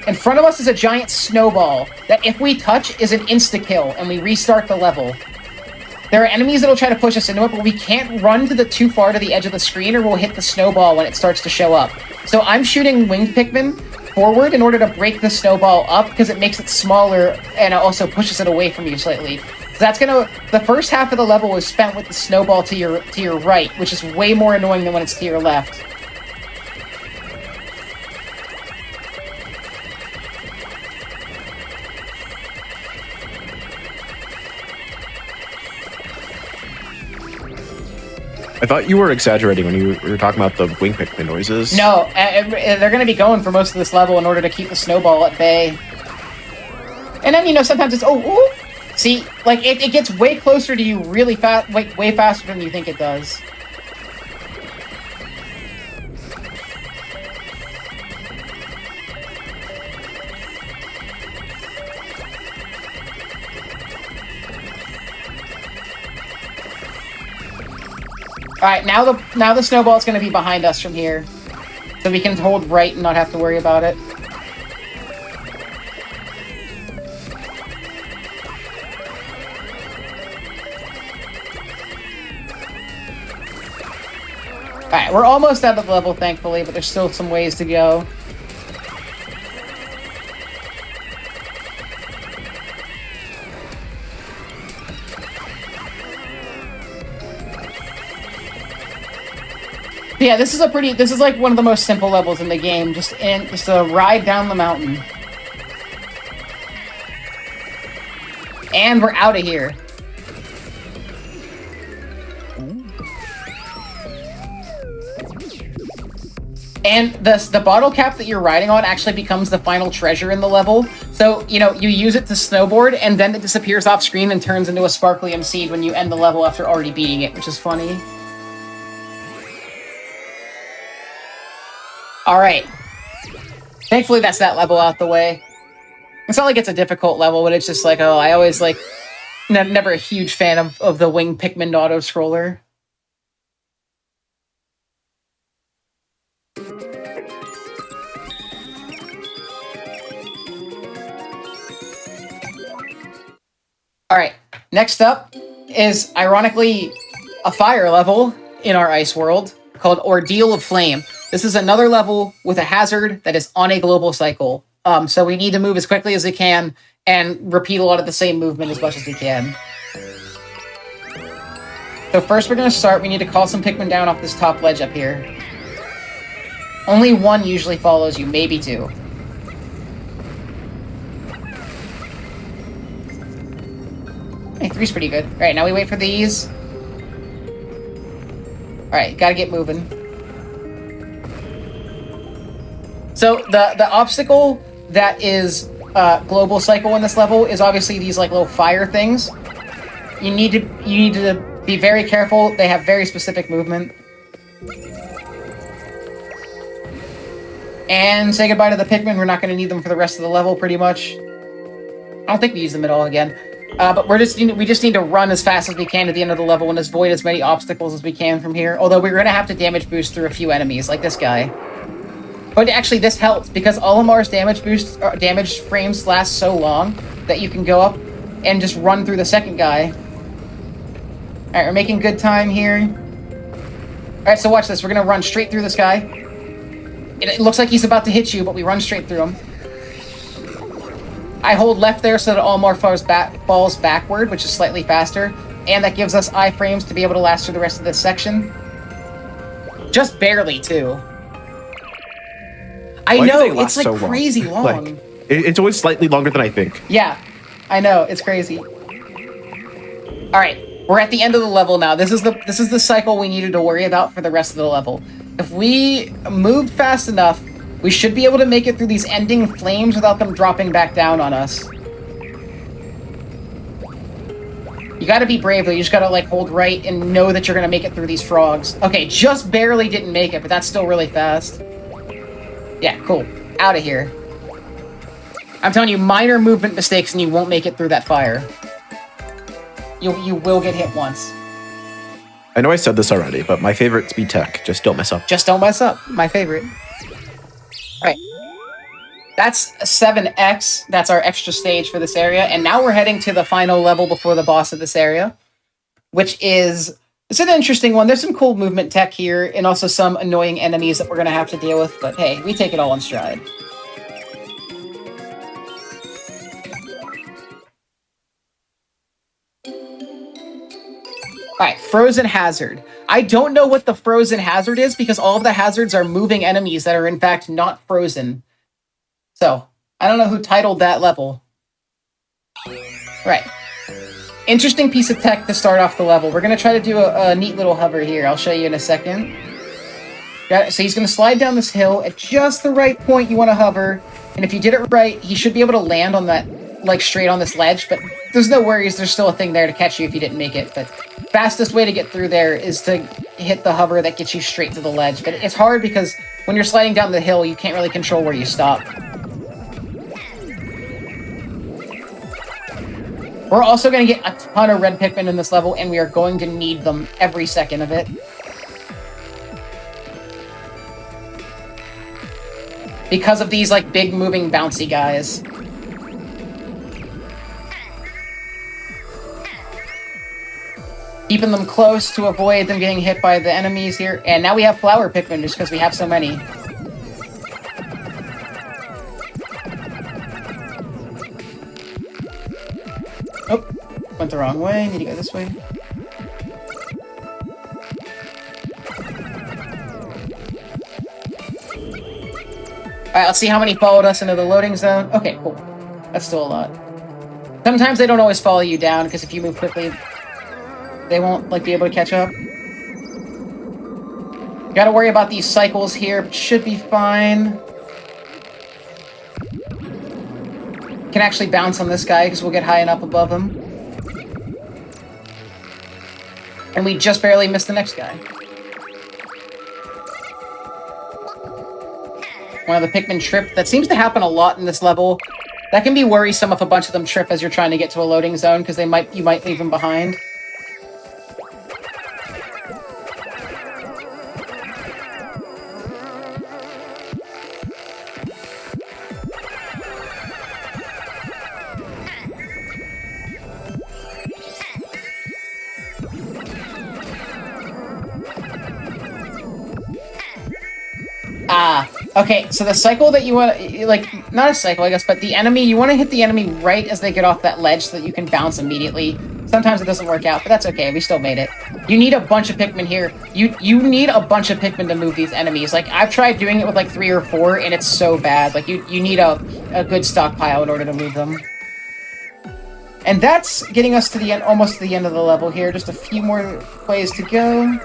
In front of us is a giant snowball that if we touch is an insta-kill, and we restart the level. There are enemies that'll try to push us into it, but we can't run too far to the edge of the screen or we'll hit the snowball when it starts to show up. So I'm shooting winged Pikmin forward in order to break the snowball up because it makes it smaller and it also pushes it away from you slightly. So that's gonna... The first half of the level is spent with the snowball to your right, which is way more annoying than when it's to your left. I thought you were exaggerating when you were talking about the wing Pikmin noises. No, they're going to be going for most of this level in order to keep the snowball at bay. And then, you know, sometimes it's, ooh. See, like, it gets way closer to you really fast, way faster than you think it does. Alright, now the snowball's gonna be behind us from here. So we can hold right and not have to worry about it. Alright, we're almost out of the level, thankfully, but there's still some ways to go. Yeah, this is like one of the most simple levels in the game, just a ride down the mountain. And we're out of here. And the bottle cap that you're riding on actually becomes the final treasure in the level. So, you know, you use it to snowboard, and then it disappears off screen and turns into a sparklium seed when you end the level after already beating it, which is funny. Alright. Thankfully that's that level out the way. It's not like it's a difficult level, but it's just like, oh, I always like... never a huge fan of the winged Pikmin auto-scroller. Alright, next up is, ironically, a fire level in our ice world called Ordeal of Flame. This is another level with a hazard that is on a global cycle. So we need to move as quickly as we can and repeat a lot of the same movement as much as we can. So first we're going to start, we need to call some Pikmin down off this top ledge up here. Only one usually follows you, maybe two. Hey, three's pretty good. Alright, now we wait for these. Alright, gotta get moving. So, the obstacle that is global cycle in this level is obviously these, like, little fire things. You need to be very careful. They have very specific movement. And say goodbye to the Pikmin. We're not going to need them for the rest of the level, pretty much. I don't think we use them at all again. But we just need to run as fast as we can to the end of the level and avoid as many obstacles as we can from here. Although we're going to have to damage boost through a few enemies, like this guy. But actually, this helps, because Olimar's damage frames last so long that you can go up and just run through the second guy. Alright, we're making good time here. Alright, so watch this. We're going to run straight through this guy. It looks like he's about to hit you, but we run straight through him. I hold left there so that Olimar falls backward, which is slightly faster. And that gives us iframes to be able to last through the rest of this section. Just barely, too. I know, it's like so crazy long. Like, it's always slightly longer than I think. Yeah, I know, it's crazy. Alright, we're at the end of the level now. This is the cycle we needed to worry about for the rest of the level. If we moved fast enough, we should be able to make it through these ending flames without them dropping back down on us. You gotta be brave, though. You just gotta, like, hold right and know that you're gonna make it through these frogs. Okay, just barely didn't make it, but that's still really fast. Yeah, cool. Out of here. I'm telling you, minor movement mistakes and you won't make it through that fire. You will get hit once. I know I said this already, but my favorite speed tech, just don't mess up. Just don't mess up. My favorite. Alright. That's 7X. That's our extra stage for this area. And now we're heading to the final level before the boss of this area, which is... It's an interesting one. There's some cool movement tech here, and also some annoying enemies that we're going to have to deal with. But hey, we take it all in stride. Alright, Frozen Hazard. I don't know what the Frozen Hazard is, because all of the hazards are moving enemies that are in fact not frozen. So, I don't know who titled that level. Right. Interesting piece of tech to start off the level. We're going to try to do a neat little hover here. I'll show you in a second. So he's going to slide down this hill at just the right point you want to hover. And if you did it right, he should be able to land on that, like, straight on this ledge. But there's no worries. There's still a thing there to catch you if you didn't make it. But fastest way to get through there is to hit the hover that gets you straight to the ledge. But it's hard because when you're sliding down the hill, you can't really control where you stop. We're also going to get a ton of red Pikmin in this level, and we are going to need them every second of it. Because of these, like, big moving bouncy guys. Keeping them close to avoid them getting hit by the enemies here. And now we have flower Pikmin just because we have so many. Oh, went the wrong way. Need to go this way. Alright, let's see how many followed us into the loading zone. Okay, cool. That's still a lot. Sometimes they don't always follow you down, because if you move quickly, they won't, like, be able to catch up. Gotta worry about these cycles here, but should be fine. Can actually bounce on this guy because we'll get high enough above him. And we just barely missed the next guy. One of the Pikmin trip. That seems to happen a lot in this level. That can be worrisome if a bunch of them trip as you're trying to get to a loading zone, because you might leave them behind. Okay, so the cycle that you want to, like, not a cycle, I guess, but the enemy, you want to hit the enemy right as they get off that ledge so that you can bounce immediately. Sometimes it doesn't work out, but that's okay, we still made it. You need a bunch of Pikmin here. You need a bunch of Pikmin to move these enemies. Like, I've tried doing it with, like, 3 or 4, and it's so bad. Like, you need a good stockpile in order to move them. And that's getting us to the end, almost to the end of the level here. Just a few more ways to go.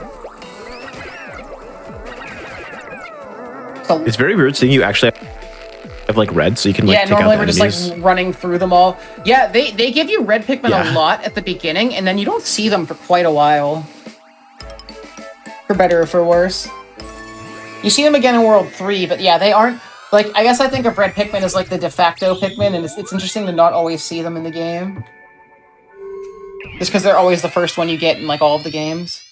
It's very weird seeing you actually have, like, red, so you can, like, take out the enemies. Normally we're just, like, running through them all. Yeah, they give you red Pikmin a lot at the beginning, and then you don't see them for quite a while. For better or for worse. You see them again in World 3, but yeah, they aren't... Like, I guess I think of red Pikmin as, like, the de facto Pikmin, and it's interesting to not always see them in the game. Just because they're always the first one you get in, like, all of the games.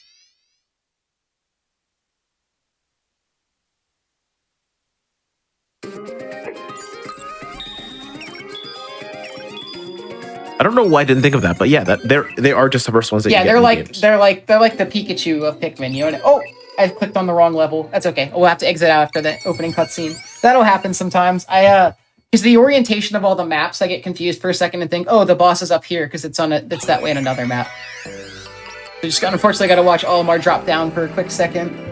I don't know why I didn't think of that, but yeah, they are just the first ones that you get they're in like games. they're like the Pikachu of Pikmin, you know. Oh, I clicked on the wrong level. That's okay. We'll have to exit out after the opening cutscene. That'll happen sometimes. Because the orientation of all the maps, I get confused for a second and think, oh, the boss is up here because it's that way in another map. So just unfortunately got to watch Olimar drop down for a quick second.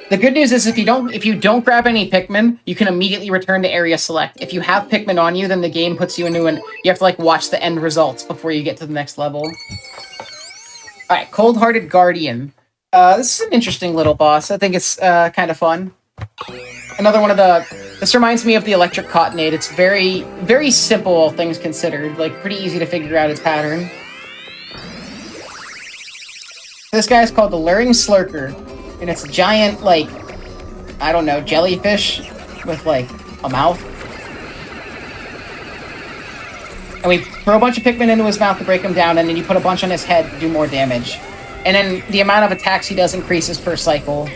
The good news is if you don't grab any Pikmin, you can immediately return to area select. If you have Pikmin on you, then the game puts you into you have to, like, watch the end results before you get to the next level. Alright, Cold-Hearted Guardian. This is an interesting little boss. I think it's kind of fun. Another one of this reminds me of the Electric Cottonade. It's very, very simple, all things considered. Like, pretty easy to figure out its pattern. This guy is called the Luring Slurker. And it's a giant, like, I don't know, jellyfish with, like, a mouth. And we throw a bunch of Pikmin into his mouth to break him down, and then you put a bunch on his head to do more damage. And then the amount of attacks he does increases per cycle.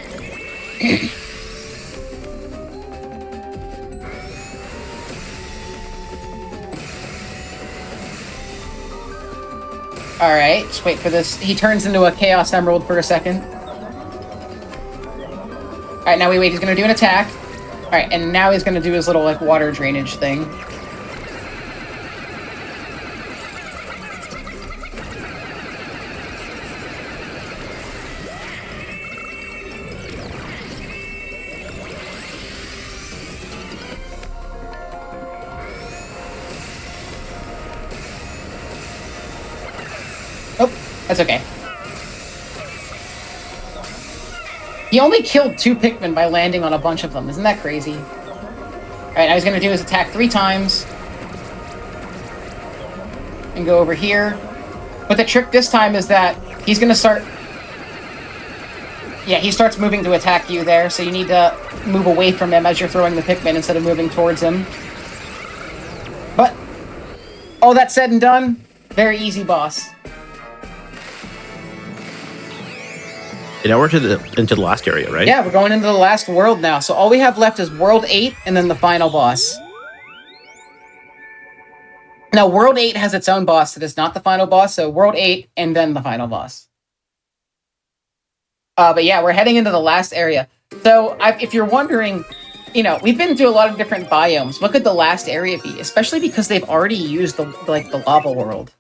Alright, just wait for this. He turns into a Chaos Emerald for a second. Alright, now we wait. He's going to do an attack. Alright, and now he's going to do his little, like, water drainage thing. Oh, that's okay. He only killed 2 Pikmin by landing on a bunch of them. Isn't that crazy? Alright, now he's going to do his attack 3 times. And go over here. But the trick this time is that he's going to start... Yeah, he starts moving to attack you there, so you need to move away from him as you're throwing the Pikmin instead of moving towards him. But, all that said and done, very easy boss. And now we're into the last area, right? Yeah, we're going into the last world now. So all we have left is World 8 and then the final boss. Now, World 8 has its own boss. It is not the final boss, so World 8 and then the final boss. But yeah, we're heading into the last area. So if you're wondering, you know, we've been through a lot of different biomes. What could the last area be? Especially because they've already used the lava world.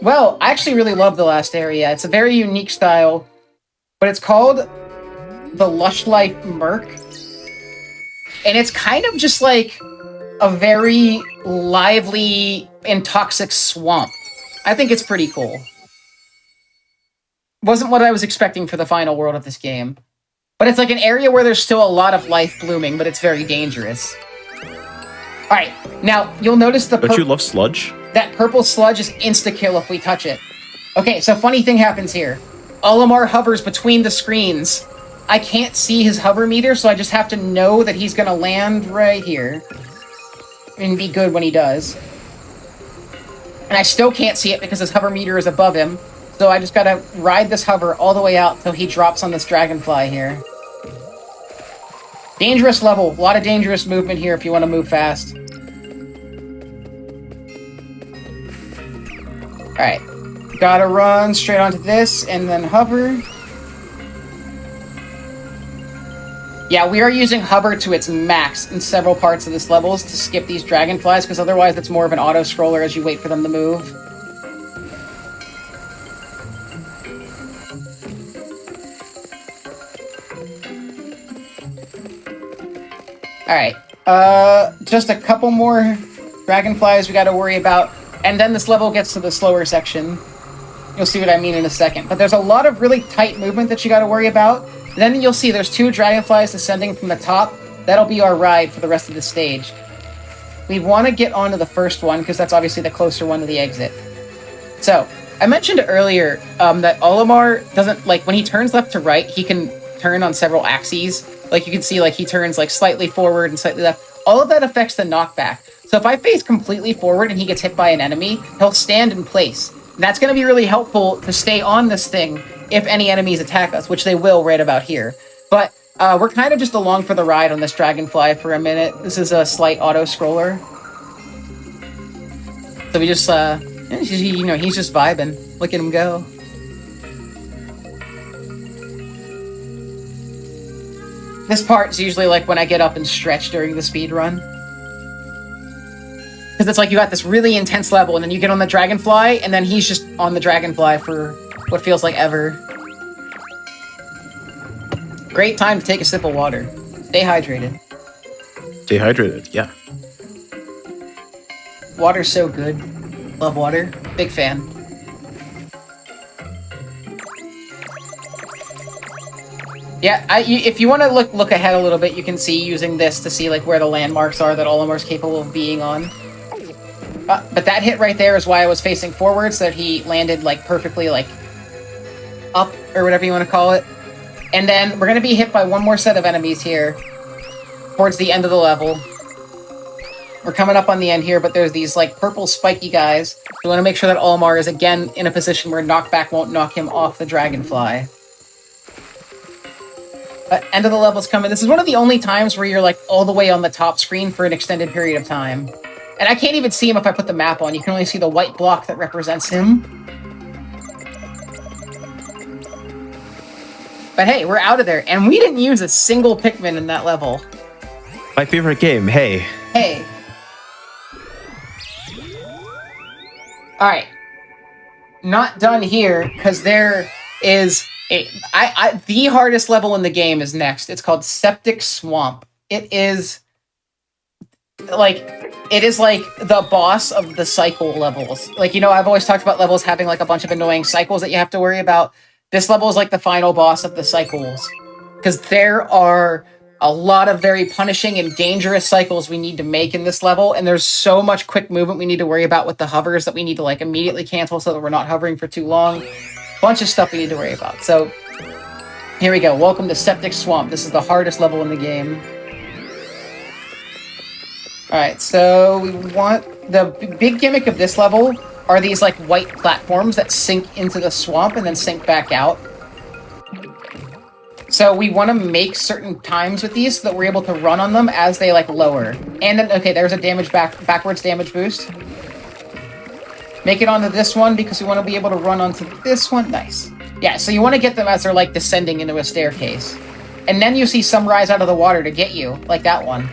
Well, I actually really love the last area. It's a very unique style, but it's called the Lush Life Murk. And it's kind of just like a very lively and toxic swamp. I think it's pretty cool. Wasn't what I was expecting for the final world of this game. But it's like an area where there's still a lot of life blooming, but it's very dangerous. Alright, now, you'll notice the... Don't you love sludge? That purple sludge is insta-kill if we touch it. Okay, so funny thing happens here. Olimar hovers between the screens. I can't see his hover meter, so I just have to know that he's gonna land right here. And be good when he does. And I still can't see it because his hover meter is above him. So I just gotta ride this hover all the way out till he drops on this dragonfly here. Dangerous level. A lot of dangerous movement here if you want to move fast. Alright. Gotta run straight onto this and then hover. Yeah, we are using hover to its max in several parts of this levels to skip these dragonflies, because otherwise it's more of an auto-scroller as you wait for them to move. Alright, just a couple more dragonflies we gotta worry about, and then this level gets to the slower section. You'll see what I mean in a second. But there's a lot of really tight movement that you gotta worry about. Then you'll see there's 2 dragonflies descending from the top. That'll be our ride for the rest of the stage. We want to get onto the first one, because that's obviously the closer one to the exit. So, I mentioned earlier that Olimar doesn't, like, when he turns left to right, he can turn on several axes. Like, you can see, like, he turns, like, slightly forward and slightly left. All of that affects the knockback. So if I face completely forward and he gets hit by an enemy, he'll stand in place. And that's going to be really helpful to stay on this thing if any enemies attack us, which they will right about here. But we're kind of just along for the ride on this dragonfly for a minute. This is a slight auto-scroller. So we just, you know, he's just vibing. Look at him go. This part's usually like when I get up and stretch during the speedrun. Because it's like you got this really intense level, and then you get on the dragonfly, and then he's just on the dragonfly for what feels like ever. Great time to take a sip of water. Stay hydrated. Stay hydrated, yeah. Water's so good. Love water. Big fan. Yeah, if you want to look ahead a little bit, you can see using this to see like where the landmarks are that Olimar's capable of being on. But that hit right there is why I was facing forward, so that he landed like perfectly like up, or whatever you want to call it. And then we're going to be hit by one more set of enemies here towards the end of the level. We're coming up on the end here, but there's these like purple spiky guys. We want to make sure that Olimar is again in a position where knockback won't knock him off the dragonfly. But end of the level's coming. This is one of the only times where you're like all the way on the top screen for an extended period of time. And I can't even see him if I put the map on. You can only see the white block that represents him. But hey, we're out of there. And we didn't use a single Pikmin in that level. My favorite game, hey. Hey. Alright. Not done here, because there is the hardest level in the game is next. It's called Septic Swamp. It is like the boss of the cycle levels. Like, you know, I've always talked about levels having like a bunch of annoying cycles that you have to worry about. This level is like the final boss of the cycles, because there are a lot of very punishing and dangerous cycles we need to make in this level, and there's so much quick movement we need to worry about with the hovers that we need to like immediately cancel so that we're not hovering for too long. Bunch of stuff we need to worry about. So here we go. Welcome to Septic Swamp. This is the hardest level in the game. Alright, so we want... The big gimmick of this level are these like white platforms that sink into the swamp and then sink back out. So we want to make certain times with these so that we're able to run on them as they like lower. And then, okay, there's a backwards damage boost. Make it onto this one because we want to be able to run onto this one. Nice. Yeah, so you want to get them as they're like descending into a staircase. And then you see some rise out of the water to get you, like that one.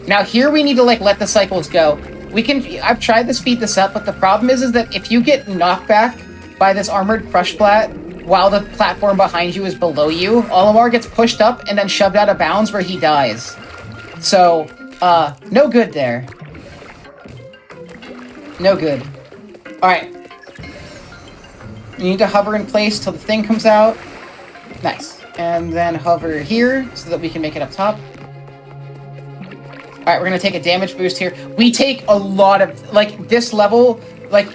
Now here we need to like let the cycles go. I've tried to speed this up, but the problem is that if you get knocked back by this armored crush plat while the platform behind you is below you, Olimar gets pushed up and then shoved out of bounds where he dies. So, no good there. No good. Alright. You need to hover in place till the thing comes out. Nice. And then hover here so that we can make it up top. Alright, we're gonna take a damage boost here. We take a lot of, like, this level, like,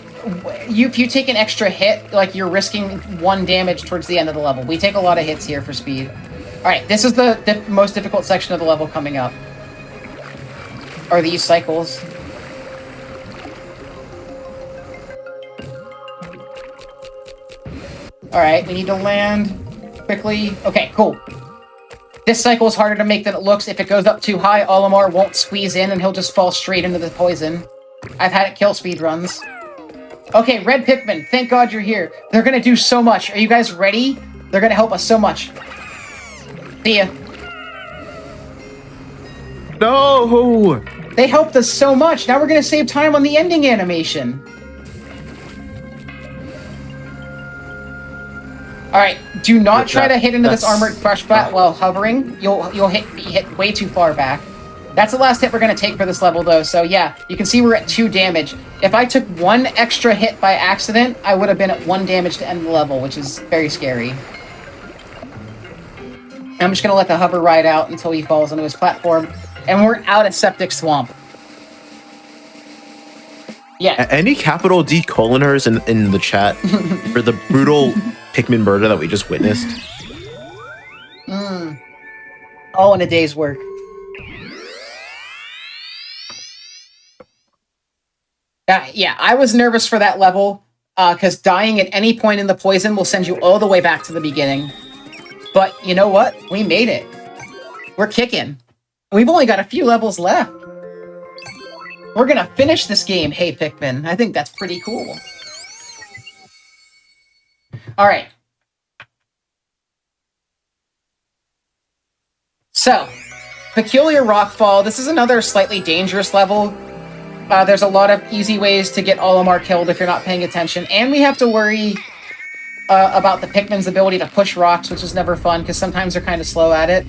if you take an extra hit, like, you're risking 1 damage towards the end of the level. We take a lot of hits here for speed. Alright, this is the most difficult section of the level coming up. Are these cycles. Alright, we need to land quickly. Okay, cool. This cycle is harder to make than it looks. If it goes up too high, Olimar won't squeeze in and he'll just fall straight into the poison. I've had it kill speedruns. Okay, red Pikmin, thank God you're here. They're gonna do so much. Are you guys ready? They're gonna help us so much. See ya. No! They helped us so much. Now we're gonna save time on the ending animation. Alright, do not try to hit into this armored crush bat while hovering. You'll be hit way too far back. That's the last hit we're going to take for this level, though. So yeah, you can see we're at 2 damage. If I took 1 extra hit by accident, I would have been at 1 damage to end the level, which is very scary. I'm just going to let the hover ride out until he falls onto his platform. And we're out of Septic Swamp. Yeah. Any capital D coloners in the chat for the brutal Pikmin murder that we just witnessed? All in a day's work. Yeah, I was nervous for that level, because dying at any point in the poison will send you all the way back to the beginning. But you know what? We made it. We're kicking. We've only got a few levels left. We're gonna finish this game, hey Pikmin. I think that's pretty cool. Alright. So, Peculiar Rockfall. This is another slightly dangerous level. There's a lot of easy ways to get Olimar killed if you're not paying attention. And we have to worry about the Pikmin's ability to push rocks, which is never fun, because sometimes they're kind of slow at it.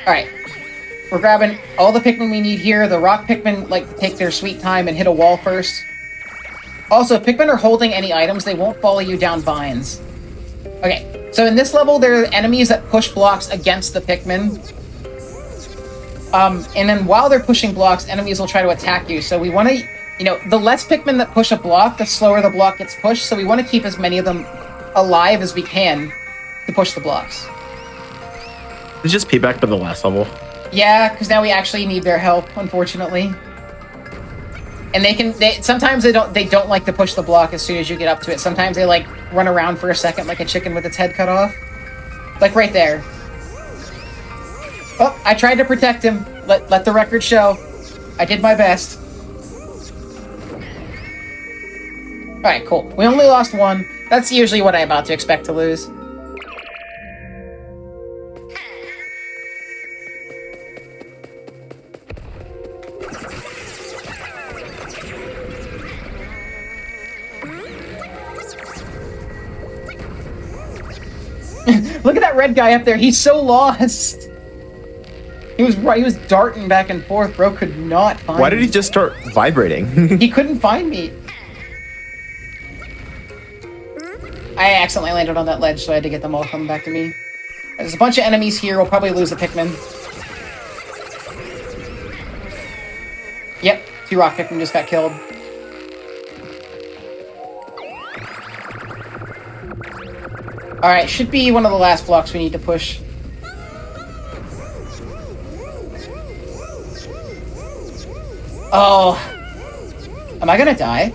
Alright. We're grabbing all the Pikmin we need here. The rock Pikmin like to take their sweet time and hit a wall first. Also, if Pikmin are holding any items, they won't follow you down vines. Okay, so in this level, there are enemies that push blocks against the Pikmin. And then while they're pushing blocks, enemies will try to attack you. So we want to, you know, the less Pikmin that push a block, the slower the block gets pushed. So we want to keep as many of them alive as we can to push the blocks. It's just payback for the last level. Yeah, because now we actually need their help, unfortunately. And sometimes they don't like to push the block as soon as you get up to it. Sometimes they like run around for a second like a chicken with its head cut off. Like right there. Oh, I tried to protect him. Let the record show. I did my best. Alright, cool. We only lost one. That's usually what I'm about to expect to lose. Look at that red guy up there. He's so lost. He was darting back and forth. Bro could not find me. Why did he just start vibrating? He couldn't find me. I accidentally landed on that ledge, so I had to get them all coming back to me. There's a bunch of enemies here. We'll probably lose the Pikmin. Yep, 2 rock Pikmin just got killed. Alright, should be one of the last blocks we need to push. Oh. Am I gonna die?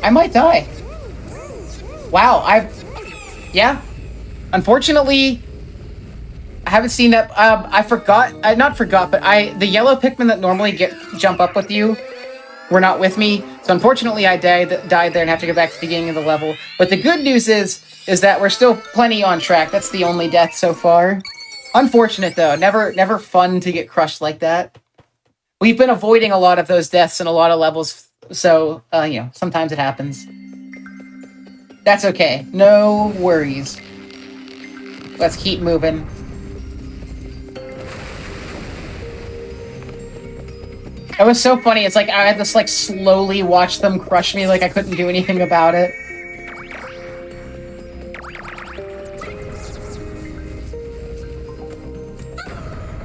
I might die. Wow, yeah. Unfortunately, I haven't seen that. I forgot. Not forgot, but the yellow Pikmin that normally jump up with you were not with me. So unfortunately, I died there and have to go back to the beginning of the level. But the good news is that we're still plenty on track. That's the only death so far. Unfortunate though. Never fun to get crushed like that. We've been avoiding a lot of those deaths in a lot of levels. So, you know, sometimes it happens. That's okay. No worries. Let's keep moving. It was so funny. It's like I had to like slowly watch them crush me like I couldn't do anything about it.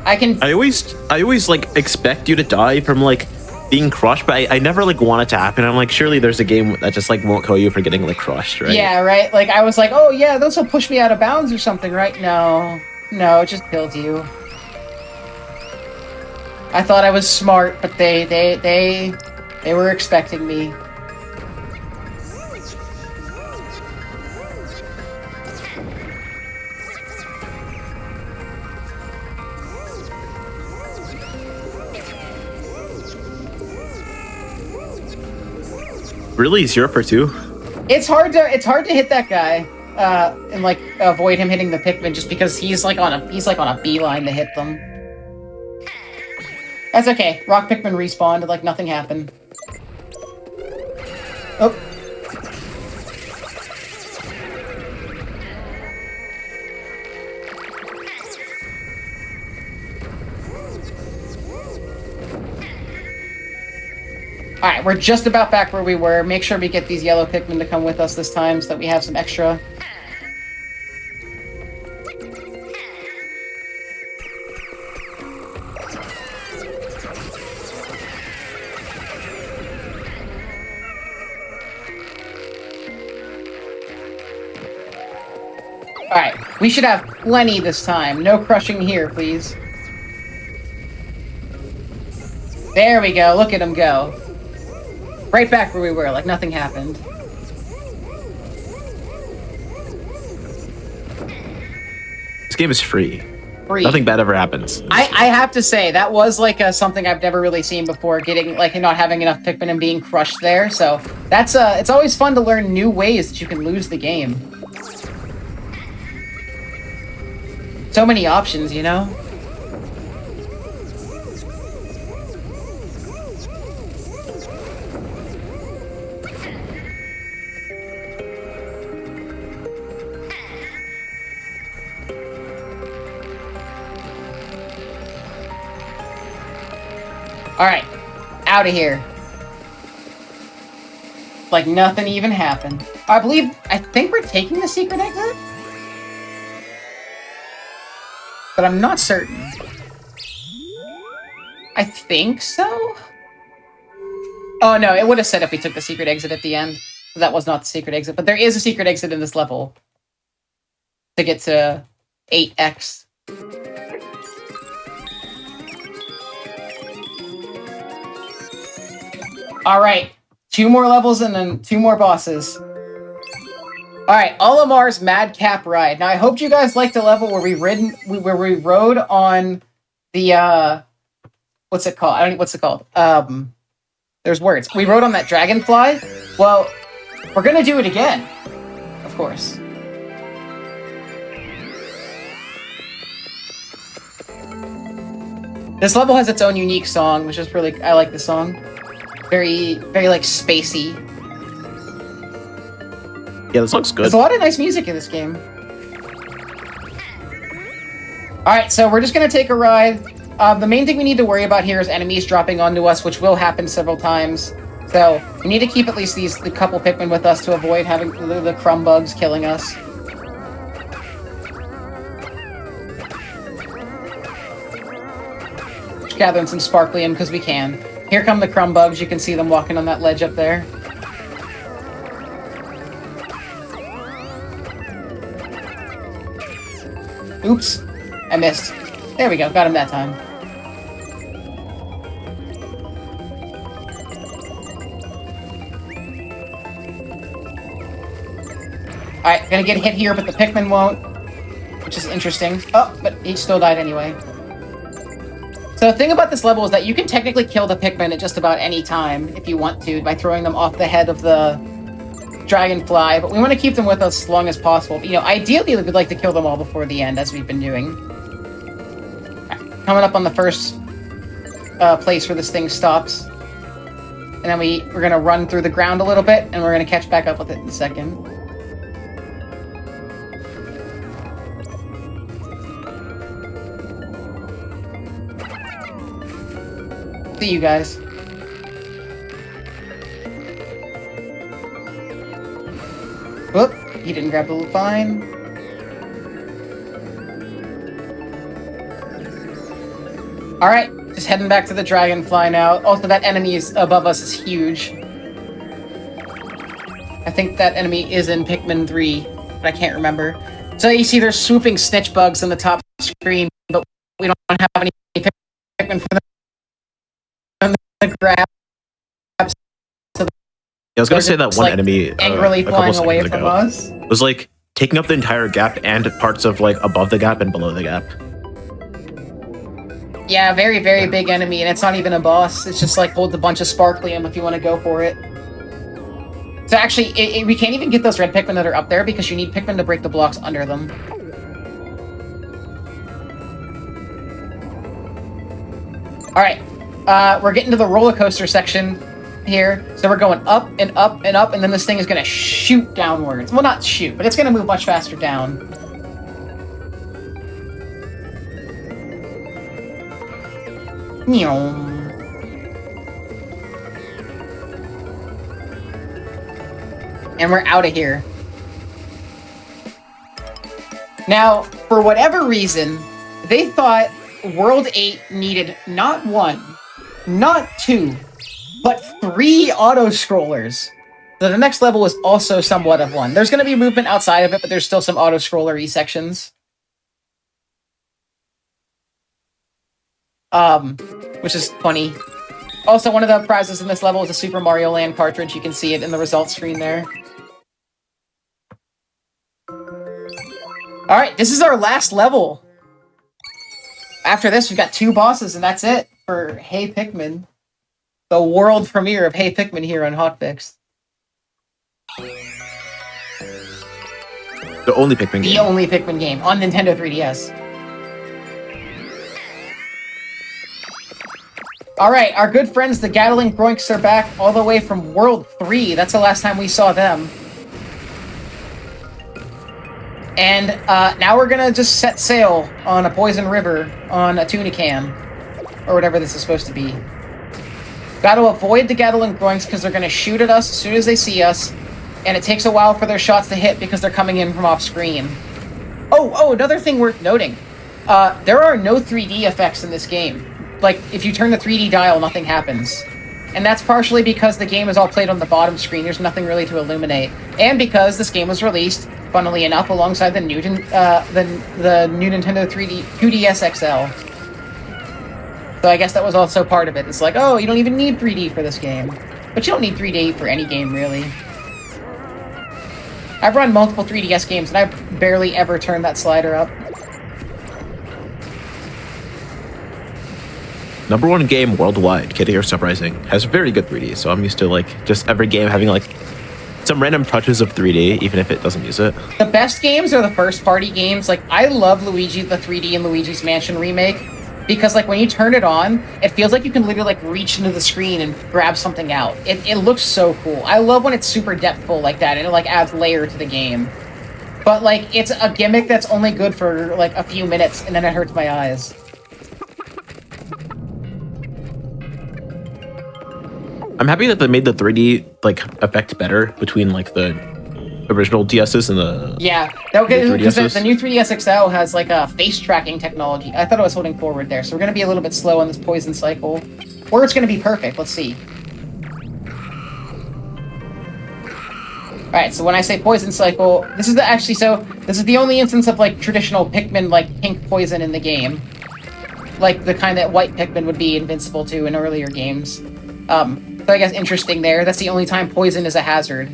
I always like expect you to die from like being crushed, but I never like want it to happen. I'm like, surely there's a game that just like won't kill you for getting like crushed, right? Yeah, right. Like I was like, oh yeah, those will push me out of bounds or something, right? No, it just killed you. I thought I was smart, but they were expecting me. Really, 0 for 2? It's hard to hit that guy and like avoid him hitting the Pikmin just because he's like on a beeline to hit them. That's okay. Rock Pikmin respawned like nothing happened. Oh. Alright, we're just about back where we were. Make sure we get these yellow Pikmin to come with us this time so that we have some extra. Alright, we should have plenty this time. No crushing here, please. There we go. Look at him go. Right back where we were, like nothing happened. This game is free. Free. Nothing bad ever happens. I have to say, that was like something I've never really seen before, getting like not having enough Pikmin and being crushed there. So that's it's always fun to learn new ways that you can lose the game. So many options, you know? Alright, out of here. Like nothing even happened. I think we're taking the secret exit? But I'm not certain. I think so? Oh no, it would have said if we took the secret exit at the end. That was not the secret exit, but there is a secret exit in this level. To get to 8x. Alright, 2 more levels and then 2 more bosses. Alright, Olamar's Madcap Ride. Now, I hope you guys liked the level where we rode on the, what's it called? I don't know, what's it called? There's words. We rode on that dragonfly. Well, we're gonna do it again. Of course. This level has its own unique song, which is really... I like the song. Very, very, like, spacey. Yeah, this looks good. There's a lot of nice music in this game. Alright, so we're just gonna take a ride. The main thing we need to worry about here is enemies dropping onto us, which will happen several times. So, we need to keep at least the couple Pikmin with us to avoid having the crumb bugs killing us. Just gathering some sparklium because we can. Here come the crumb bugs. You can see them walking on that ledge up there. Oops. I missed. There we go. Got him that time. Alright, gonna get hit here, but the Pikmin won't. Which is interesting. Oh, but he still died anyway. So the thing about this level is that you can technically kill the Pikmin at just about any time, if you want to, by throwing them off the head of the dragonfly, but we want to keep them with us as long as possible. You know, ideally, we'd like to kill them all before the end, as we've been doing. Right, coming up on the first place where this thing stops. And then we're going to run through the ground a little bit, and we're going to catch back up with it in a second. See you guys. Whoop, he didn't grab the vine. Alright, just heading back to the dragonfly now. Also, that enemy is above us is huge. I think that enemy is in Pikmin 3, but I can't remember. So you see there's swooping snitch bugs on the top screen, but we don't have any Pikmin for them to grab. I was gonna say that one like, enemy angrily flying away from us was like taking up the entire gap and parts of like above the gap and below the gap. Yeah, very, very big enemy, and it's not even a boss. It's just like holds a bunch of sparklium if you want to go for it. So actually, we can't even get those red Pikmin that are up there because you need Pikmin to break the blocks under them. Alright, we're getting to the roller coaster section here. So we're going up and up and up, and then this thing is going to shoot downwards. Well, not shoot, but it's going to move much faster down. And we're out of here. Now, for whatever reason, they thought World 8 needed not 1, not 2, but 3 auto-scrollers. So the next level is also somewhat of one. There's going to be movement outside of it, but there's still some auto-scroller-y sections. Which is funny. Also, one of the prizes in this level is a Super Mario Land cartridge. You can see it in the results screen there. Alright, this is our last level. After this, we've got 2 bosses, and that's it for Hey Pikmin. The world premiere of Hey Pikmin here on Hotfix. The only Pikmin game. The only Pikmin game on Nintendo 3DS. Alright, our good friends, the Gatling Groinks, are back all the way from World 3. That's the last time we saw them. And now we're gonna just set sail on a poison river on a tuna can. Or whatever this is supposed to be. Gotta avoid the Gatling Groinks because they're gonna shoot at us as soon as they see us. And it takes a while for their shots to hit because they're coming in from off screen. Oh, another thing worth noting. There are no 3D effects in this game. Like, if you turn the 3D dial, nothing happens. And that's partially because the game is all played on the bottom screen. There's nothing really to illuminate. And because this game was released funnily enough, alongside the new Nintendo 3D 2DS XL. So I guess that was also part of it. It's like, oh, you don't even need 3D for this game. But you don't need 3D for any game, really. I've run multiple 3DS games, and I've barely ever turned that slider up. #1 game worldwide, Kitty or Surprising, has very good 3D, so I'm used to like just every game having like some random touches of 3D, even if it doesn't use it. The best games are the first-party games. Like, I love Luigi, the 3D and Luigi's Mansion remake, because like when you turn it on, it feels like you can literally like reach into the screen and grab something out. It looks so cool. I love when it's super depthful like that, and it like adds layer to the game. But like, it's a gimmick that's only good for like a few minutes, and then it hurts my eyes. I'm happy that they made the 3D like effect better between like the original DSs and the because the 3DSs. new 3DS XL has like a face tracking technology. I thought I was holding forward there, so we're gonna be a little bit slow on this poison cycle, or it's gonna be perfect. Let's see. All right, so when I say poison cycle, this is the only instance of like traditional Pikmin like pink poison in the game, like the kind that white Pikmin would be invincible to in earlier games. So I guess interesting there. That's the only time poison is a hazard.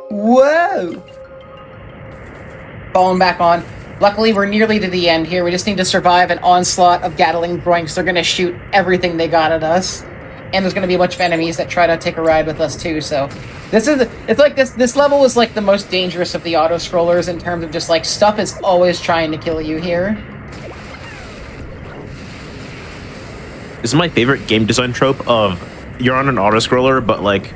Whoa! Falling back on. Luckily, we're nearly to the end here. We just need to survive an onslaught of Gatling groinks. They're gonna shoot everything they got at us. And there's gonna be a bunch of enemies that try to take a ride with us too, so... This level is like the most dangerous of the auto-scrollers in terms of just like, stuff is always trying to kill you here. This is my favorite game design trope of you're on an auto-scroller, but like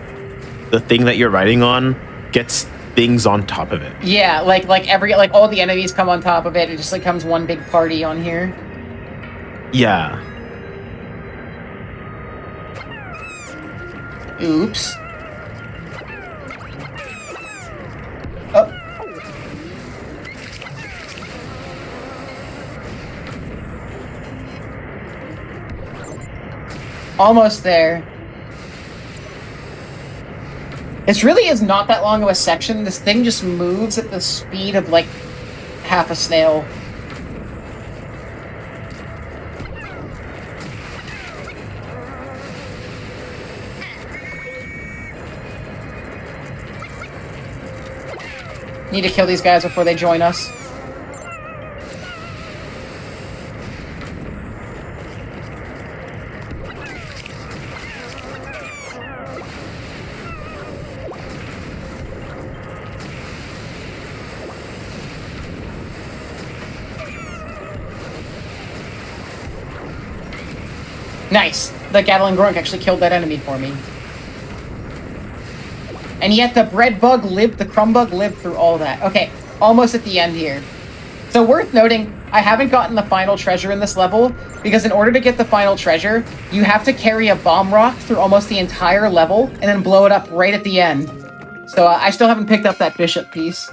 the thing that you're riding on gets things on top of it. Yeah, like all the enemies come on top of it. It just like comes one big party on here. Yeah. Oops. Oh. Almost there. This really is not that long of a section. This thing just moves at the speed of, like, half a snail. Need to kill these guys before they join us. Nice! The Gatling Grunk actually killed that enemy for me. And yet the bread bug lived, the crumb bug lived through all that. Okay, almost at the end here. So worth noting, I haven't gotten the final treasure in this level, because in order to get the final treasure, you have to carry a bomb rock through almost the entire level, and then blow it up right at the end. So I still haven't picked up that bishop piece.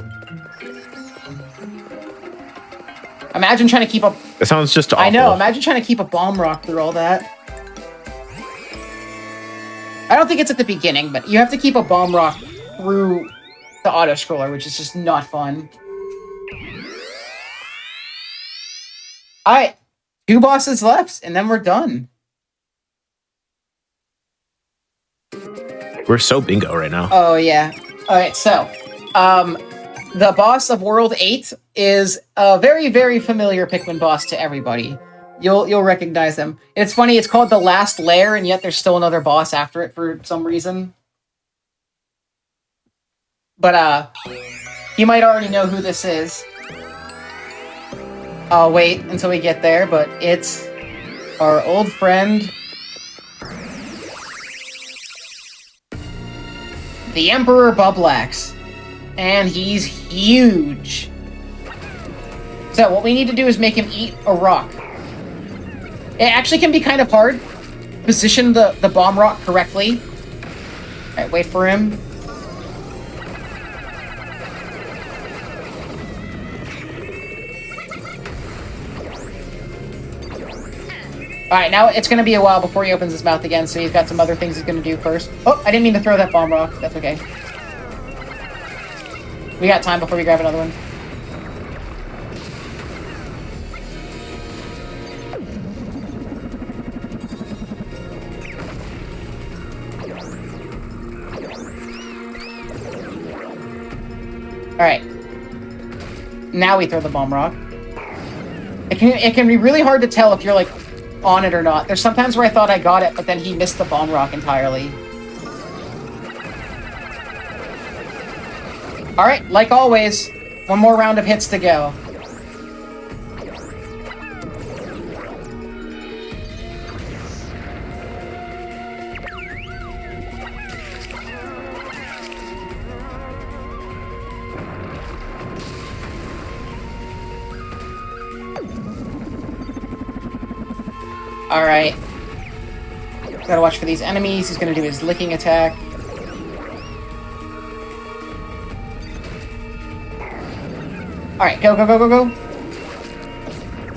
Imagine trying to keep a... It sounds just awful. I know, imagine trying to keep a bomb rock through all that. I don't think it's at the beginning, but you have to keep a bomb rock through the auto-scroller, which is just not fun. Alright, 2 bosses left, and then we're done. We're so bingo right now. Oh, yeah. Alright, so, the boss of World 8 is a very, very familiar Pikmin boss to everybody. You'll recognize them. It's funny, it's called the Last Lair, and yet there's still another boss after it for some reason. But, you might already know who this is. I'll wait until we get there, but it's our old friend, the Emperor Bublax. And he's huge. So what we need to do is make him eat a rock. It actually can be kind of hard. Position the bomb rock correctly. Alright, wait for him. Alright, now it's going to be a while before he opens his mouth again, so he's got some other things he's going to do first. Oh, I didn't mean to throw that bomb rock. That's okay. We got time before we grab another one. Alright. Now we throw the bomb rock. It can be really hard to tell if you're, like, on it or not. There's sometimes where I thought I got it, but then he missed the bomb rock entirely. Alright, like always, one more round of hits to go. Alright. Gotta watch for these enemies. He's gonna do his licking attack. Alright, go, go, go, go, go.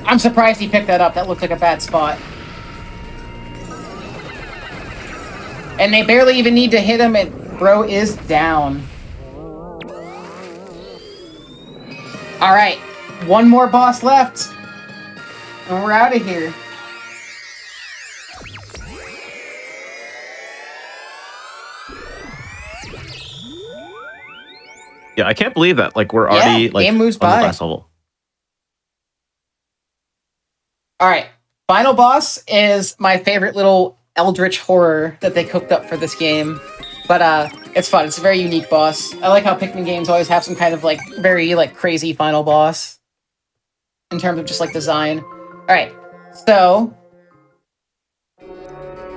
I'm surprised he picked that up. That looked like a bad spot. And they barely even need to hit him, and bro is down. Alright, one more boss left. And we're out of here. Yeah, I can't believe that. Like, we're already like game moves on by. the last level. Alright, final boss is my favorite little eldritch horror that they cooked up for this game. But it's fun. It's a very unique boss. I like how Pikmin games always have some kind of like very like crazy final boss in terms of just like design. Alright, so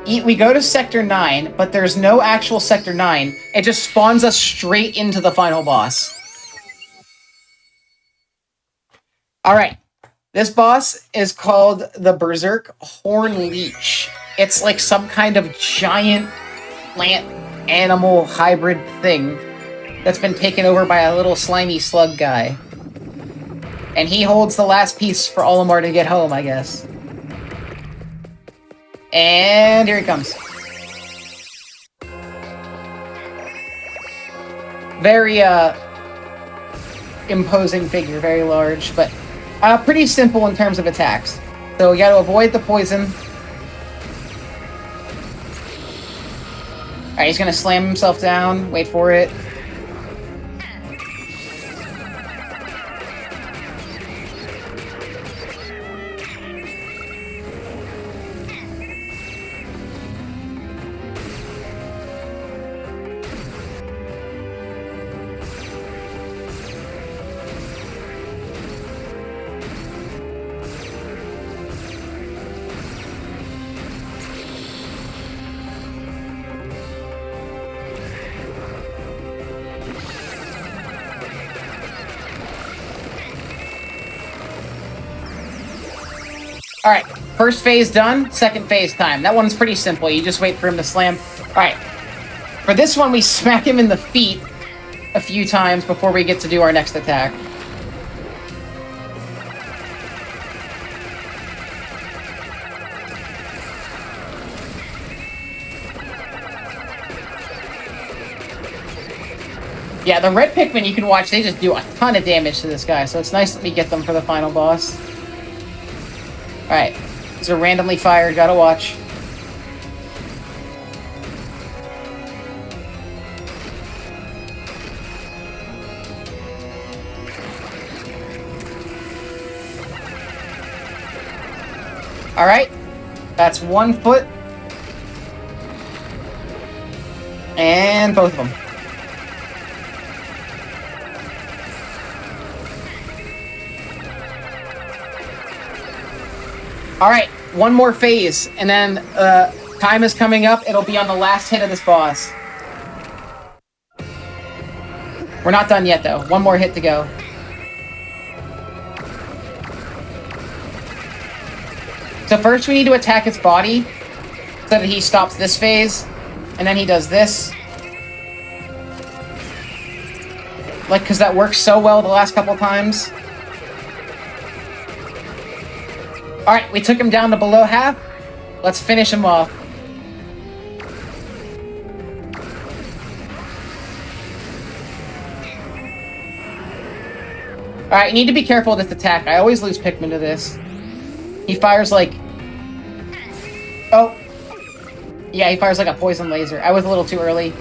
we go to Sector 9, but there's no actual Sector 9. It just spawns us straight into the final boss. Alright. This boss is called the Berserk Horn Leech. It's like some kind of giant plant-animal hybrid thing that's been taken over by a little slimy slug guy. And he holds the last piece for Olimar to get home, I guess. And here he comes. Very, imposing figure, very large, but pretty simple in terms of attacks. So we gotta avoid the poison. Alright, he's gonna slam himself down, wait for it. Alright, first phase done, second phase time. That one's pretty simple, you just wait for him to slam. Alright, for this one we smack him in the feet a few times before we get to do our next attack. Yeah, the red Pikmin you can watch, they just do a ton of damage to this guy, so it's nice that we get them for the final boss. Alright, these are randomly fired, gotta watch. Alright, that's 1 foot. And both of them. Alright, one more phase, and then time is coming up. It'll be on the last hit of this boss. We're not done yet, though. One more hit to go. So first we need to attack its body, so that he stops this phase, and then he does this. Like, because that works so well the last couple times. Alright, we took him down to below half. Let's finish him off. Alright, you need to be careful with this attack. I always lose Pikmin to this. He fires like... Oh. Yeah, he fires like a poison laser. I was a little too early.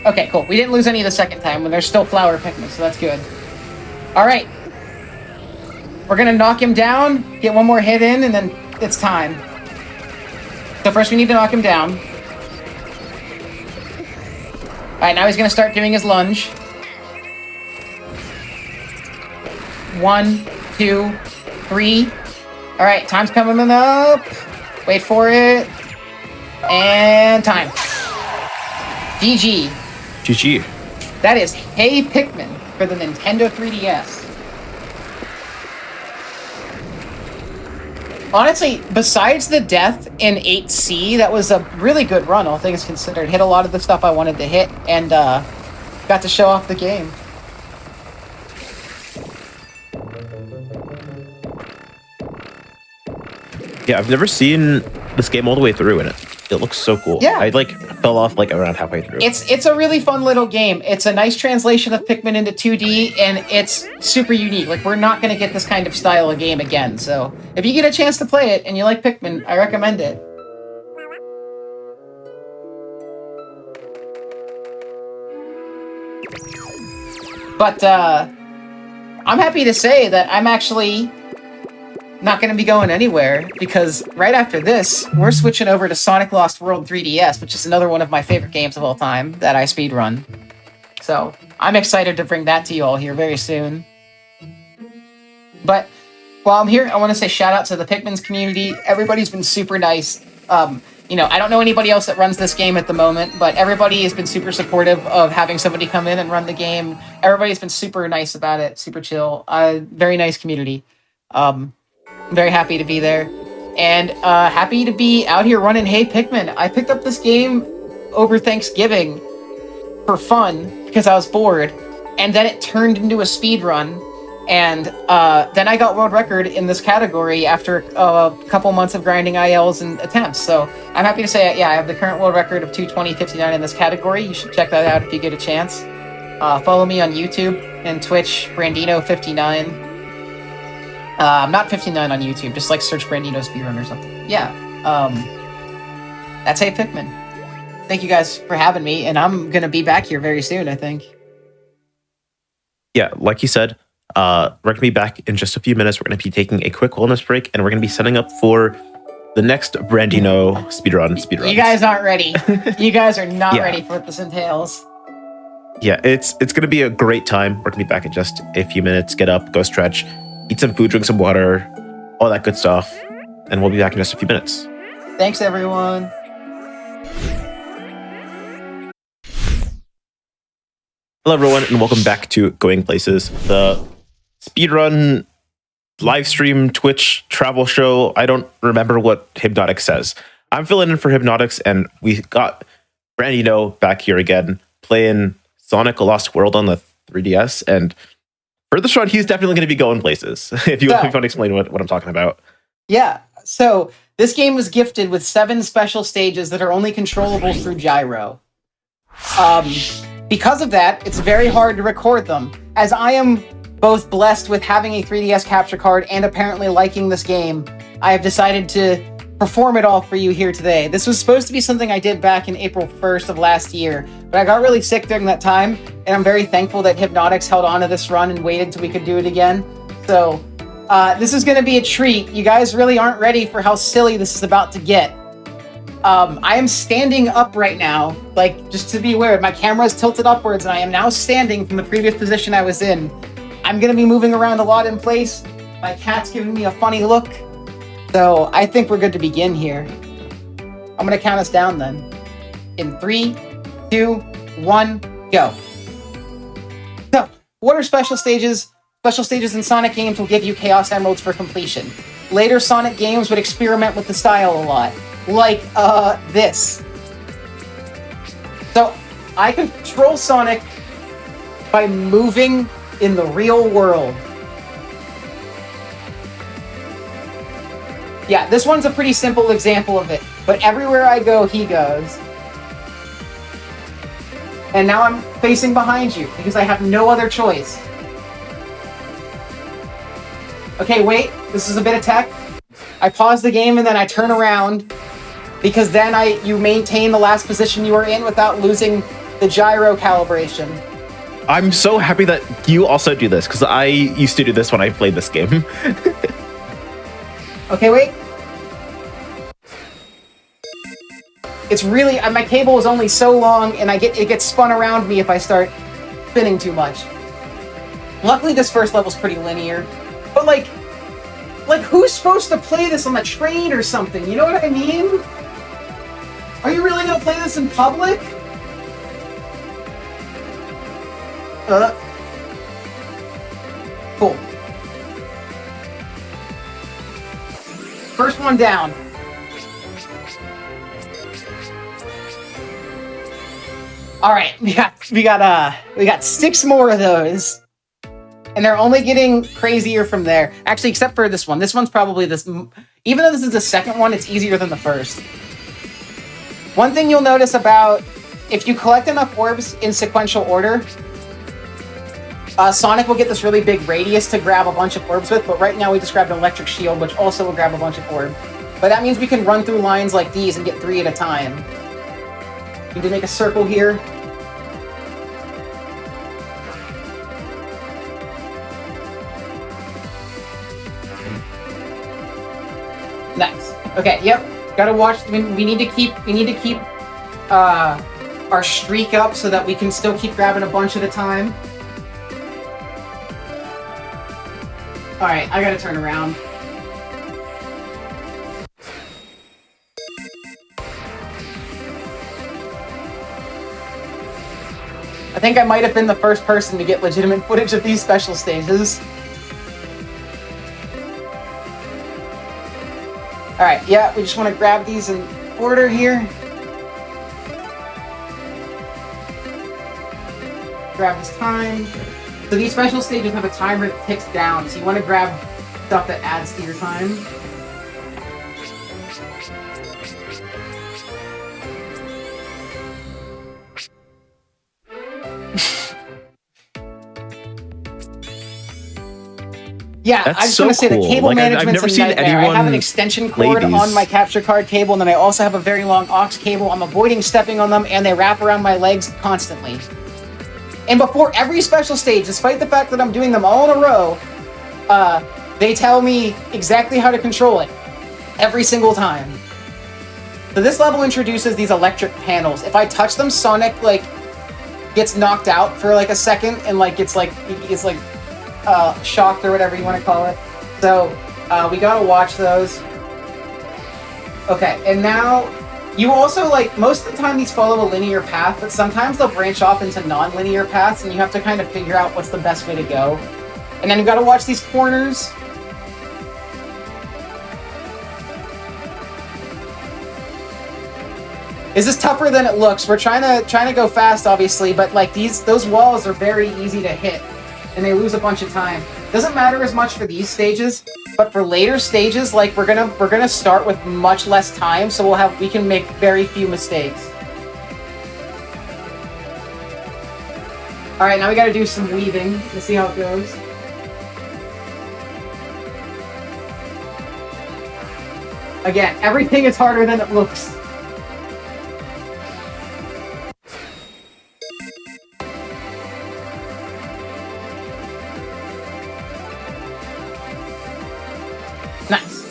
Okay, cool. We didn't lose any the second time when there's still flower Pikmin, so that's good. Alright. We're gonna knock him down, get one more hit in, and then it's time. So first we need to knock him down. Alright, now he's gonna start doing his lunge. 1, 2, 3. Alright, time's coming up. Wait for it. And time. GG. GG. That is Hey Pikmin for the Nintendo 3DS. Honestly, besides the death in 8C, that was a really good run, all things considered. Hit a lot of the stuff I wanted to hit, and got to show off the game. Yeah, I've never seen this game all the way through, and it looks so cool. Yeah. I fell off around halfway through. It's a really fun little game. It's a nice translation of Pikmin into 2D, and it's super unique. Like, we're not going to get this kind of style of game again, so if you get a chance to play it and you like Pikmin, I recommend it. But, I'm happy to say that I'm actually not going to be going anywhere, because right after this, we're switching over to Sonic Lost World 3DS, which is another one of my favorite games of all time that I speedrun. So, I'm excited to bring that to you all here very soon. But, while I'm here, I want to say shout out to the Pikmin's community. Everybody's been super nice. You know, I don't know anybody else that runs this game at the moment, but everybody has been super supportive of having somebody come in and run the game. Everybody's been super nice about it, super chill. Very nice community. I'm very happy to be there. And happy to be out here running Hey Pikmin. I picked up this game over Thanksgiving for fun because I was bored. And then it turned into a speed run. And then I got world record in this category after a couple months of grinding ILs and attempts. So I'm happy to say, yeah, I have the current world record of 220.59 in this category. You should check that out if you get a chance. Follow me on YouTube and Twitch, Brandino59. I'm not 59 on YouTube, just search Brandino Speedrun or something. Yeah, that's Hey Pikmin. Thank you guys for having me, and I'm gonna be back here very soon, I think. Yeah, like you said, we're going to be back in just a few minutes. We're going to be taking a quick wellness break, and we're going to be setting up for the next Brandino speedrun. You guys aren't ready. You guys are not ready for what this entails. Yeah, it's going to be a great time. We're going to be back in just a few minutes. Get up, go stretch, eat some food, drink some water, all that good stuff. And we'll be back in just a few minutes. Thanks, everyone. Hello, everyone, and welcome back to Going Places, the speedrun live stream Twitch travel show. I don't remember what Hypnotic says. I'm filling in for Hypnotics, and we got Brandino back here again, playing Sonic Lost World on the 3DS. And for this run, he's definitely going to be going places. If you want to explain what I'm talking about. Yeah, so this game was gifted with 7 special stages that are only controllable through gyro. Because of that, it's very hard to record them. As I am both blessed with having a 3DS capture card and apparently liking this game, I have decided to perform it all for you here today. This was supposed to be something I did back in April 1st of last year, but I got really sick during that time, and I'm very thankful that Hypnotics held on to this run and waited till we could do it again. So, this is going to be a treat. You guys really aren't ready for how silly this is about to get. I am standing up right now, just to be aware, my camera is tilted upwards, and I am now standing from the previous position I was in. I'm going to be moving around a lot in place. My cat's giving me a funny look. So I think we're good to begin here. I'm going to count us down then. In 3, 2, 1, go. So, what are special stages? Special stages in Sonic games will give you Chaos Emeralds for completion. Later Sonic games would experiment with the style a lot. Like, this. So, I control Sonic by moving in the real world. Yeah, this one's a pretty simple example of it. But everywhere I go, he goes. And now I'm facing behind you because I have no other choice. Okay, wait. This is a bit of tech. I pause the game and then I turn around because then you maintain the last position you were in without losing the gyro calibration. I'm so happy that you also do this because I used to do this when I played this game. Okay, wait. It's really my cable is only so long, and it gets spun around me if I start spinning too much. Luckily, this first level's pretty linear, but like who's supposed to play this on the train or something? You know what I mean? Are you really gonna play this in public? Cool. First one down. All right, we got 6 more of those, and they're only getting crazier from there. Actually, except for this one. This one's probably this. Even though this is the second one, it's easier than the first. One thing you'll notice about if you collect enough orbs in sequential order, Sonic will get this really big radius to grab a bunch of orbs with. But right now we just grabbed an electric shield, which also will grab a bunch of orbs. But that means we can run through lines like these and get 3 at a time. Need to make a circle here. Nice. Okay. Yep. Gotta watch. We need to keep our streak up so that we can still keep grabbing a bunch at a time. All right. I gotta turn around. I think I might have been the first person to get legitimate footage of these special stages. Alright, yeah, we just want to grab these in order here. Grab this time. So these special stages have a timer that ticks down, so you want to grab stuff that adds to your time. Yeah, That's I just so want to say cool. the cable Like, I've management's never a seen nightmare. I have an anyone extension play cord these. on my capture card cable, and then I also have a very long aux cable. I'm avoiding stepping on them, and they wrap around my legs constantly. And before every special stage, despite the fact that I'm doing them all in a row, they tell me exactly how to control it every single time. So this level introduces these electric panels. If I touch them, Sonic gets knocked out for a second and gets shocked or whatever you want to call it. So we gotta watch those. Okay, and now you also most of the time these follow a linear path, but sometimes they'll branch off into non-linear paths, and you have to kind of figure out what's the best way to go. And then you gotta watch these corners. This is tougher than it looks. We're trying to go fast, obviously, but those walls are very easy to hit, and they lose a bunch of time. Doesn't matter as much for these stages, but for later stages, we're gonna start with much less time, so we can make very few mistakes. All right, now we got to do some weaving. Let's see how it goes. Again, everything is harder than it looks. Nice.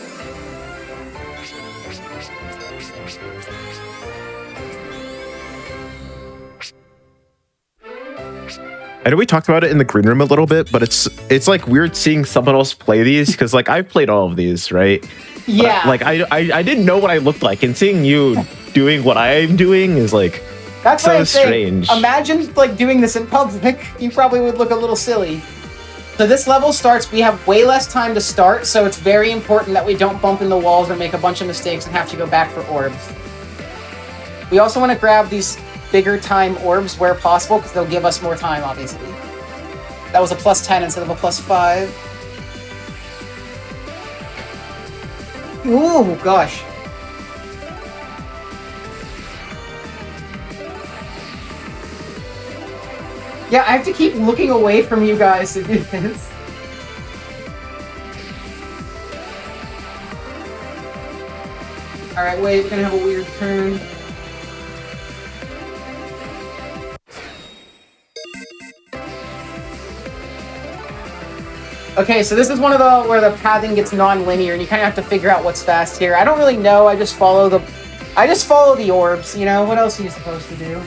I know we talked about it in the green room a little bit, but it's weird seeing someone else play these because I've played all of these, right? Yeah. But, I didn't know what I looked like, and seeing you doing what I'm doing is that's so what I'm strange. saying. Imagine doing this in public. You probably would look a little silly. So this level starts, we have way less time to start, so it's very important that we don't bump in the walls or make a bunch of mistakes and have to go back for orbs. We also want to grab these bigger time orbs where possible, because they'll give us more time, obviously. That was a +10 instead of a +5. Ooh, gosh. Yeah, I have to keep looking away from you guys to do this. Alright, wait, we're gonna have a weird turn. Okay, so this is one of the where the pathing gets non-linear and you kind of have to figure out what's fast here. I don't really know, I just follow the orbs, you know? What else are you supposed to do?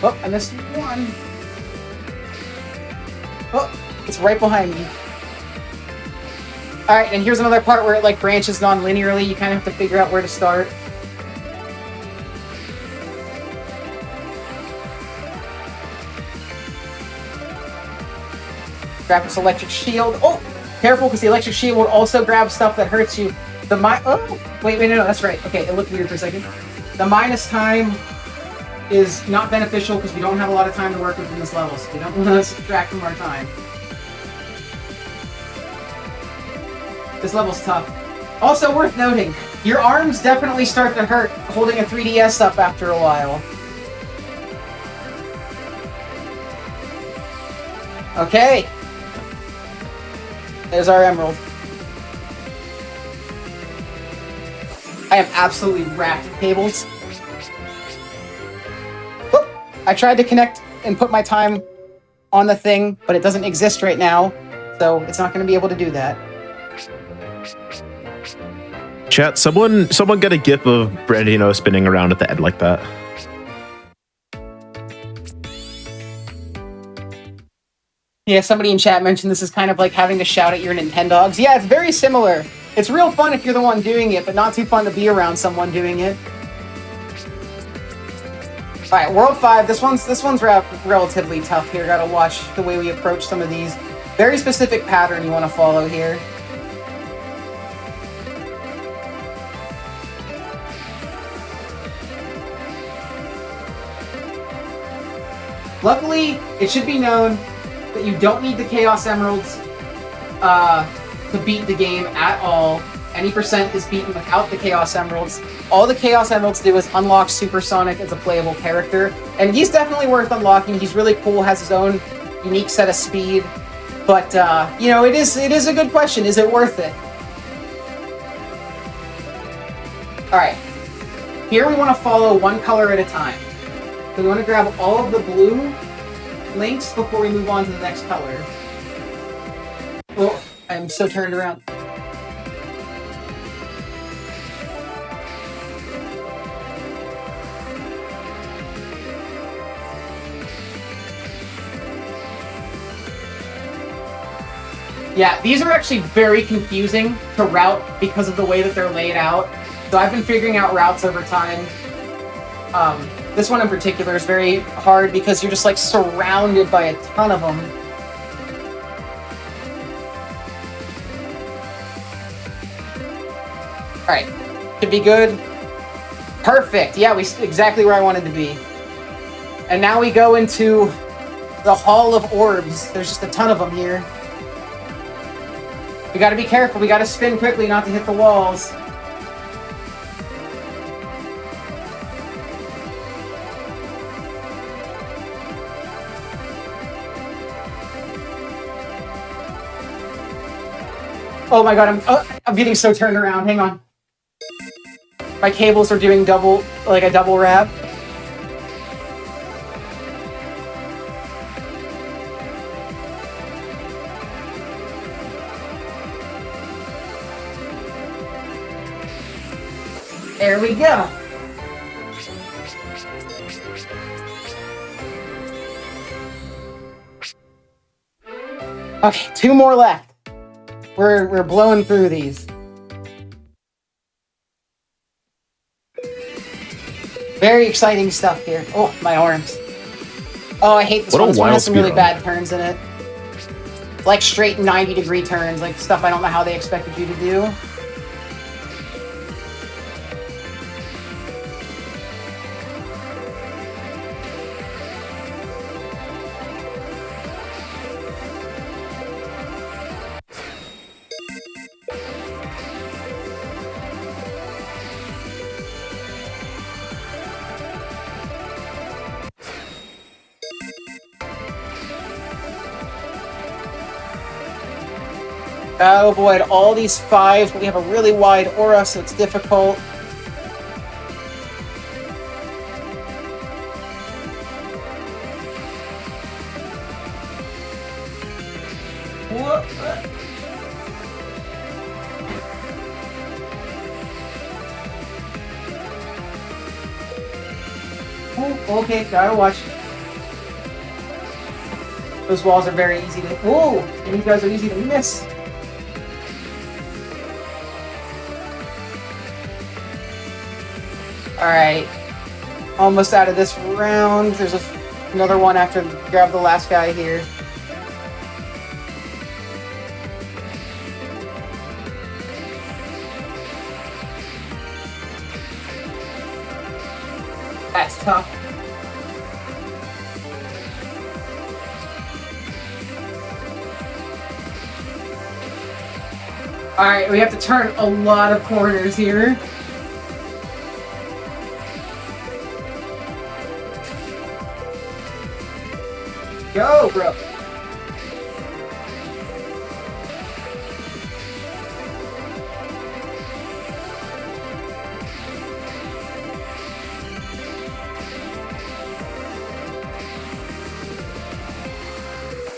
Oh, I missed one. Oh, it's right behind me. Alright, and here's another part where it like branches non-linearly. You kind of have to figure out where to start. Grab this electric shield. Oh, careful, because the electric shield will also grab stuff that hurts you. Oh, wait, no, that's right. Okay, it looked weird for a second. The minus time is not beneficial because we don't have a lot of time to work with in this level, so we don't want to subtract from our time. This level's tough. Also worth noting, your arms definitely start to hurt holding a 3DS up after a while. Okay. There's our emerald. I am absolutely racked at cables. Whoop. I tried to connect and put my time on the thing, but it doesn't exist right now, so it's not going to be able to do that. Chat, someone get a gif of Brandino spinning around at the end like that. Yeah, somebody in chat mentioned this is kind of like having to shout at your Nintendogs. Yeah, it's very similar. It's real fun if you're the one doing it, but not too fun to be around someone doing it. Alright, World 5, this one's relatively tough here. Gotta watch the way we approach some of these. Very specific pattern you want to follow here. Luckily, it should be known that you don't need the Chaos Emeralds to beat the game at all. Any percent is beaten without the Chaos Emeralds. All the Chaos Emeralds do is unlock Supersonic as a playable character, and he's definitely worth unlocking. He's really cool, has his own unique set of speed, but you know, it is a good question. Is it worth it? All right, here we want to follow one color at a time. So we want to grab all of the blue links before we move on to the next color. Oh, I'm so turned around. Yeah, these are actually very confusing to route because of the way that they're laid out. So I've been figuring out routes over time. This one in particular is very hard because you're just like surrounded by a ton of them. Alright, should be good. Perfect, yeah, exactly where I wanted to be. And now we go into the Hall of Orbs. There's just a ton of them here. We gotta be careful, we gotta spin quickly not to hit the walls. Oh my god, I'm getting so turned around. Hang on. My cables are doing a double wrap. There we go. Okay, 2 more left. We're blowing through these. Very exciting stuff here. Oh, my arms. Oh, I hate this one. This one has some really bad turns in it. Like straight 90-degree turns, like stuff I don't know how they expected you to do. Gotta avoid all these 5s, but we have a really wide aura, so it's difficult. Whoop. Oh, okay, gotta watch. Those walls are very easy to... Whoa! And these guys are easy to miss. Alright. Almost out of this round. There's another one after grab the last guy here. That's tough. Alright, we have to turn a lot of corners here. Go, bro.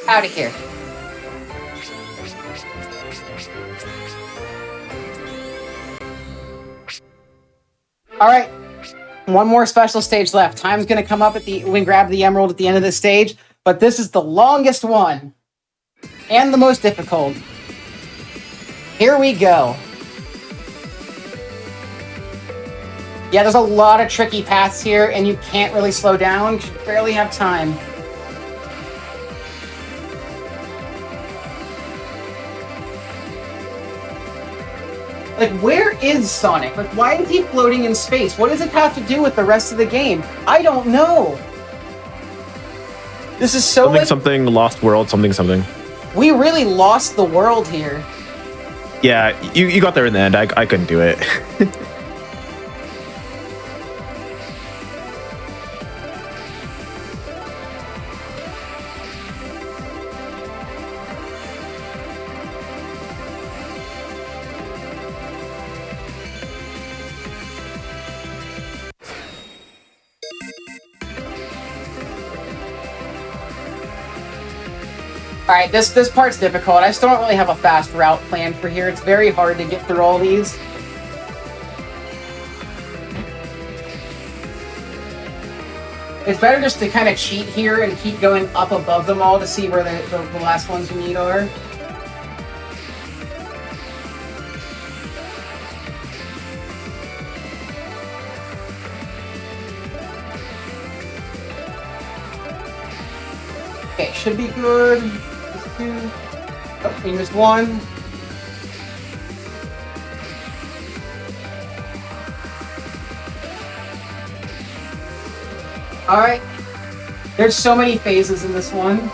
Out of here. All right, one more special stage left. Time's gonna come up we can grab the emerald at the end of this stage, but this is the longest one and the most difficult. Here we go. Yeah, there's a lot of tricky paths here, and you can't really slow down because you barely have time. Like, where is Sonic? Like, why is he floating in space? What does it have to do with the rest of the game? I don't know. This is so something lost world, something. We really lost the world here. Yeah, you got there in the end. I couldn't do it. Alright, this part's difficult. I still don't really have a fast route planned for here. It's very hard to get through all these. It's better just to kind of cheat here and keep going up above them all to see where the last ones we need are. Okay, should be good. Two. Oh, we missed one. Alright. There's so many phases in this one.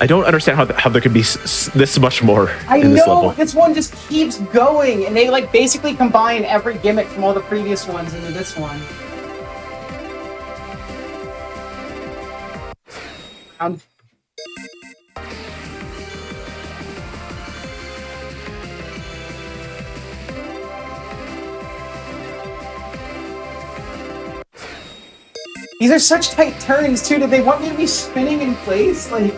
I don't understand how there could be this much more in this level. This one just keeps going, and they like basically combine every gimmick from all the previous ones into this one. These are such tight turns too. Did they want me to be spinning in place? Like...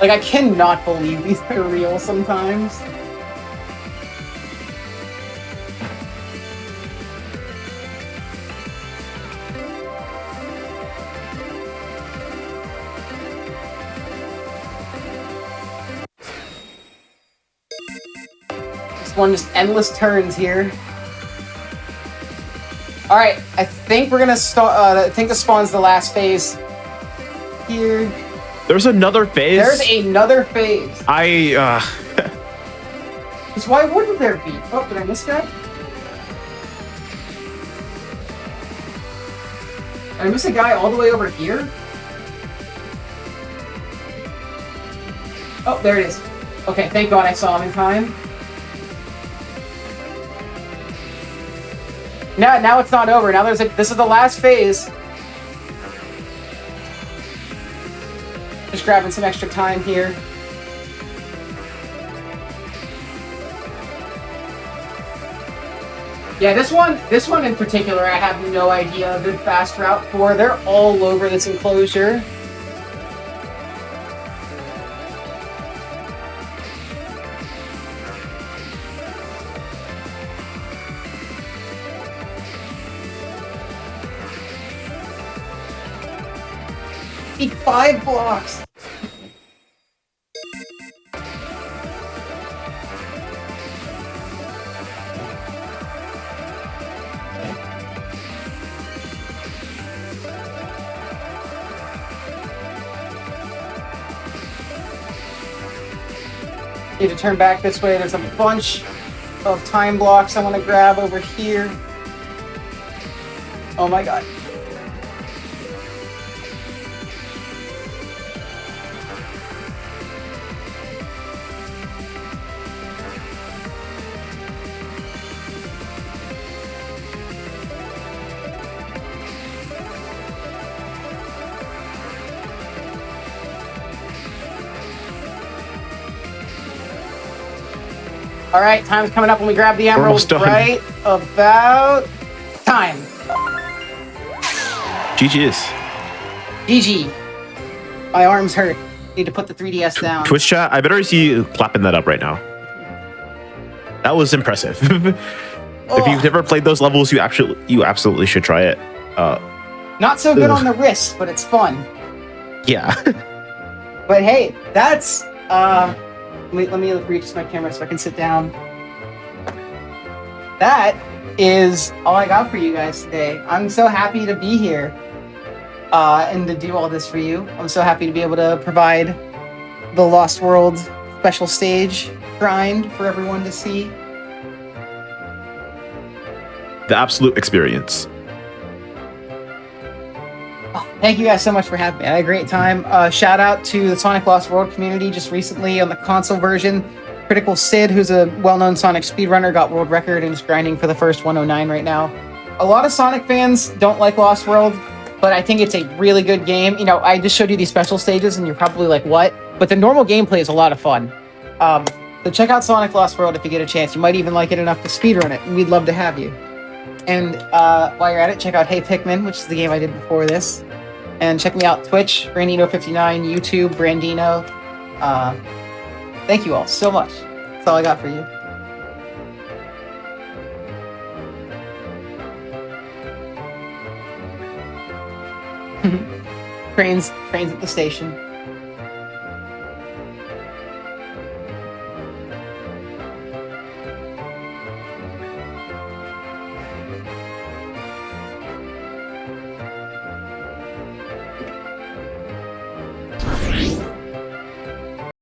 Like, I cannot believe these are real sometimes. This one just endless turns here. Alright, I think we're gonna start. I think this spawns the last phase here. There's another phase? There's another phase. Because why wouldn't there be? Oh, did I miss that? I miss a guy all the way over here? Oh, there it is. Okay, thank God I saw him in time. Now it's not over. Now this is the last phase. Just grabbing some extra time here. Yeah, this one in particular, I have no idea a good fast route for. They're all over this enclosure. Need 5 blocks. Need to turn back this way. There's a bunch of time blocks I want to grab over here. Oh my God. All right, time's coming up when we grab the emerald. Right about time. GG's. GG. My arms hurt. Need to put the 3DS down. Twitch chat, I better see you clapping that up right now. That was impressive. If you've never played those levels, you absolutely should try it. Not so good on the wrist, but it's fun. Yeah. But hey, that's let me reach my camera so I can sit down. That is all I got for you guys today. I'm so happy to be here and to do all this for you. I'm so happy to be able to provide the Lost World special stage grind for everyone to see. The absolute experience. Thank you guys so much for having me. I had a great time. Shout out to the Sonic Lost World community. Just recently on the console version, Critical Sid, who's a well-known Sonic speedrunner, got world record and is grinding for the first 109 right now. A lot of Sonic fans don't like Lost World, but I think it's a really good game. You know, I just showed you these special stages and you're probably like, what? But the normal gameplay is a lot of fun. So check out Sonic Lost World if you get a chance. You might even like it enough to speedrun it, and we'd love to have you. And while you're at it, check out Hey Pikmin, which is the game I did before this. And check me out Twitch, Brandino59, YouTube, Brandino. Thank you all so much. That's all I got for you. Trains at the station.